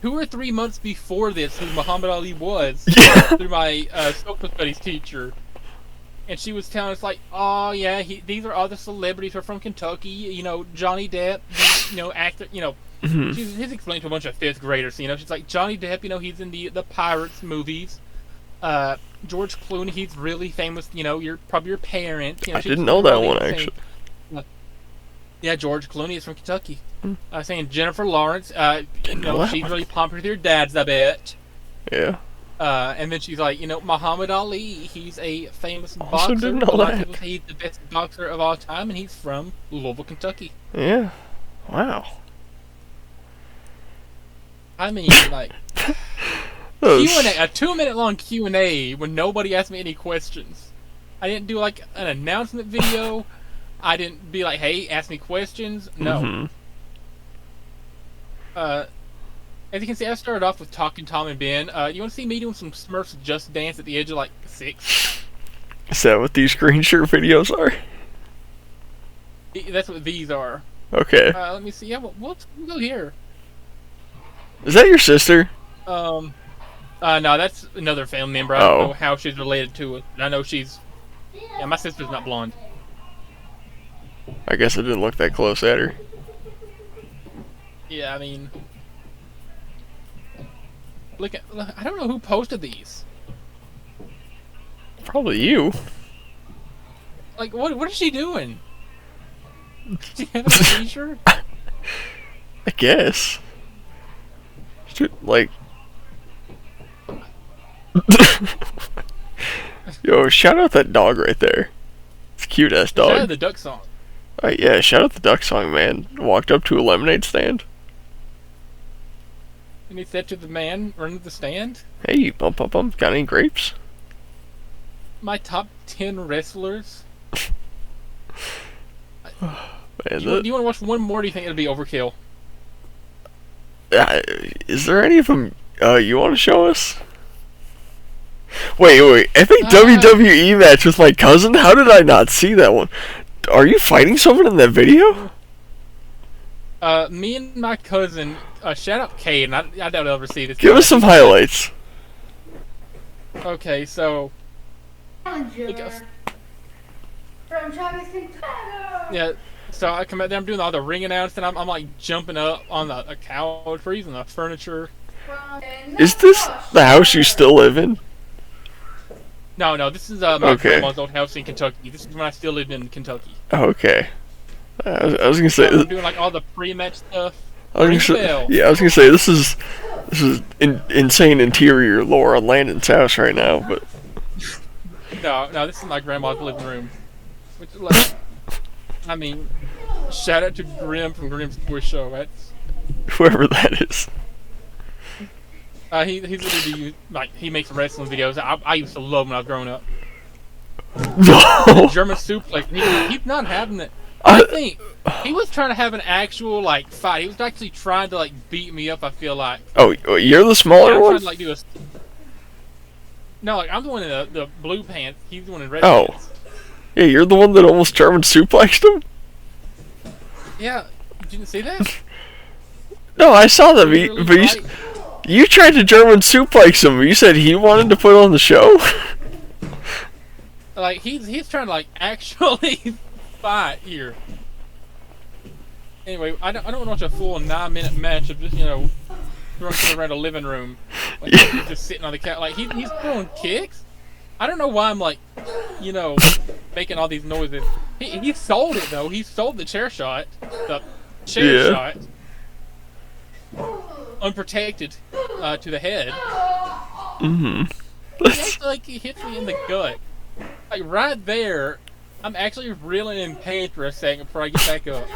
2 or 3 months before this who Muhammad Ali was through my social studies teacher. And she was telling us like, oh yeah, these are all the celebrities who are from Kentucky. You know, Johnny Depp, actor. He's explained to a bunch of 5th graders. She's like, Johnny Depp. He's in the Pirates movies. George Clooney, he's really famous. You're probably your parent. I didn't know that one actually. Yeah, George Clooney is from Kentucky. Saying Jennifer Lawrence. She's really popular with your dads, I bet. Yeah. And then she's like, Muhammad Ali, he's a famous Also boxer. didn't know A lot of that. people say he's the best boxer of all time, and he's from Louisville, Kentucky. Yeah. Wow. I mean, like, That was- Q&A, a 2-minute long Q&A when nobody asked me any questions. I didn't do, like, an announcement video. I didn't be like, hey, ask me questions. No. Mhm. As you can see, I started off with Talking Tom and Ben. You want to see me doing some Smurfs Just Dance at the age of, like, 6? Is that what these green shirt videos are? That's what these are. Okay. Let me see. Yeah, we'll go here. Is that your sister? No, that's another family member. I don't know how she's related to it. I know she's... Yeah, my sister's not blonde. I guess I didn't look that close at her. Yeah, I mean... Look, I don't know who posted these. Probably you. Like, what is she doing? Does she have a seizure? I guess. Like. Yo, shout out that dog right there. It's a cute ass dog. Shout out the duck song. Yeah, shout out the duck song, man. Walked up to a lemonade stand. And he said to the man running the stand, Hey, bump, bump, bump. Got any grapes? my top 10 wrestlers. Man, Do you want to watch one more, or do you think it'll be overkill? is there any of them you want to show us? Wait. Epic WWE match with my cousin? How did I not see that one? Are you fighting someone in that video? Me and my cousin, shout out Kate, and I doubt I'll ever see this. Give us some highlights. Okay, so... Challenger from Travis, Kentucky. Yeah, so I come out there, I'm doing all the ring announcing, I'm like jumping up on a couch, freezing the furniture. Is this the house you still live in? No, this is my grandma's old house in Kentucky. This is when I still lived in Kentucky. Okay. I was gonna say. I'm doing like all the pre-match stuff. I was gonna say this is insane interior lore on Landon's house right now, but. No, this is my grandma's living room. Which, like, I mean, shout out to Grim from Grim's Toy Show. That's whoever that is. He's literally like he makes wrestling videos. I used to love when I was growing up. No. German suplex. He's not having it. I think he was trying to have an actual like fight. He was actually trying to like beat me up. I feel like. Oh, you're the smaller one. To, like, do a... No, like I'm the one in the blue pants. He's the one in red pants. Oh. Yeah, you're the one that almost German suplexed him? Yeah, you didn't see that? No, I saw that, but you tried to German suplex him. You said he wanted to put on the show? Like, he's trying to, like, actually fight here. Anyway, I don't want to watch a full 9-minute match of just, throwing around a living room. Like, he's just sitting on the couch. Like, he's throwing kicks? I don't know why I'm like, making all these noises. He sold it though. He sold the chair shot, shot, unprotected, to the head. Mm-hmm. Like he hits me in the gut, like right there. I'm actually reeling in pain for a second before I get back up.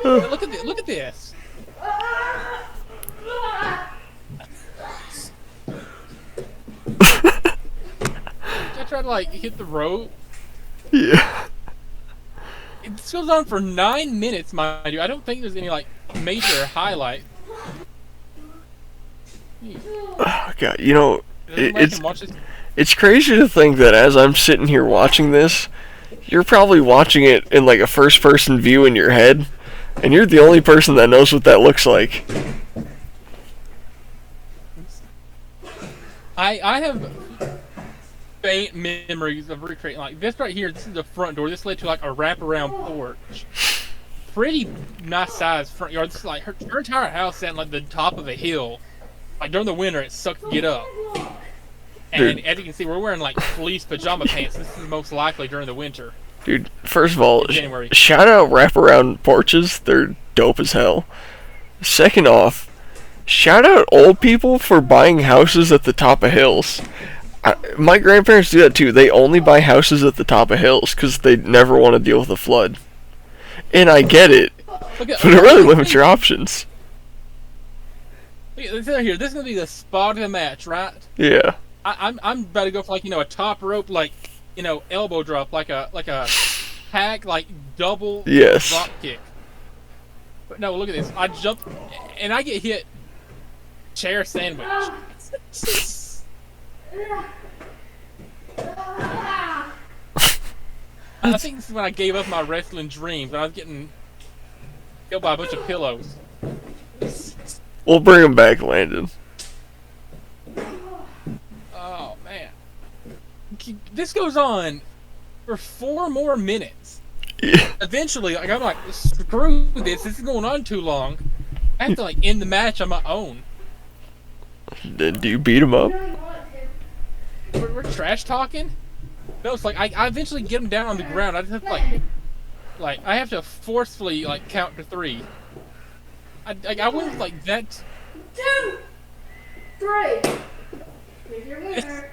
Look at this. Look at this. I tried to like hit the rope. Yeah. This goes on for 9 minutes, mind you. I don't think there's any like major highlight. Oh God, it's crazy to think that as I'm sitting here watching this, you're probably watching it in like a first-person view in your head, and you're the only person that knows what that looks like. I have faint memories of recreating like this right here. This is the front door. This led to like a wraparound porch. Pretty nice sized front yard. This is like her entire house sat on like the top of a hill. Like during the winter, it sucked to get up. And dude, as you can see, we're wearing like fleece pajama pants. This is most likely during the winter. Dude, first of all, shout out wraparound porches. They're dope as hell. Second off, shout out old people for buying houses at the top of hills. My grandparents do that too. They only buy houses at the top of hills because they never want to deal with a flood. And I get it, but it really limits your options. Look at this here. This is gonna be the spot of the match, right? Yeah. I'm about to go for like a top rope, like elbow drop, like a hack, like double drop kick. But no, look at this. I jump and I get hit. Chair sandwich. I think this is when I gave up my wrestling dreams. When I was getting killed by a bunch of pillows. We'll bring him back, Landon. Oh man, this goes on for 4 more minutes. Yeah. Eventually, like I'm like, screw this. This is going on too long. I have to like end the match on my own. Do you beat him up? We're trash talking. No, it's like I eventually get him down on the ground. I just have to like I have to forcefully like count to 3. I wouldn't like that. 2, 3. Here's your winner.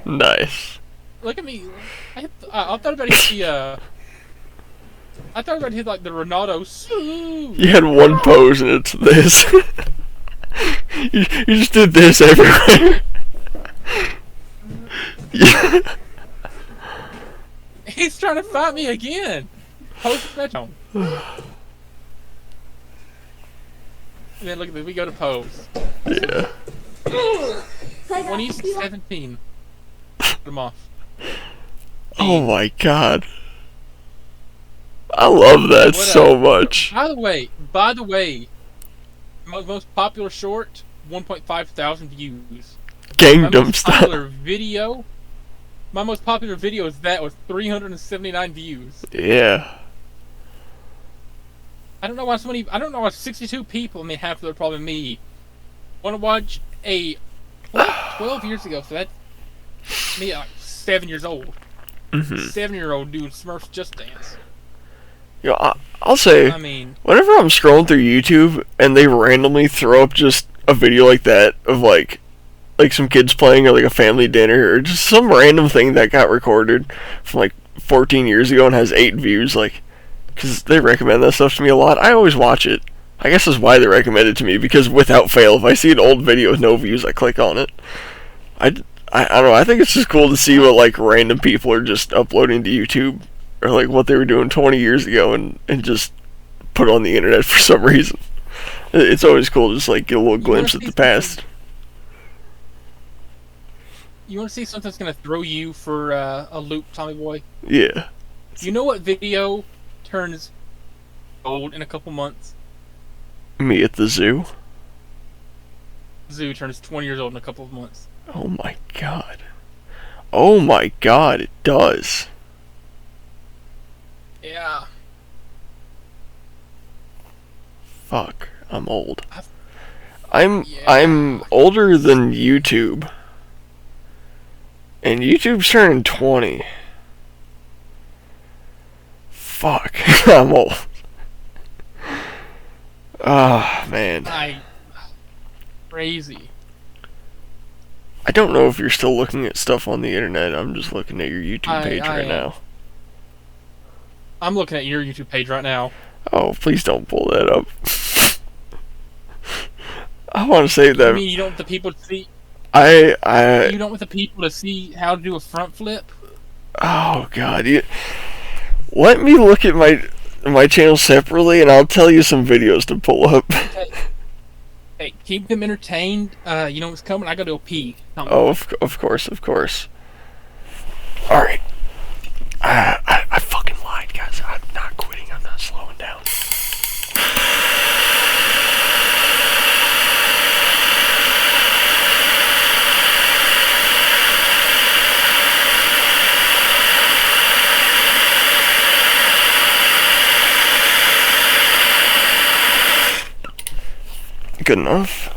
Nice. Look at me. I thought about hit I thought about hit like the Ronaldo. You had one pose and it's this. you just did this everywhere. Yeah. He's trying to fight me again. Post match on. And then look at this. We go to pose. Yeah. When he's 17, put him off. Oh my god. I love that so much. By the way, my most popular short, 1.5 thousand views. Gangnam Style. My most popular video is that with 379 views. Yeah. I don't know why 62 people, I mean half of them are probably me, want to watch a 12 years ago, so that's me like 7 years old. 7-year-old doing Smurfs Just Dance. You know, I'll say, I mean, whenever I'm scrolling through YouTube and they randomly throw up just a video like that of like some kids playing or like a family dinner or just some random thing that got recorded from like 14 years ago and has 8 views, like, because they recommend that stuff to me a lot, I always watch it. I guess that's why they recommend it to me, because without fail, if I see an old video with no views, I click on it. I don't know, I think it's just cool to see what like random people are just uploading to YouTube, or like what they were doing 20 years ago and just put on the internet for some reason. It's always cool to just like get a little glimpse at the past. You want to see something that's going to throw you for a loop, Tommy Boy? Yeah. You know what video turns old in a couple months? Me at the zoo? Zoo turns 20 years old in a couple of months. Oh my god. Oh my god, it does. Yeah. Fuck, I'm old. I'm older than YouTube. And YouTube's turning 20. Fuck, I'm old. Ah, man. Crazy. I don't know if you're still looking at stuff on the internet. I'm just looking at your YouTube page right now. I'm looking at your YouTube page right now. Oh, please don't pull that up. I want to say that. You mean you don't want the people to see? You don't want the people to see how to do a front flip? Oh god, let me look at my channel separately, and I'll tell you some videos to pull up. Hey, keep them entertained. You know what's coming? I gotta go pee. Oh, of course. All right. I fucking lied, guys. I'm not quitting. I'm not slowing down. Good enough.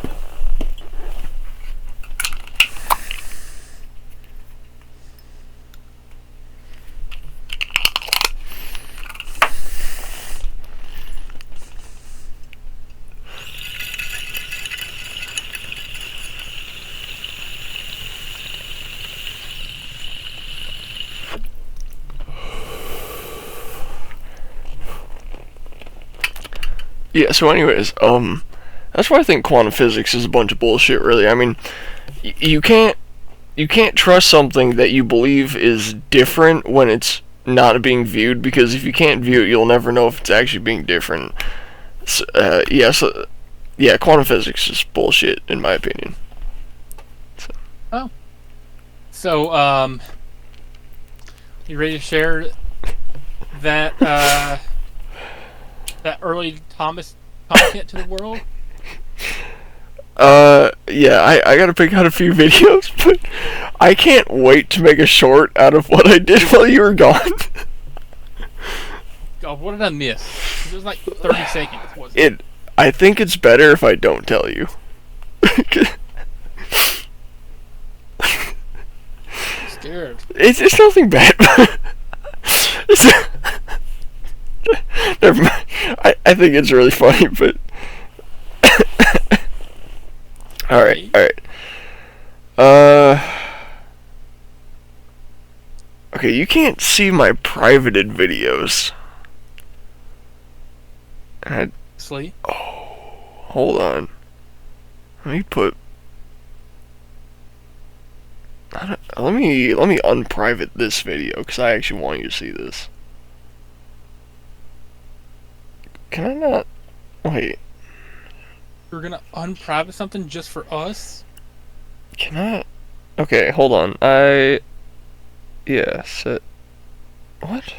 Yeah, so anyways, that's why I think quantum physics is a bunch of bullshit, really. I mean, you can't trust something that you believe is different when it's not being viewed, because if you can't view it, you'll never know if it's actually being different. So, quantum physics is bullshit, in my opinion. So, you ready to share that, that early Thomas content to the world? Yeah, I gotta pick out a few videos, but I can't wait to make a short out of what I did while you were gone. God, what did I miss? It was like 30 seconds, wasn't it? I think it's better if I don't tell you. Scared. It's nothing bad. Never mind. I think it's really funny, but all right. Okay, you can't see my privated videos. Sleep. Hold on. Let me put. Let me unprivate this video because I actually want you to see this. Can I not? Wait. You're gonna unprivate something just for us? Can I? Okay, hold on. Yeah, set. What?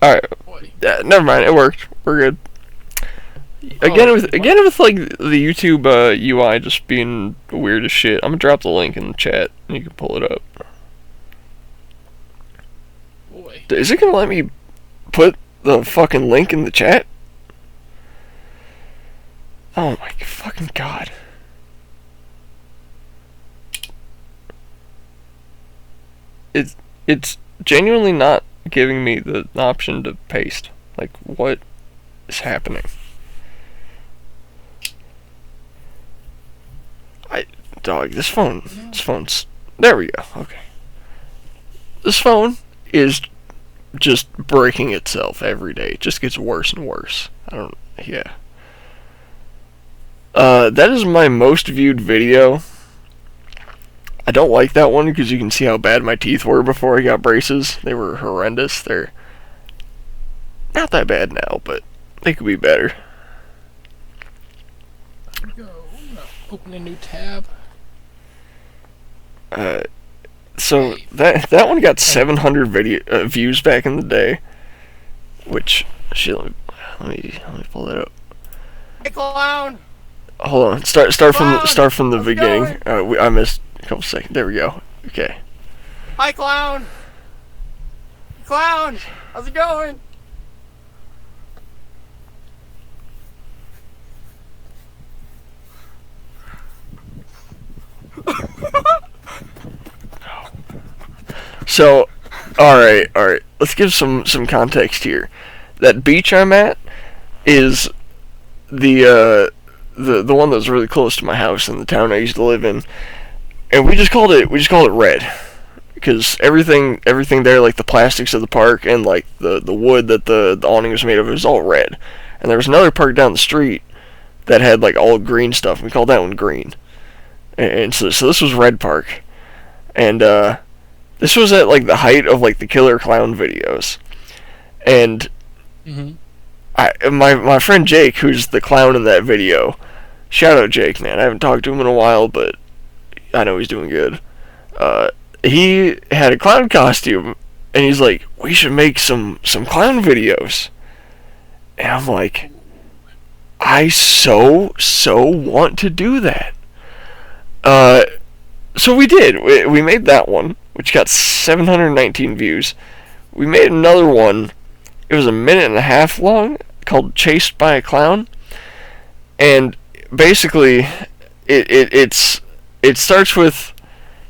Alright. Yeah, never mind. It worked. We're good. Again with like the YouTube UI just being weird as shit. I'm gonna drop the link in the chat and you can pull it up. Boy. Is it gonna let me put the fucking link in the chat? Oh my fucking god. It's genuinely not giving me the option to paste. Like, what is happening? This phone's, there we go, okay. This phone is just breaking itself every day. It just gets worse and worse. Yeah. That is my most viewed video. I don't like that one because you can see how bad my teeth were before I got braces. They were horrendous. They're not that bad now, but they could be better. There we go. Open a new tab. So that one got 700 views back in the day, which shit. Let me pull that up. Hey, clown! Hold on. Start from the beginning. I missed a couple seconds. There we go. Okay. Hi, clown! Clown! How's it going? So, alright. Let's give some context here. That beach I'm at is the one that's really close to my house in the town I used to live in, and we just called it red because everything there, like the plastics of the park and like the wood that the awning was made of, it was all red. And there was another park down the street that had like all green stuff, and we called that one green. And so this was Red Park, and this was at like the height of like the Killer Clown videos, and my friend Jake, who's the clown in that video, shout out Jake, man. I haven't talked to him in a while, but I know he's doing good. He had a clown costume, and he's like, we should make some clown videos. And I'm like, I so want to do that. So we did. We made that one, which got 719 views. We made another one. It was 1.5 minutes long, called Chased by a Clown. And basically, it starts with,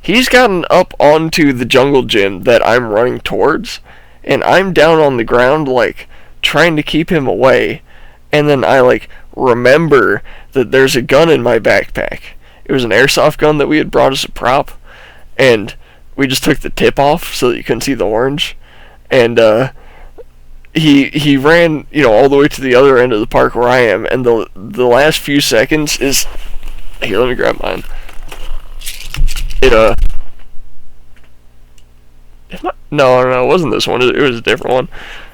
he's gotten up onto the jungle gym that I'm running towards, and I'm down on the ground, like, trying to keep him away. And then I, like, remember that there's a gun in my backpack. It was an airsoft gun that we had brought as a prop, and we just took the tip off so that you couldn't see the orange. And he ran, all the way to the other end of the park where I am, and the last few seconds is, here, let me grab mine. No, it wasn't this one. It was a different one.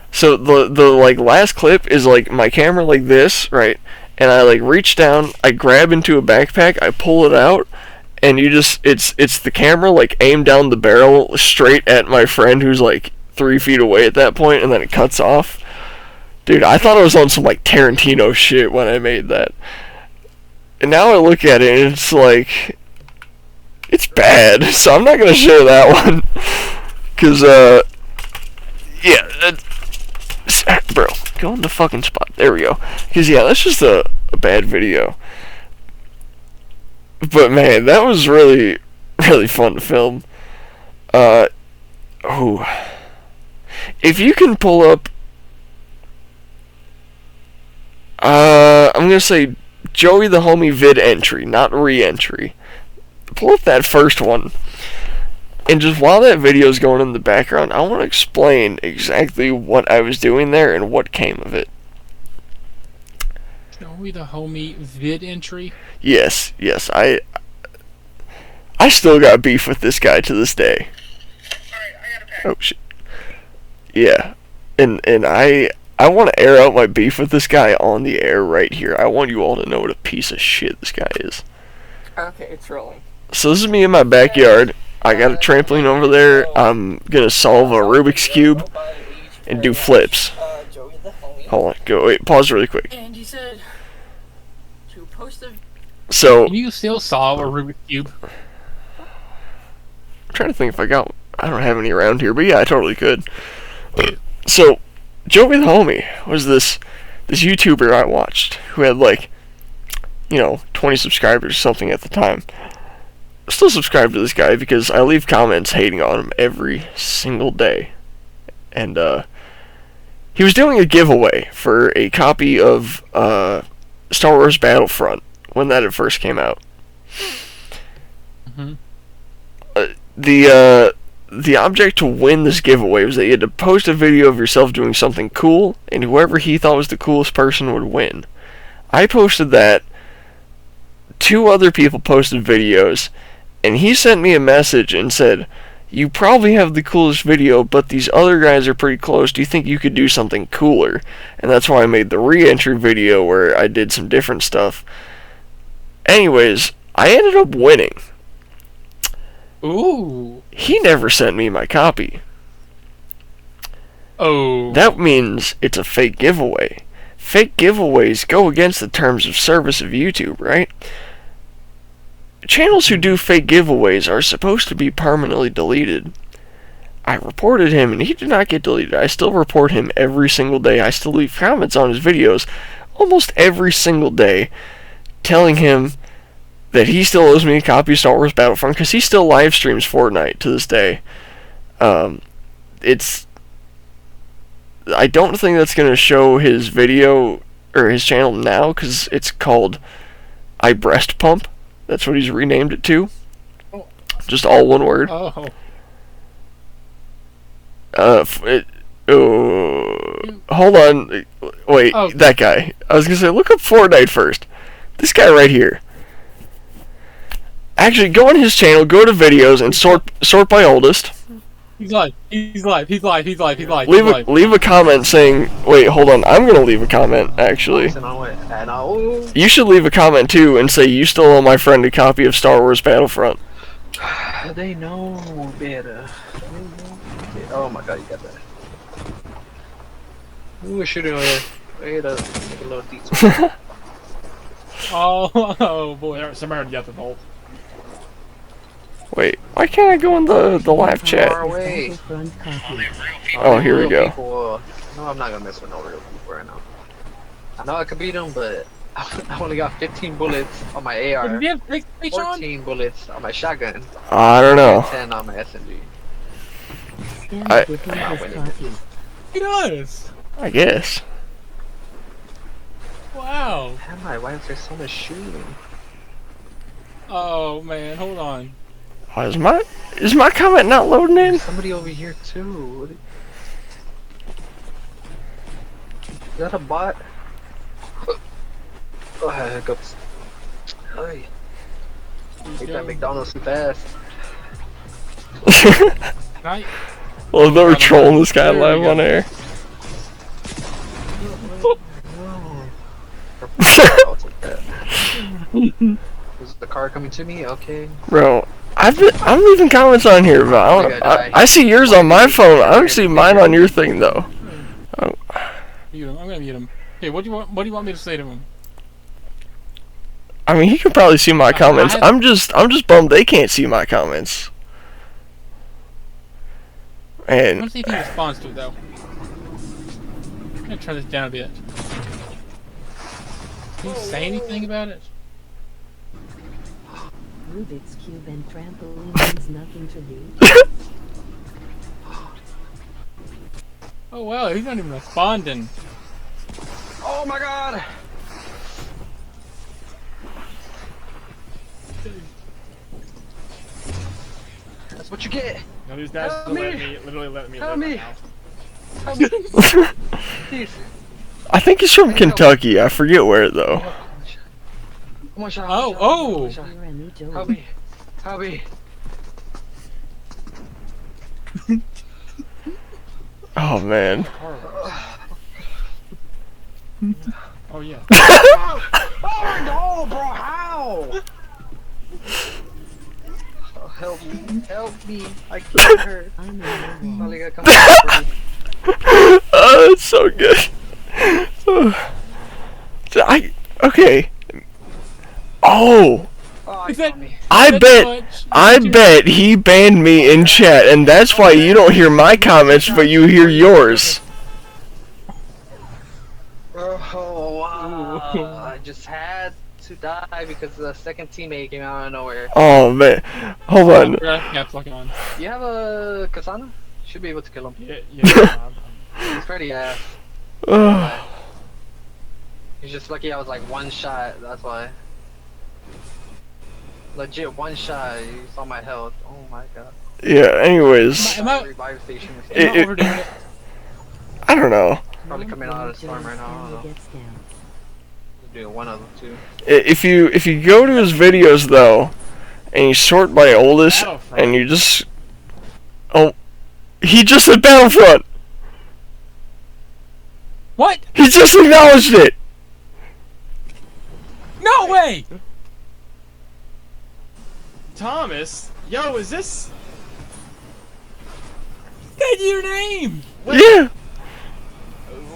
So the like last clip is like my camera like this, right? And I like reach down, I grab into a backpack, I pull it out, and it's the camera like aimed down the barrel straight at my friend who's like 3 feet away at that point, and then it cuts off. Dude, I thought I was on some like Tarantino shit when I made that. And now I look at it and it's like, it's bad, so I'm not gonna share that one. Cause Bro, go in the fucking spot. There we go. Because, yeah, that's just a bad video. But, man, that was really, really fun to film. If you can pull up... I'm gonna say Joey the Homie vid entry, not re-entry. Pull up that first one. And just while that video is going in the background, I want to explain exactly what I was doing there and what came of it. Joey the Homie vid entry? Yes, I still got beef with this guy to this day. Oh shit. Yeah. And I want to air out my beef with this guy on the air right here. I want you all to know what a piece of shit this guy is. Okay, it's rolling. So this is me in my backyard. I got a trampoline over there. I'm gonna solve a Rubik's Cube and do flips. Hold on, wait, pause really quick. And you said to post a... So, Can you still solve a Rubik's Cube? I'm trying to think if I don't have any around here, but yeah, I totally could. So, Joey the Homie was this YouTuber I watched who had 20 subscribers or something at the time. Still subscribe to this guy because I leave comments hating on him every single day. And he was doing a giveaway for a copy of Star Wars Battlefront when that had first came out. Mm-hmm. The object to win this giveaway was that you had to post a video of yourself doing something cool, and whoever he thought was the coolest person would win. I posted that. 2 other people posted videos, and he sent me a message and said, "You probably have the coolest video, but these other guys are pretty close. Do you think you could do something cooler?" And that's why I made the re-entry video where I did some different stuff. Anyways, I ended up winning. Ooh. He never sent me my copy. Oh. That means it's a fake giveaway. Fake giveaways go against the terms of service of YouTube, right? Channels who do fake giveaways are supposed to be permanently deleted. I reported him and he did not get deleted. I still report him every single day. I still leave comments on his videos almost every single day telling him that he still owes me a copy of Star Wars Battlefront because he still live streams Fortnite to this day. I don't think that's going to show his video or his channel now because it's called I Breast Pump. That's what he's renamed it to. Just all one word. Oh. Hold on. Wait, that guy. I was going to say, look up Fortnite first. This guy right here. Actually, go on his channel, go to videos, and sort by oldest. He's live. He's live. Leave a comment saying, wait, hold on, I'm gonna leave a comment, actually. You should leave a comment, too, and say, you still owe my friend a copy of Star Wars Battlefront. They know better. Oh my god, you got that. Who was shooting over here? Wait a little detail. Oh boy, somebody got the bolt. Wait, why can't I go in the live chat? Oh, here we go. People, no, I'm not gonna mess with no real people right now. I know I could beat them, but I only got 15 bullets on my AR. 14 bullets on my shotgun. I don't know. 10 on my SMG. He does. I guess. Wow. Why is there so much shooting? Oh man, hold on. Is my comment not loading in? There's somebody over here too. Is that a bot? Oh, hiccups. Hey. Make that McDonald's too fast. Well, they were trolling this guy live on air. Is the car coming to me? Okay. Bro, I'm leaving comments on here, but I see yours on my phone. I don't see mine on your thing though. Oh. I'm gonna mute him. Hey, what do you want me to say to him? I mean, he can probably see my comments. I'm just bummed they can't see my comments. And Let's see if he responds to it though. gonna turn this down a bit. Can you say anything about it? Rubik's Cube and trampoline means nothing to me. Oh wow, he's not even responding. Oh my god! That's what you get. No, these guys literally let me Help live me. my house. Help me. Please. I think he's from Kentucky. I forget where though. One shot. Oh, One shot. Help me. Help me. Oh man. Oh yeah. Oh no, bro! How? Oh, help me! Help me! I can't hurt. Probably gotta come back. Oh, that's so good. Okay. Oh, I bet he banned me in chat, and that's why you don't hear my comments, but you hear yours. Oh wow! I just had to die because the second teammate came out of nowhere. Oh man, hold on. You have a katana? Should be able to kill him. Yeah. He's pretty ass. He's just lucky I was like one shot, that's why. Legit one shot, you saw my health. Oh my god. Yeah, anyways. Revive station. I don't know. Probably coming out of the storm right now, I don't know. Do one of them too. If you go to his videos though, and you sort by oldest, and you just... Oh, he just said Battlefront! What? He just acknowledged it! No way! Thomas? Yo, is this... That's your name! Wait. Yeah!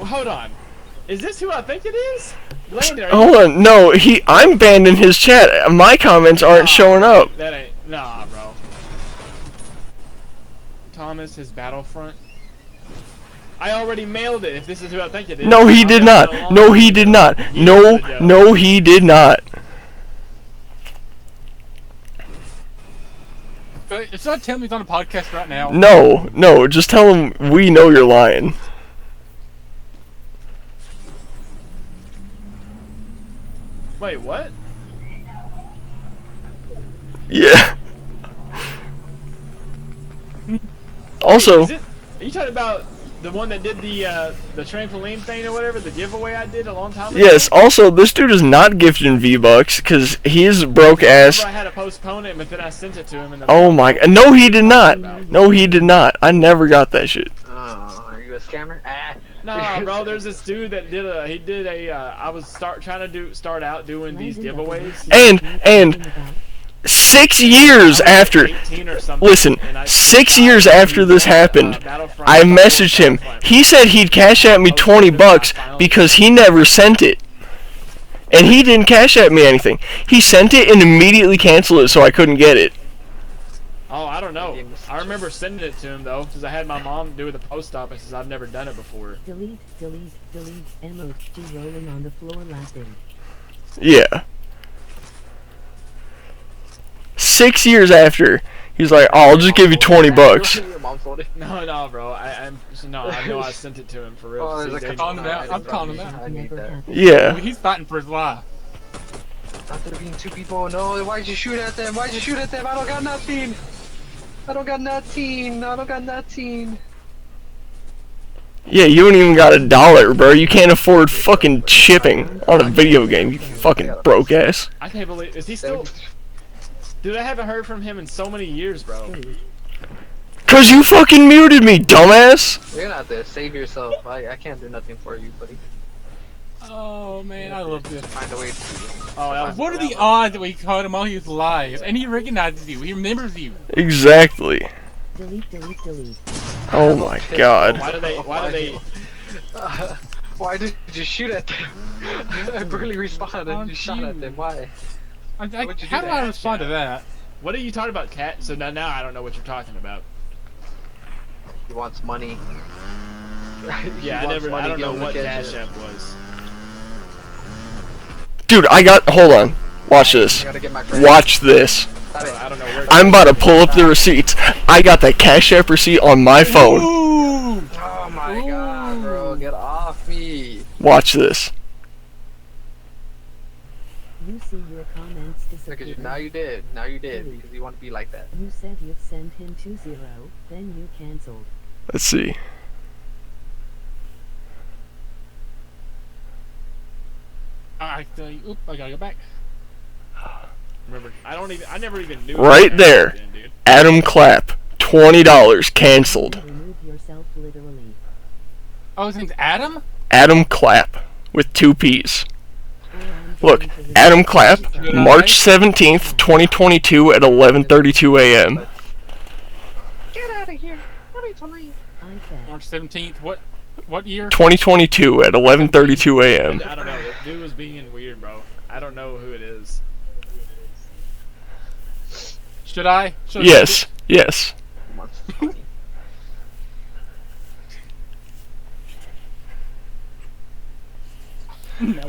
Hold on. Is this who I think it is? Landon, are Hold on, no, I'm banned in his chat. My comments aren't showing up. That ain't... Nah, bro. Thomas, his Battlefront. I already mailed it, if this is who I think it is. No, he did not. No, he did not. No, he did not. It's not telling me he's on a podcast right now. No, just tell him we know you're lying. Wait, what? Yeah. Also... Wait, are you talking about the one that did the trampoline thing or whatever, the giveaway I did a long time ago? Yes, also, this dude is not gifting V-Bucks, because he's broke ass. I had to postpone it, but then I sent it to him. Oh my god. No, he did not. No, he did not. I never got that shit. Are you a scammer? Ah. Nah, bro, there's this dude that did I was start out doing these giveaways. And 6 years after, listen, 6 years after this happened, I messaged him. He said he'd cash at me $20 because he never sent it. And he didn't cash at me anything. He sent it and immediately canceled it so I couldn't get it. Oh, I don't know. I remember sending it to him though, because I had my mom do it at the post office, because I've never done it before. Delete, emoji rolling on the floor laughing. Yeah. 6 years after, he's like, "Oh, I'll just give you $20." No, bro. I know I sent it to him for real. I'm calling him out. Yeah. He's fighting for his life. Not there being two people. No, why'd you shoot at them? Why'd you shoot at them? I don't got nothing. I don't got nothing. Yeah, you don't even got $1, bro. You can't afford fucking shipping on a video game, you fucking broke ass. I can't believe. Is he still? Dude, I haven't heard from him in so many years, bro. 'Cause you fucking muted me, dumbass. You're gonna have to save yourself. I can't do nothing for you, buddy. Oh man, I love this. Find a way to what are the odds that we caught him while he was live? And he recognizes you. He remembers you. Exactly. Delete. Oh my god. Why did you shoot at them? I barely responded and you shot at them. Why? How do I respond to that? What are you talking about, Cat? So now I don't know what you're talking about. He wants money. Yeah, I don't know what Cash App was. Dude, hold on. Watch this. Watch this. I don't know where. I'm about to pull up the receipts. I got the Cash App receipt on my phone. Oh my god, bro, get off me. Watch this. You see your comments disappear. Now you did, because you want to be like that. You said you'd send him 2-0, then you cancelled. Let's see. I gotta go back. Remember, I never even knew. Right there. Adam Clapp, $20 canceled. Remove yourself literally. Oh, his name's Adam? Adam Clapp with 2 P's. Look, Adam Clapp, March 17th, 2022 at 11:32 a.m. Get out of here. What are you talking March 17th. What year? 2022 at 11:32 a.m. I don't know. This dude was being weird, bro. I don't know who it is. Should I? Yes. Yes.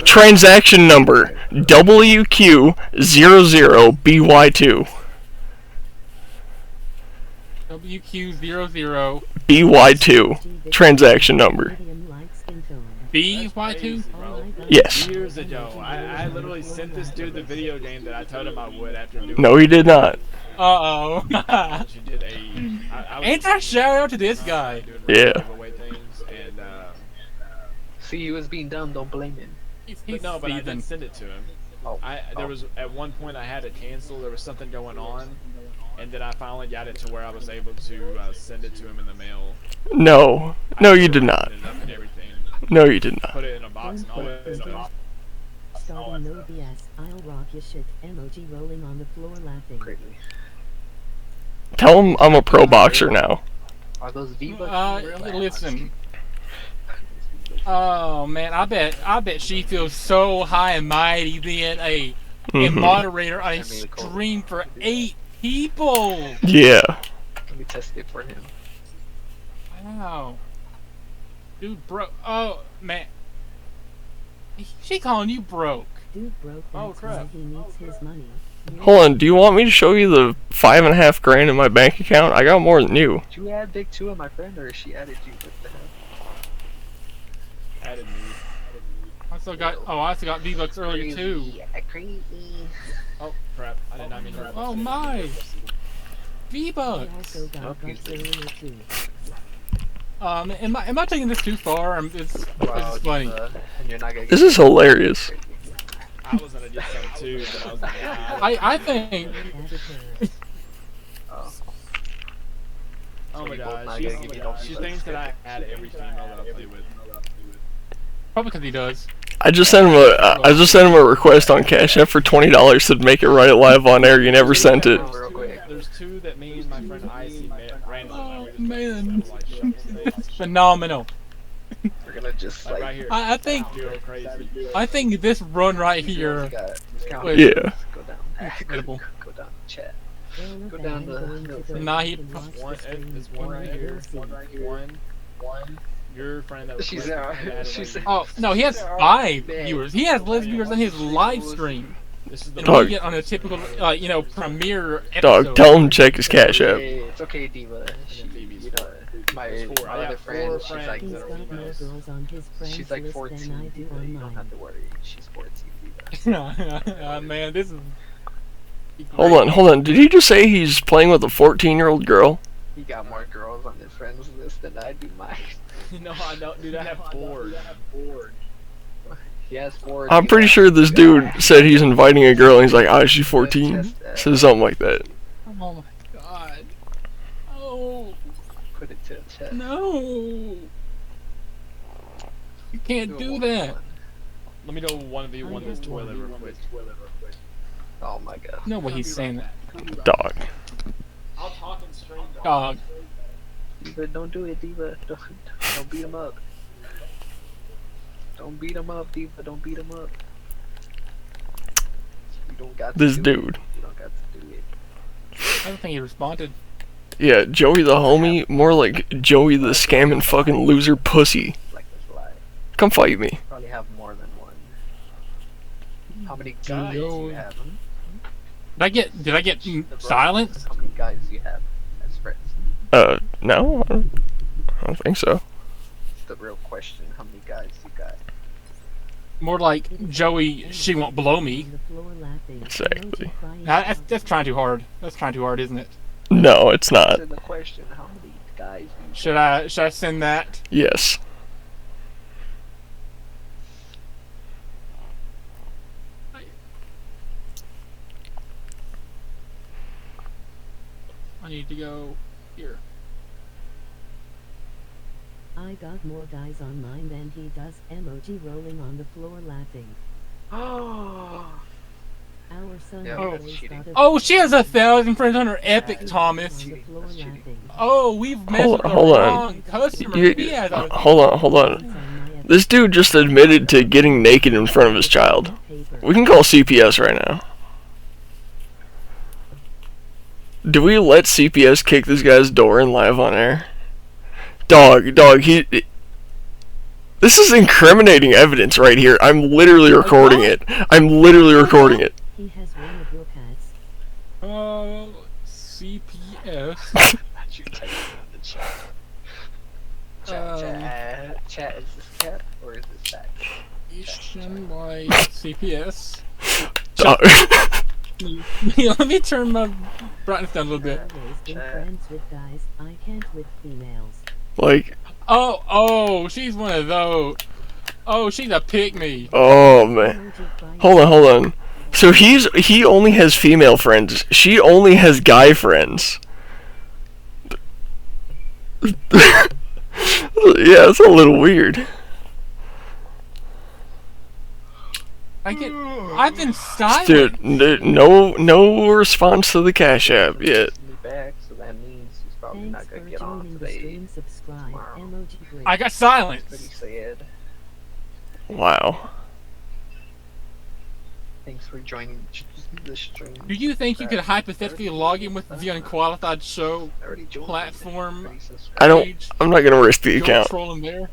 Transaction number WQ00BY2. WQ00 BY2. Transaction number. BY2? Yes. Years ago, I literally sent this dude the video game that I told him I would after doing. No, he did not. Uh-oh. She did Ain't that shout out to this guy? Yeah. See, he was being dumb, don't blame him. But I didn't send it to him. There was at one point I had it canceled. There was something going on, and then I finally got it to where I was able to send it to him in the mail. No, you did not. No, you did not. Put it in a box and all that stuff. Starting no BS, I'll rock your shit. Emoji rolling on the floor laughing. Tell him I'm a pro boxer now. Are those V-Bucks? Listen. Oh man, I bet she feels so high and mighty being a moderator on a stream for 8 people. Yeah. Let me test it for him. Wow. Dude, oh man. She calling you broke. Dude broke. Oh crap. He needs his money. Hold on, do you want me to show you the $5.5 grand in my bank account? I got more than you. Did you add Big 2 of my friend, or she added you? What the hell? Added me. I still got V-Bucks earlier too. Crazy. Oh crap! I did not mean to. Oh my. V-Bucks. Am I taking this too far? It's funny. This is hilarious. I was gonna get some too, but I was like, I think. Oh my god, she thinks that I add every female that I play with. Probably because he does. I just sent him a request on Cash App for $20 to make it right live on air. You never sent it. There's 2 that me and my friend Icy met randomly. Oh man, it's phenomenal. We're gonna just like right here. I think this run right here. Yeah. Go down. Incredible. Go down. Chat. Go down the. Nah, he. There's one right here. One. Your friend that was. She's Oh no, he has 5 viewers. He has less viewers than his live stream. This is the Dog. We get on a typical, premiere episode. Dog, tell him to check his Cash App. It's okay, Diva. My other friend, she's like 14. You don't have to worry. She's 14. Man, this is. Hold on. Did he just say he's playing with a 14-year-old girl? He got more girls on his friends list than I do mine. No, I don't, dude. I have 4. He has 4. I'm pretty sure this dude said he's inviting a girl and he's like, oh, she's 14. Says something like that. Oh my god. Oh. Put it to the chest. No. You can't do that. Let me go 1v1 this toilet real quick. Oh my god. No way he's saying that. Dog. I'll talk in stream. Dog. Diva, don't do it, Diva. Don't beat him up. Don't beat him up, Diva. Don't beat him up. You don't got to This do dude. It. You don't got to do it. I don't think he responded. Yeah, Joey the homie, more like Joey the scamming fucking loser pussy. Like this lie. Come fight me. Probably have more than one. How many guys do you have? Did I get silence? How many guys do you have as friends? No, I don't think so. The real question, how many guys you got? More like Joey, she won't blow me. Exactly. That's trying too hard. That's trying too hard, isn't it? No, it's not. Answer the question, how many guys do you Should I send that? Yes. I need to go here. I got more guys on mine than he does. Emoji rolling on the floor laughing. Oh. Our son Oh, she has 1,000 friends on her Epic, Thomas. Oh, we've messed with the wrong customer. Hold on. This dude just admitted to getting naked in front of his child. We can call CPS right now. Do we let CPS kick this guy's door in live on air? Dog, this is incriminating evidence right here. I'm literally recording it. He has one of your pets. CPS. Chat, is this cat or is this that? My CPS. Dog. Let me turn my brightness down a little bit. Been friends with guys, I can't with females. Like. Oh, she's one of those. Oh, she's a pick-me. Oh man. Hold on. So he only has female friends. She only has guy friends. Yeah, it's a little weird. I've been silent. Dude, no response to the Cash App yet. Back, so that means he's probably not gonna get on today. I got silence. Pretty sad. Wow. Thanks for joining the stream. Do you think you could hypothetically log in with the Unqualified Show platform? I'm not gonna risk the account. Trolling there.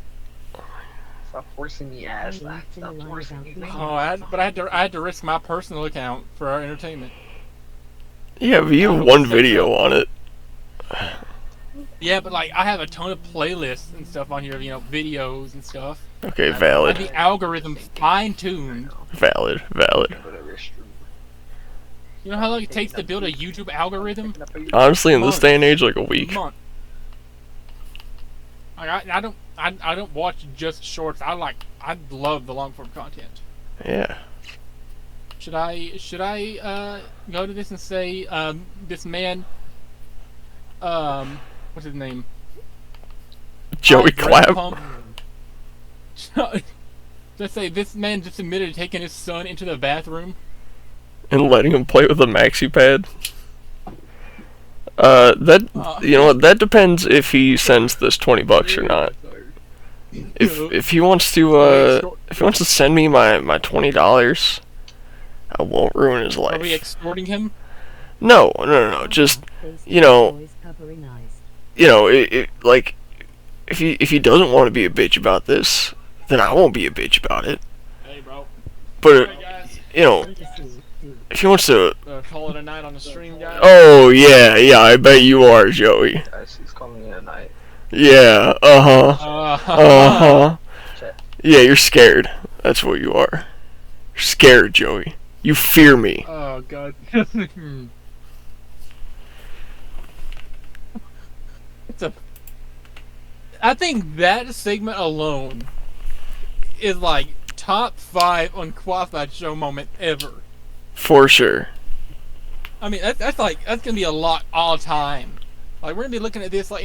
Stop forcing me, ass. Stop forcing me. Oh, I had to risk my personal account for our entertainment. Yeah, but you have one video on it. Yeah, but like I have a ton of playlists and stuff on here, videos and stuff. Okay, valid. The algorithm fine-tuned. Valid. You know how long it takes to build a YouTube algorithm? Honestly, in this day and age, like a week. I don't watch just shorts. I love the long form content. Yeah. Should I go to this and say this man what's his name? Joey Clapp. Let's say this man just admitted to taking his son into the bathroom and letting him play with a maxi pad. That depends if he sends this $20 or not. If he wants to send me my $20, I won't ruin his life. Are we extorting him? No. Just like if he doesn't want to be a bitch about this, then I won't be a bitch about it. Hey, bro. But if he wants to call it a night on the stream, guys. Oh yeah, I bet you are, Joey. He's calling it a night. Yeah, Yeah, you're scared. That's what you are. You're scared, Joey. You fear me. Oh god. I think that segment alone is like top 5 Unqualified Show moment ever. For sure. I mean, that's gonna be a lot all time. Like we're gonna be looking at this like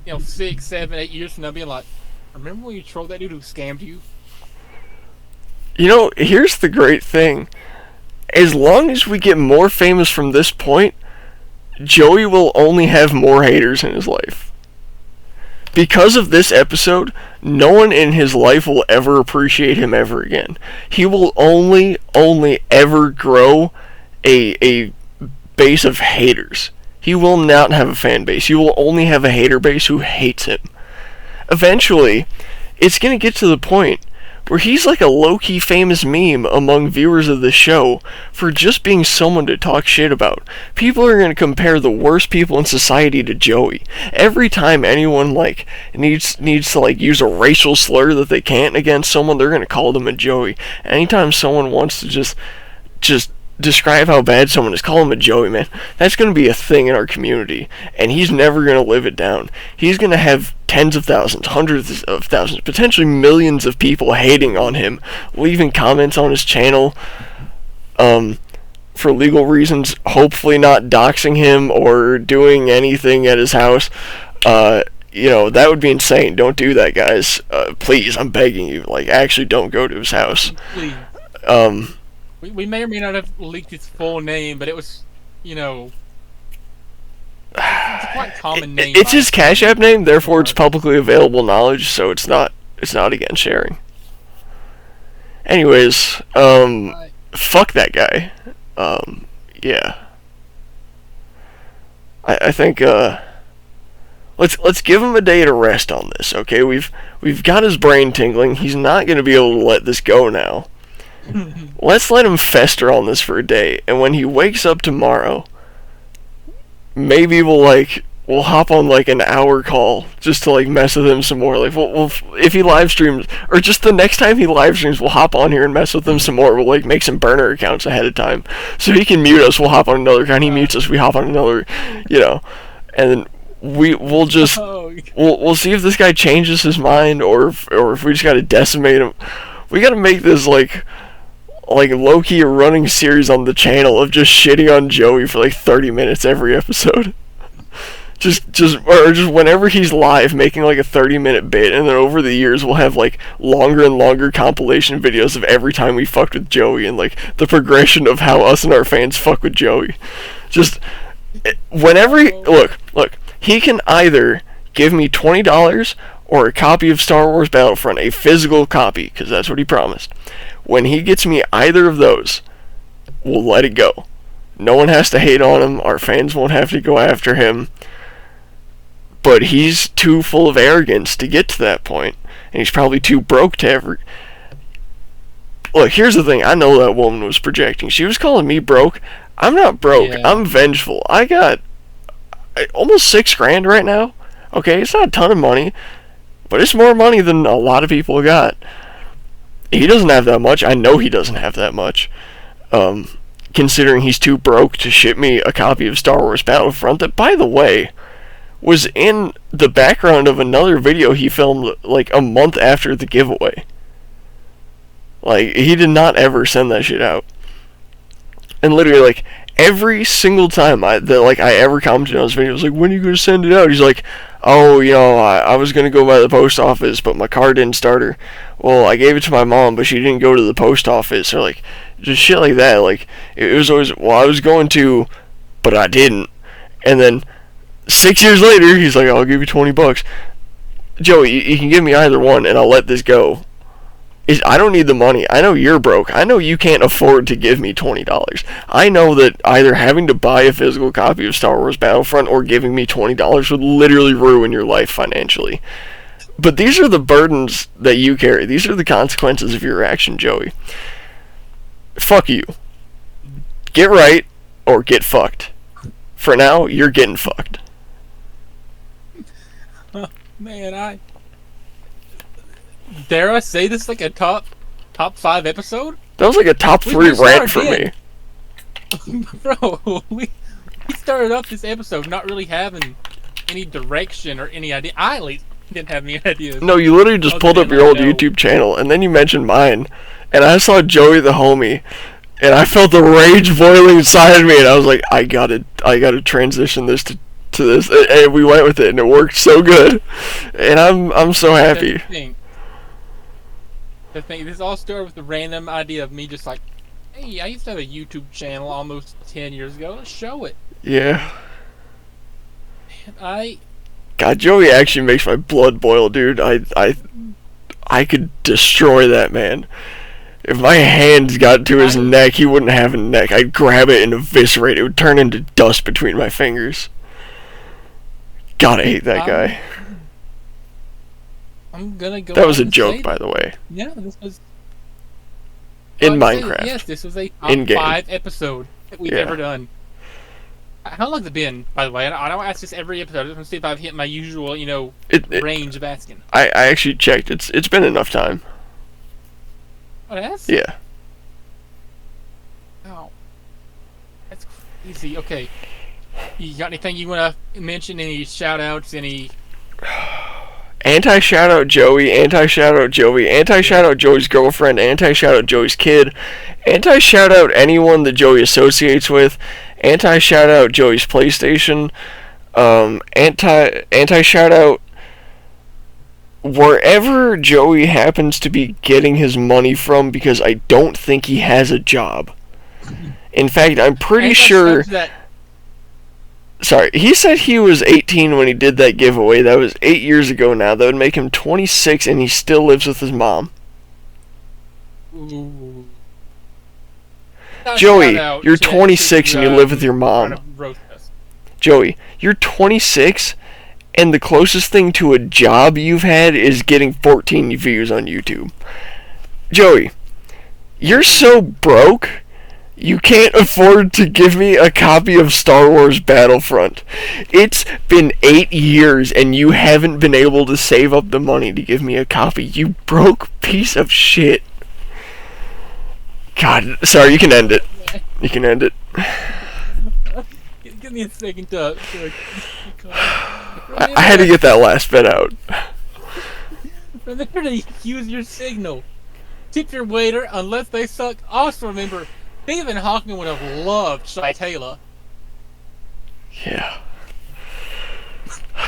6, 7, 8 years from now, being like, remember when you trolled that dude who scammed you? Here's the great thing. As long as we get more famous from this point, Joey will only have more haters in his life. Because of this episode, no one in his life will ever appreciate him ever again. He will only ever grow a base of haters. He will not have a fan base. He will only have a hater base who hates him. Eventually, it's going to get to the point where he's like a low-key famous meme among viewers of the show for just being someone to talk shit about. People are going to compare the worst people in society to Joey. Every time anyone like needs to like use a racial slur that they can't against someone, they're going to call them a Joey. Anytime someone wants to just describe how bad someone is, call him a Joey, man. That's going to be a thing in our community, and he's never going to live it down. He's going to have tens of thousands, hundreds of thousands, potentially millions of people hating on him, leaving comments on his channel for legal reasons, hopefully not doxing him or doing anything at his house. You know, that would be insane. Don't do that, guys. Please, I'm begging you. Like, actually don't go to his house. Please. We may or may not have leaked his full name, but it was, you know, it's a quite common name. It's his Cash App name, therefore it's publicly available knowledge, so it's not against sharing. Anyways, fuck that guy. Yeah. I think let's give him a day to rest on this, okay? We've got his brain tingling. He's not going to be able to let this go now. Let's let him fester on this for a day, and when he wakes up tomorrow, maybe we'll hop on like an hour call just to like mess with him some more. Like we'll if he live streams, or just the next time he live streams, we'll hop on here and mess with him some more. We'll like make some burner accounts ahead of time so he can mute us. We'll hop on another account. He mutes us. We hop on another, you know, and then we'll just we'll see if this guy changes his mind or if we just gotta decimate him. We gotta make this like low-key a running series on the channel of just shitting on Joey for like 30 minutes every episode. just whenever he's live, making like a 30-minute bit, and then over the years we'll have like longer and longer compilation videos of every time we fucked with Joey and like the progression of how us and our fans fuck with Joey. Just whenever look, he can either give me $20 or a copy of Star Wars Battlefront, a physical copy, because that's what he promised. When he gets me either of those, we'll let it go. No one has to hate on him. Our fans won't have to go after him. But he's too full of arrogance to get to that point. And he's probably too broke to ever... Look, here's the thing. I know that woman was projecting. She was calling me broke. I'm not broke. Yeah. I'm vengeful. I got almost $6,000 right now. Okay, it's not a ton of money. But it's more money than a lot of people got. He doesn't have that much. I know he doesn't have that much. Considering he's too broke to ship me a copy of Star Wars Battlefront that, by the way, was in the background of another video he filmed like a month after the giveaway. Like, he did not ever send that shit out. And literally, like, every single time I ever commented on his video, I was like, when are you going to send it out? He's like, oh, you know, I was going to go by the post office, but my car didn't start her. Well, I gave it to my mom, but she didn't go to the post office. Or, like, just shit like that. Like, it was always, well, I was going to, but I didn't. And then 6 years later, he's like, I'll give you $20. Joey, you can give me either one, and I'll let this go. I don't need the money. I know you're broke. I know you can't afford to give me $20. I know that either having to buy a physical copy of Star Wars Battlefront or giving me $20 would literally ruin your life financially. But these are the burdens that you carry. These are the consequences of your action, Joey. Fuck you. Get right or get fucked. For now, you're getting fucked. Man, dare I say this is like a top 5 episode? That was like a top 3 rant for me. Bro, we started off this episode not really having any direction or any idea. I at least didn't have any ideas. No, you literally just pulled up your old YouTube channel, and then you mentioned mine, and I saw Joey the homie, and I felt the rage boiling inside of me, and I was like, I gotta transition this to this, and we went with it, and it worked so good, and I'm so happy. The thing, this all started with the random idea of me just like, hey, I used to have a YouTube channel almost 10 years ago. Let's show it. Yeah. Man, God, Joey actually makes my blood boil, dude. I could destroy that man. If my hands got to his neck, he wouldn't have a neck. I'd grab it and eviscerate it. It would turn into dust between my fingers. God, I hate that guy. I'm gonna go. That was a joke, by the way. Yeah, this was in Minecraft. Yes, this was a top 5 episode that we've ever done. How long has it been, by the way? I don't ask this every episode. I just want to see if I've hit my usual, range of asking. I actually checked. It's been enough time. Oh, it has? Yeah. Oh. That's crazy. Okay. You got anything you want to mention? Any shout-outs? Any... Anti-shout-out Joey, anti-shout-out Joey, anti-shout-out Joey's girlfriend, anti-shout-out Joey's kid, anti-shout-out anyone that Joey associates with, anti-shout-out Joey's PlayStation, anti-shout-out wherever Joey happens to be getting his money from, because I don't think he has a job. In fact, I'm pretty sure... Sorry, he said he was 18 when he did that giveaway. That was 8 years ago now. That would make him 26, and he still lives with his mom. Ooh. Joey, you're 26 and you live with your mom. Joey, you're 26, and the closest thing to a job you've had is getting 14 views on YouTube. Joey, you're so broke... You can't afford to give me a copy of Star Wars Battlefront. It's been 8 years and you haven't been able to save up the money to give me a copy. You broke piece of shit. God, sorry, you can end it. You can end it. Give me a second to I had to get that last bit out. Remember to use your signal. Tip your waiter unless they suck. Also remember... Stephen Hawking would have loved Shy Taylor. Yeah.